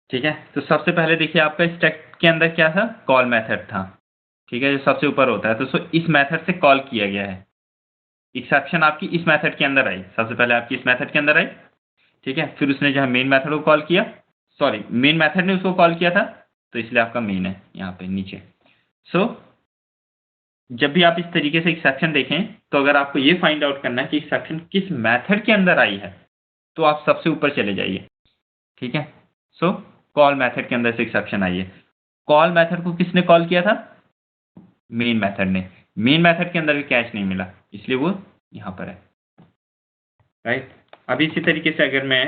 ठीक है। तो सबसे पहले देखिए आपका स्टैक के अंदर क्या था, कॉल मेथड था, ठीक है, जो सबसे ऊपर होता है। तो इस मेथड से कॉल किया गया है, एक्सेप्शन आपकी इस मेथड के अंदर आई, सबसे पहले आपकी इस मेथड के अंदर आई, ठीक है। फिर उसने जो है मेन मेथड को कॉल किया, सॉरी मेन मेथड ने उसको कॉल किया था, तो इसलिए आपका मेन है यहाँ पे नीचे। सो जब भी आप इस तरीके से एक्सेप्शन देखें, तो अगर आपको ये फाइंड आउट करना है कि एक्सेप्शन किस मेथड के अंदर आई है, तो आप सबसे ऊपर चले जाइए, ठीक है। सो कॉल मेथड के अंदर से एक्सेप्शन आई है। कॉल मेथड को किसने कॉल किया था? मेन मेथड ने। मेन मेथड के अंदर भी कैश नहीं मिला, इसलिए वो यहाँ पर है, राइट। अब इसी तरीके से अगर मैं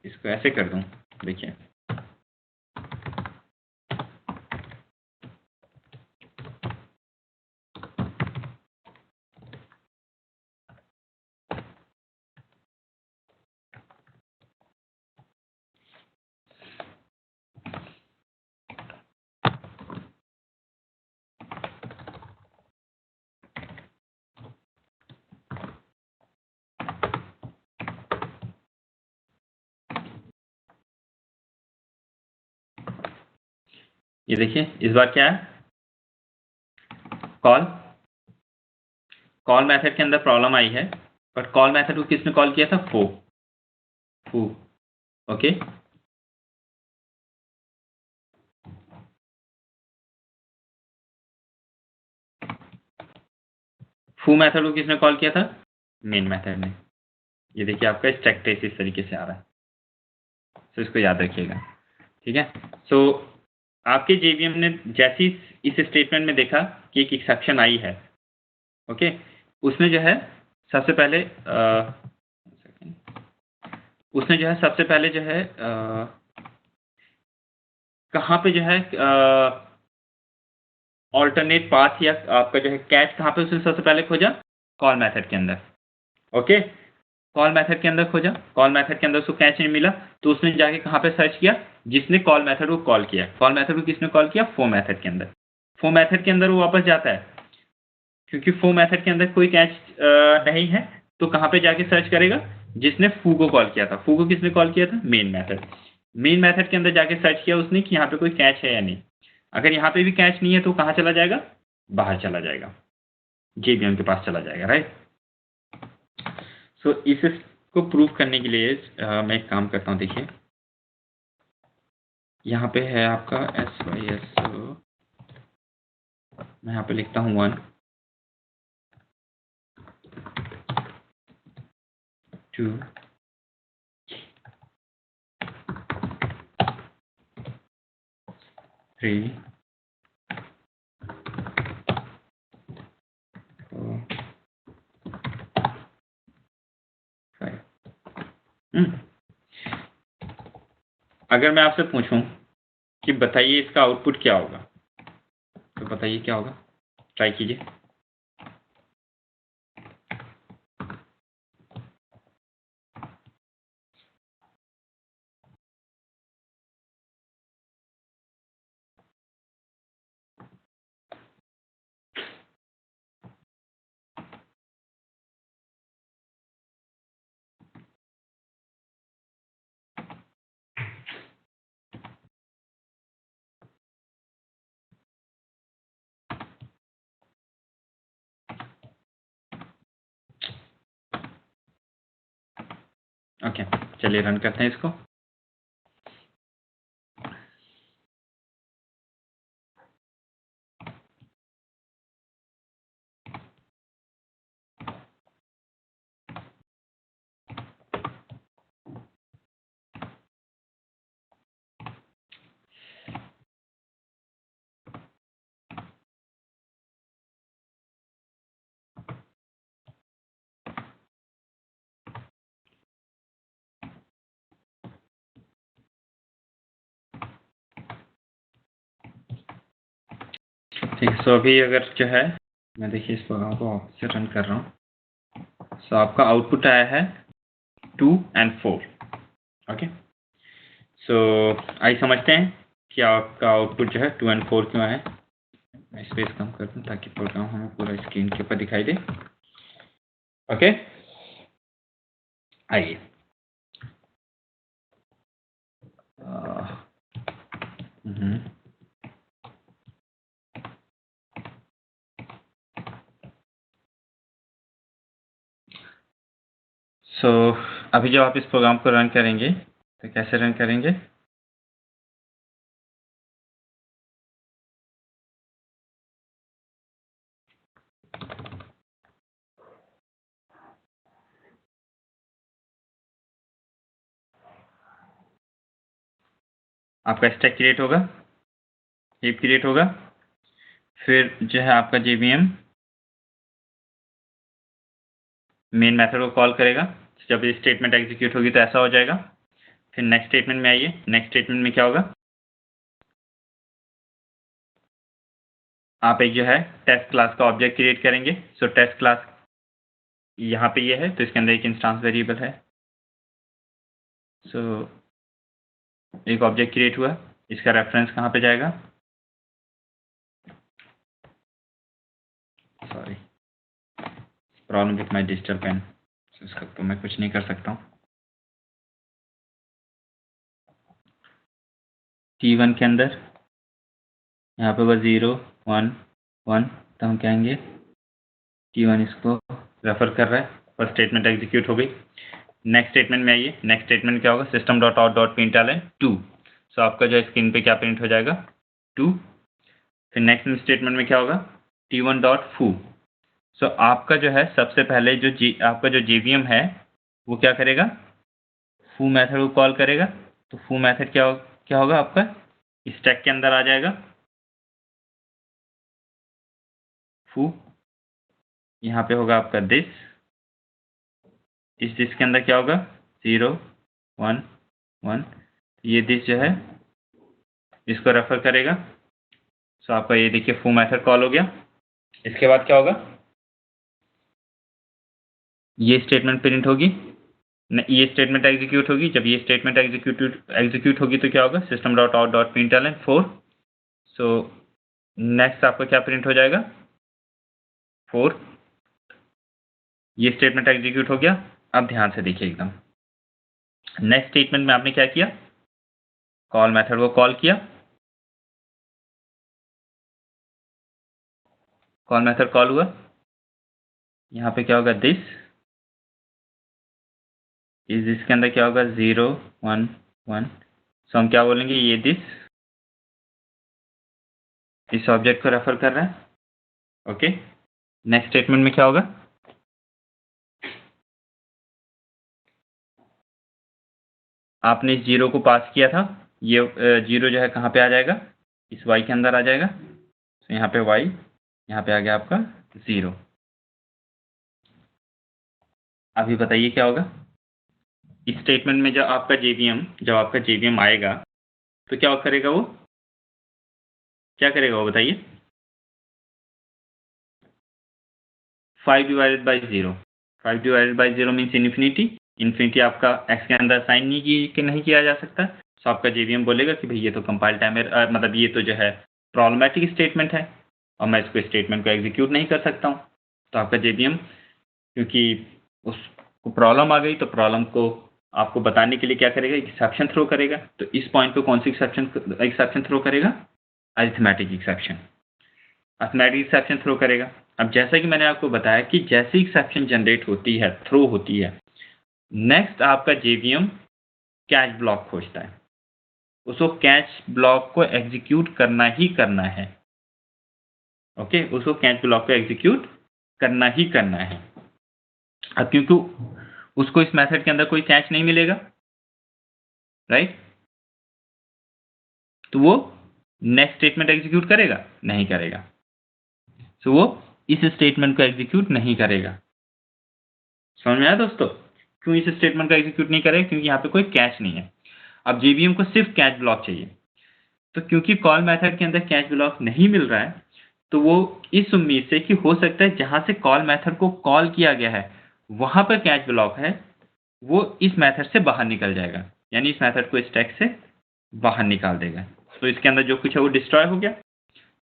इसको ऐसे कर दूं, देखिए ये देखिए इस बार क्या है, कॉल मेथड के अंदर प्रॉब्लम आई है, बट कॉल मेथड को किसने कॉल किया था? फू। ओके, फू मेथड को किसने कॉल किया था? मेन मेथड ने। ये देखिए आपका स्टैक ट्रेस इस तरीके से आ रहा है, तो इसको याद रखिएगा, ठीक है। सो आपके जेवीएम ने जैसी इस स्टेटमेंट में देखा कि एक एक्सेप्शन आई है, ओके, उसने जो है सबसे पहले कहाँ पे जो है ऑल्टरनेट पाथ या आपका जो है कैच कहाँ पे उसने सबसे पहले खोजा? कॉल मेथड के अंदर, ओके। कॉल मेथड के अंदर खोजा, कॉल मेथड के अंदर उसको कैच नहीं मिला, तो उसने जाके कहाँ पे सर्च किया? जिसने कॉल मेथड को कॉल किया। कॉल मेथड को किसने कॉल किया? फो मेथड के अंदर। फो मेथड के अंदर वो वापस जाता है, क्योंकि फो मेथड के अंदर कोई कैच नहीं है, तो कहाँ पे जाके सर्च करेगा? जिसने फू को कॉल किया था। फू को किसने कॉल किया था? Main method. मेन मेथड के अंदर जाके सर्च किया उसने कि यहाँ पे कोई कैच है या नहीं। अगर यहाँ पे भी कैच नहीं है तो कहाँ चला जाएगा? बाहर चला जाएगा, जेवीएम के पास चला जाएगा, राइट। सो इसको प्रूव करने के लिए मैं एक काम करता हूँ, देखिए यहाँ पे है आपका SYS, मैं यहाँ पे लिखता हूँ 1 2 3 4 5। अगर मैं आपसे पूछूं कि बताइए इसका आउटपुट क्या होगा, तो बताइए क्या होगा, ट्राई कीजिए। ओके, चलिए रन करते हैं इसको। ठीक है, सो अभी अगर जो है मैं देखिए इस प्रोग्राम को वापस से रन कर रहा हूँ। सो आपका आउटपुट आया है 2 और 4, ओके। सो आइए समझते हैं कि आपका आउटपुट जो है 2 और 4 क्यों आया। मैं स्पेस कम कर दूं ताकि प्रोग्राम हमें पूरा स्क्रीन के ऊपर दिखाई दे, ओके। आइए सो अभी जब आप इस प्रोग्राम को रन करेंगे तो कैसे रन करेंगे? आपका स्टैक क्रिएट होगा, हीप क्रिएट होगा, फिर जो है आपका JVM मेन मेथड को कॉल करेगा। जब ये स्टेटमेंट एग्जीक्यूट होगी तो ऐसा हो जाएगा। फिर नेक्स्ट स्टेटमेंट में आइए, नेक्स्ट स्टेटमेंट में क्या होगा, आप एक जो है टेस्ट क्लास का ऑब्जेक्ट क्रिएट करेंगे। सो टेस्ट क्लास यहाँ पे ये है, तो इसके अंदर एक इंस्टांस वेरिएबल है। सो एक ऑब्जेक्ट क्रिएट हुआ, इसका रेफरेंस कहाँ पे जाएगा, sorry problem with my digital pen, इसका तो मैं कुछ नहीं कर सकता हूँ। T1 के अंदर यहाँ पे बस 0 1 1, तो हम कहेंगे T1 इसको रेफर कर रहा है, फर्स्ट स्टेटमेंट एग्जीक्यूट हो गई। नेक्स्ट स्टेटमेंट में आइए, नेक्स्ट स्टेटमेंट क्या होगा, system dot out dot println 2। सो आपका जो है स्क्रीन पे क्या प्रिंट हो जाएगा, 2। फिर नेक्स्ट स्टेटमेंट में क्या होगा, T1 डॉट foo। सो आपका जो है सबसे पहले जो आपका जो JVM है वो क्या करेगा, foo मेथड को कॉल करेगा। तो foo मेथड क्या होगा आपका, स्टैक के अंदर आ जाएगा foo, यहाँ पे होगा आपका दिस, इस दिस के अंदर क्या होगा 0 1 1, ये दिस जो है इसको रेफर करेगा। सो आपका ये देखिए foo मेथड कॉल हो गया। इसके बाद क्या होगा, ये स्टेटमेंट प्रिंट होगी, ये स्टेटमेंट एग्जीक्यूट होगी। जब ये स्टेटमेंट एग्जीक्यूट होगी तो क्या होगा, system dot out dot println 4। So next आपका क्या प्रिंट हो जाएगा, 4। ये स्टेटमेंट एग्जीक्यूट हो गया। अब ध्यान से देखिए एकदम, नेक्स्ट स्टेटमेंट में आपने क्या किया, कॉल मेथड को कॉल किया, कॉल मेथड कॉल हुआ, यहाँ पे क्या होगा दिस, इस दिस के अंदर क्या होगा 0 1 1। सो हम क्या बोलेंगे, ये दिस इस ऑब्जेक्ट को रेफर कर रहा है। ओके, नेक्स्ट स्टेटमेंट में क्या होगा, आपने इस 0 को पास किया था, ये 0 जो है कहाँ पे आ जाएगा, इस y के अंदर आ जाएगा। तो यहाँ पे y, यहाँ पे आ गया आपका 0। अभी बताइए क्या होगा, इस स्टेटमेंट में जब आपका JVM आएगा तो क्या करेगा, वो क्या करेगा वो बताइए, 5 divided by 0, 5 divided by 0 means infinity. Infinity आपका x के अंदर साइन नहीं किया जा सकता। तो आपका JVM बोलेगा कि भाई ये तो कंपाइल टाइम मतलब ये तो जो है प्रॉब्लमेटिक स्टेटमेंट है और मैं इसको स्टेटमेंट को एग्जीक्यूट नहीं कर सकता हूँ। तो आपका JVM क्योंकि उसको प्रॉब्लम आ गई तो प्रॉब्लम को आपको बताने के लिए क्या करेगा, एक्सेप्शन थ्रो करेगा। तो इस पॉइंट पे कौन सी एक्सेप्शन थ्रो करेगा, arithmetic exception, arithmetic exception throw करेगा। अब जैसा कि मैंने आपको बताया कि जैसे एक्सेप्शन जनरेट होती है, थ्रो होती है, नेक्स्ट आपका JVM कैच ब्लॉक खोजता है, उसको कैच ब्लॉक को एग्जीक्यूट करना ही करना है। ओके, उसको कैच ब्लॉक को एग्जीक्यूट करना ही करना है। अब क्योंकि उसको इस मेथड के अंदर कोई कैच नहीं मिलेगा, राइट, तो वो नेक्स्ट स्टेटमेंट एग्जीक्यूट करेगा नहीं करेगा। सो वो इस स्टेटमेंट को एग्जीक्यूट नहीं करेगा। समझ में आया दोस्तों, क्यों इस स्टेटमेंट को एग्जीक्यूट नहीं करेगा, क्योंकि यहाँ पे कोई कैच नहीं है। अब JVM को सिर्फ कैच ब्लॉक चाहिए, तो क्योंकि कॉल मेथड के अंदर कैच ब्लॉक नहीं मिल रहा है तो वो इस उम्मीद से कि हो सकता है जहां से कॉल मेथड को कॉल किया गया है वहां पर कैच ब्लॉक है, वो इस मेथड से बाहर निकल जाएगा, यानी इस मेथड को स्टैक से बाहर निकाल देगा। तो इसके अंदर जो कुछ है वो डिस्ट्रॉय हो गया।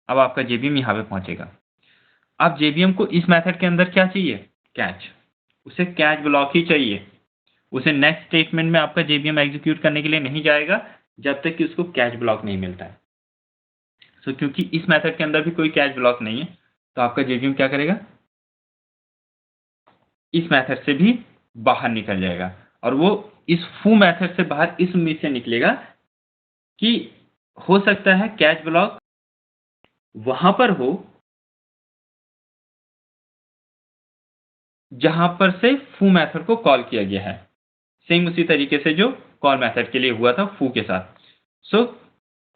अब आपका JVM यहाँ पे पहुंचेगा। अब JVM को इस मेथड के अंदर क्या चाहिए, कैच, उसे कैच ब्लॉक ही चाहिए। उसे नेक्स्ट स्टेटमेंट में आपका JVM एग्जीक्यूट करने के लिए नहीं जाएगा जब तक कि उसको कैच ब्लॉक नहीं मिलता है। सो क्योंकि इस मेथड के अंदर भी कोई कैच ब्लॉक नहीं है तो आपका JVM क्या करेगा, इस मेथड से भी बाहर निकल जाएगा और वो इस foo मेथड से बाहर इस उम्मीद से निकलेगा कि हो सकता है कैच ब्लॉक वहां पर हो जहां पर से foo मेथड को कॉल किया गया है, सेम उसी तरीके से जो कॉल मेथड के लिए हुआ था foo के साथ। सो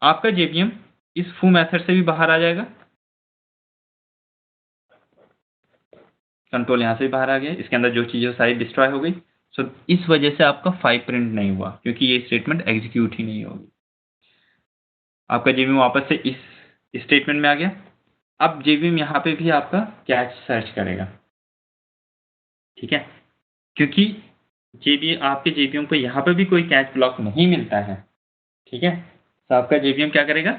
आपका JVM इस foo मेथड से भी बाहर आ जाएगा। कंट्रोल यहाँ से भी बाहर आ गया, इसके अंदर जो चीज़ें सारी डिस्ट्रॉय हो गई। सो इस वजह से आपका 5 प्रिंट नहीं हुआ, क्योंकि ये स्टेटमेंट एग्जीक्यूट ही नहीं होगी। आपका JVM वापस से इस स्टेटमेंट में आ गया। अब JVM यहाँ पे भी आपका कैच सर्च करेगा, ठीक है, क्योंकि आपके JVM को यहाँ पे भी कोई कैच ब्लॉक नहीं मिलता है, ठीक है। तो आपका JVM क्या करेगा,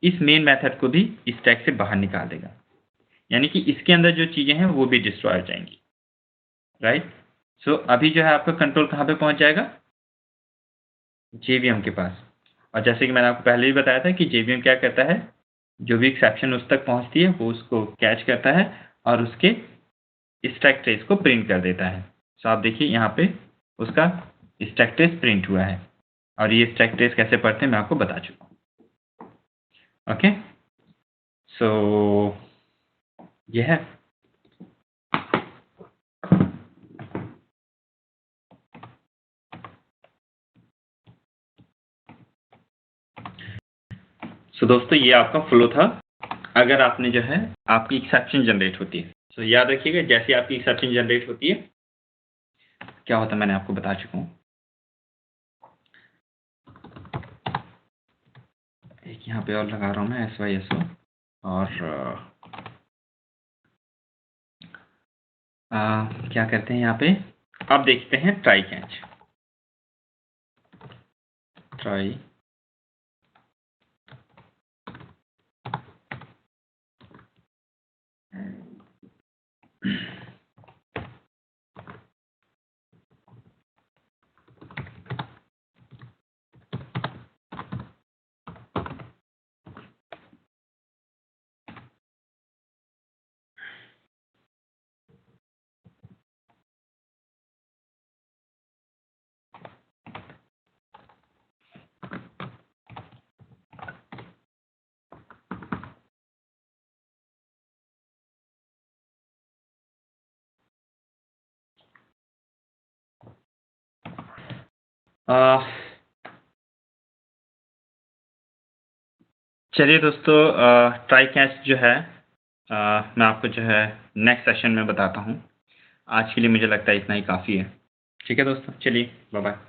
इस मेन मेथड को भी इस टैग से बाहर निकाल देगा, यानी कि इसके अंदर जो चीज़ें हैं वो भी डिस्ट्रॉय हो जाएंगी, राइट। सो अभी जो है आपका कंट्रोल कहाँ पे पहुँच जाएगा, JVM के पास। और जैसे कि मैंने आपको पहले भी बताया था कि JVM क्या करता है, जो भी एक्सेप्शन उस तक पहुँचती है वो उसको कैच करता है और उसके स्टैक ट्रेस को प्रिंट कर देता है। सो आप देखिए यहाँ पे उसका स्टैक ट्रेस प्रिंट हुआ है, और ये स्टैक ट्रेस कैसे पढ़ते हैं मैं आपको बता चुका हूँ। ओके, सो ये है। सो दोस्तों ये आपका फ्लो था, अगर आपने जो है आपकी एक्सेप्शन जनरेट होती है। सो याद रखिएगा, जैसे आपकी एक्सेप्शन जनरेट होती है क्या होता है मैंने आपको बता चुका हूँ। एक यहाँ पे और लगा रहा हूँ मैं SYSO, और क्या करते हैं यहाँ पे, अब देखते हैं ट्राई कैच। ट्राई चलिए दोस्तों, ट्राई कैच जो है मैं आपको जो है नेक्स्ट सेशन में बताता हूँ। आज के लिए मुझे लगता है इतना ही काफ़ी है। ठीक है दोस्तों, चलिए बाय बाय।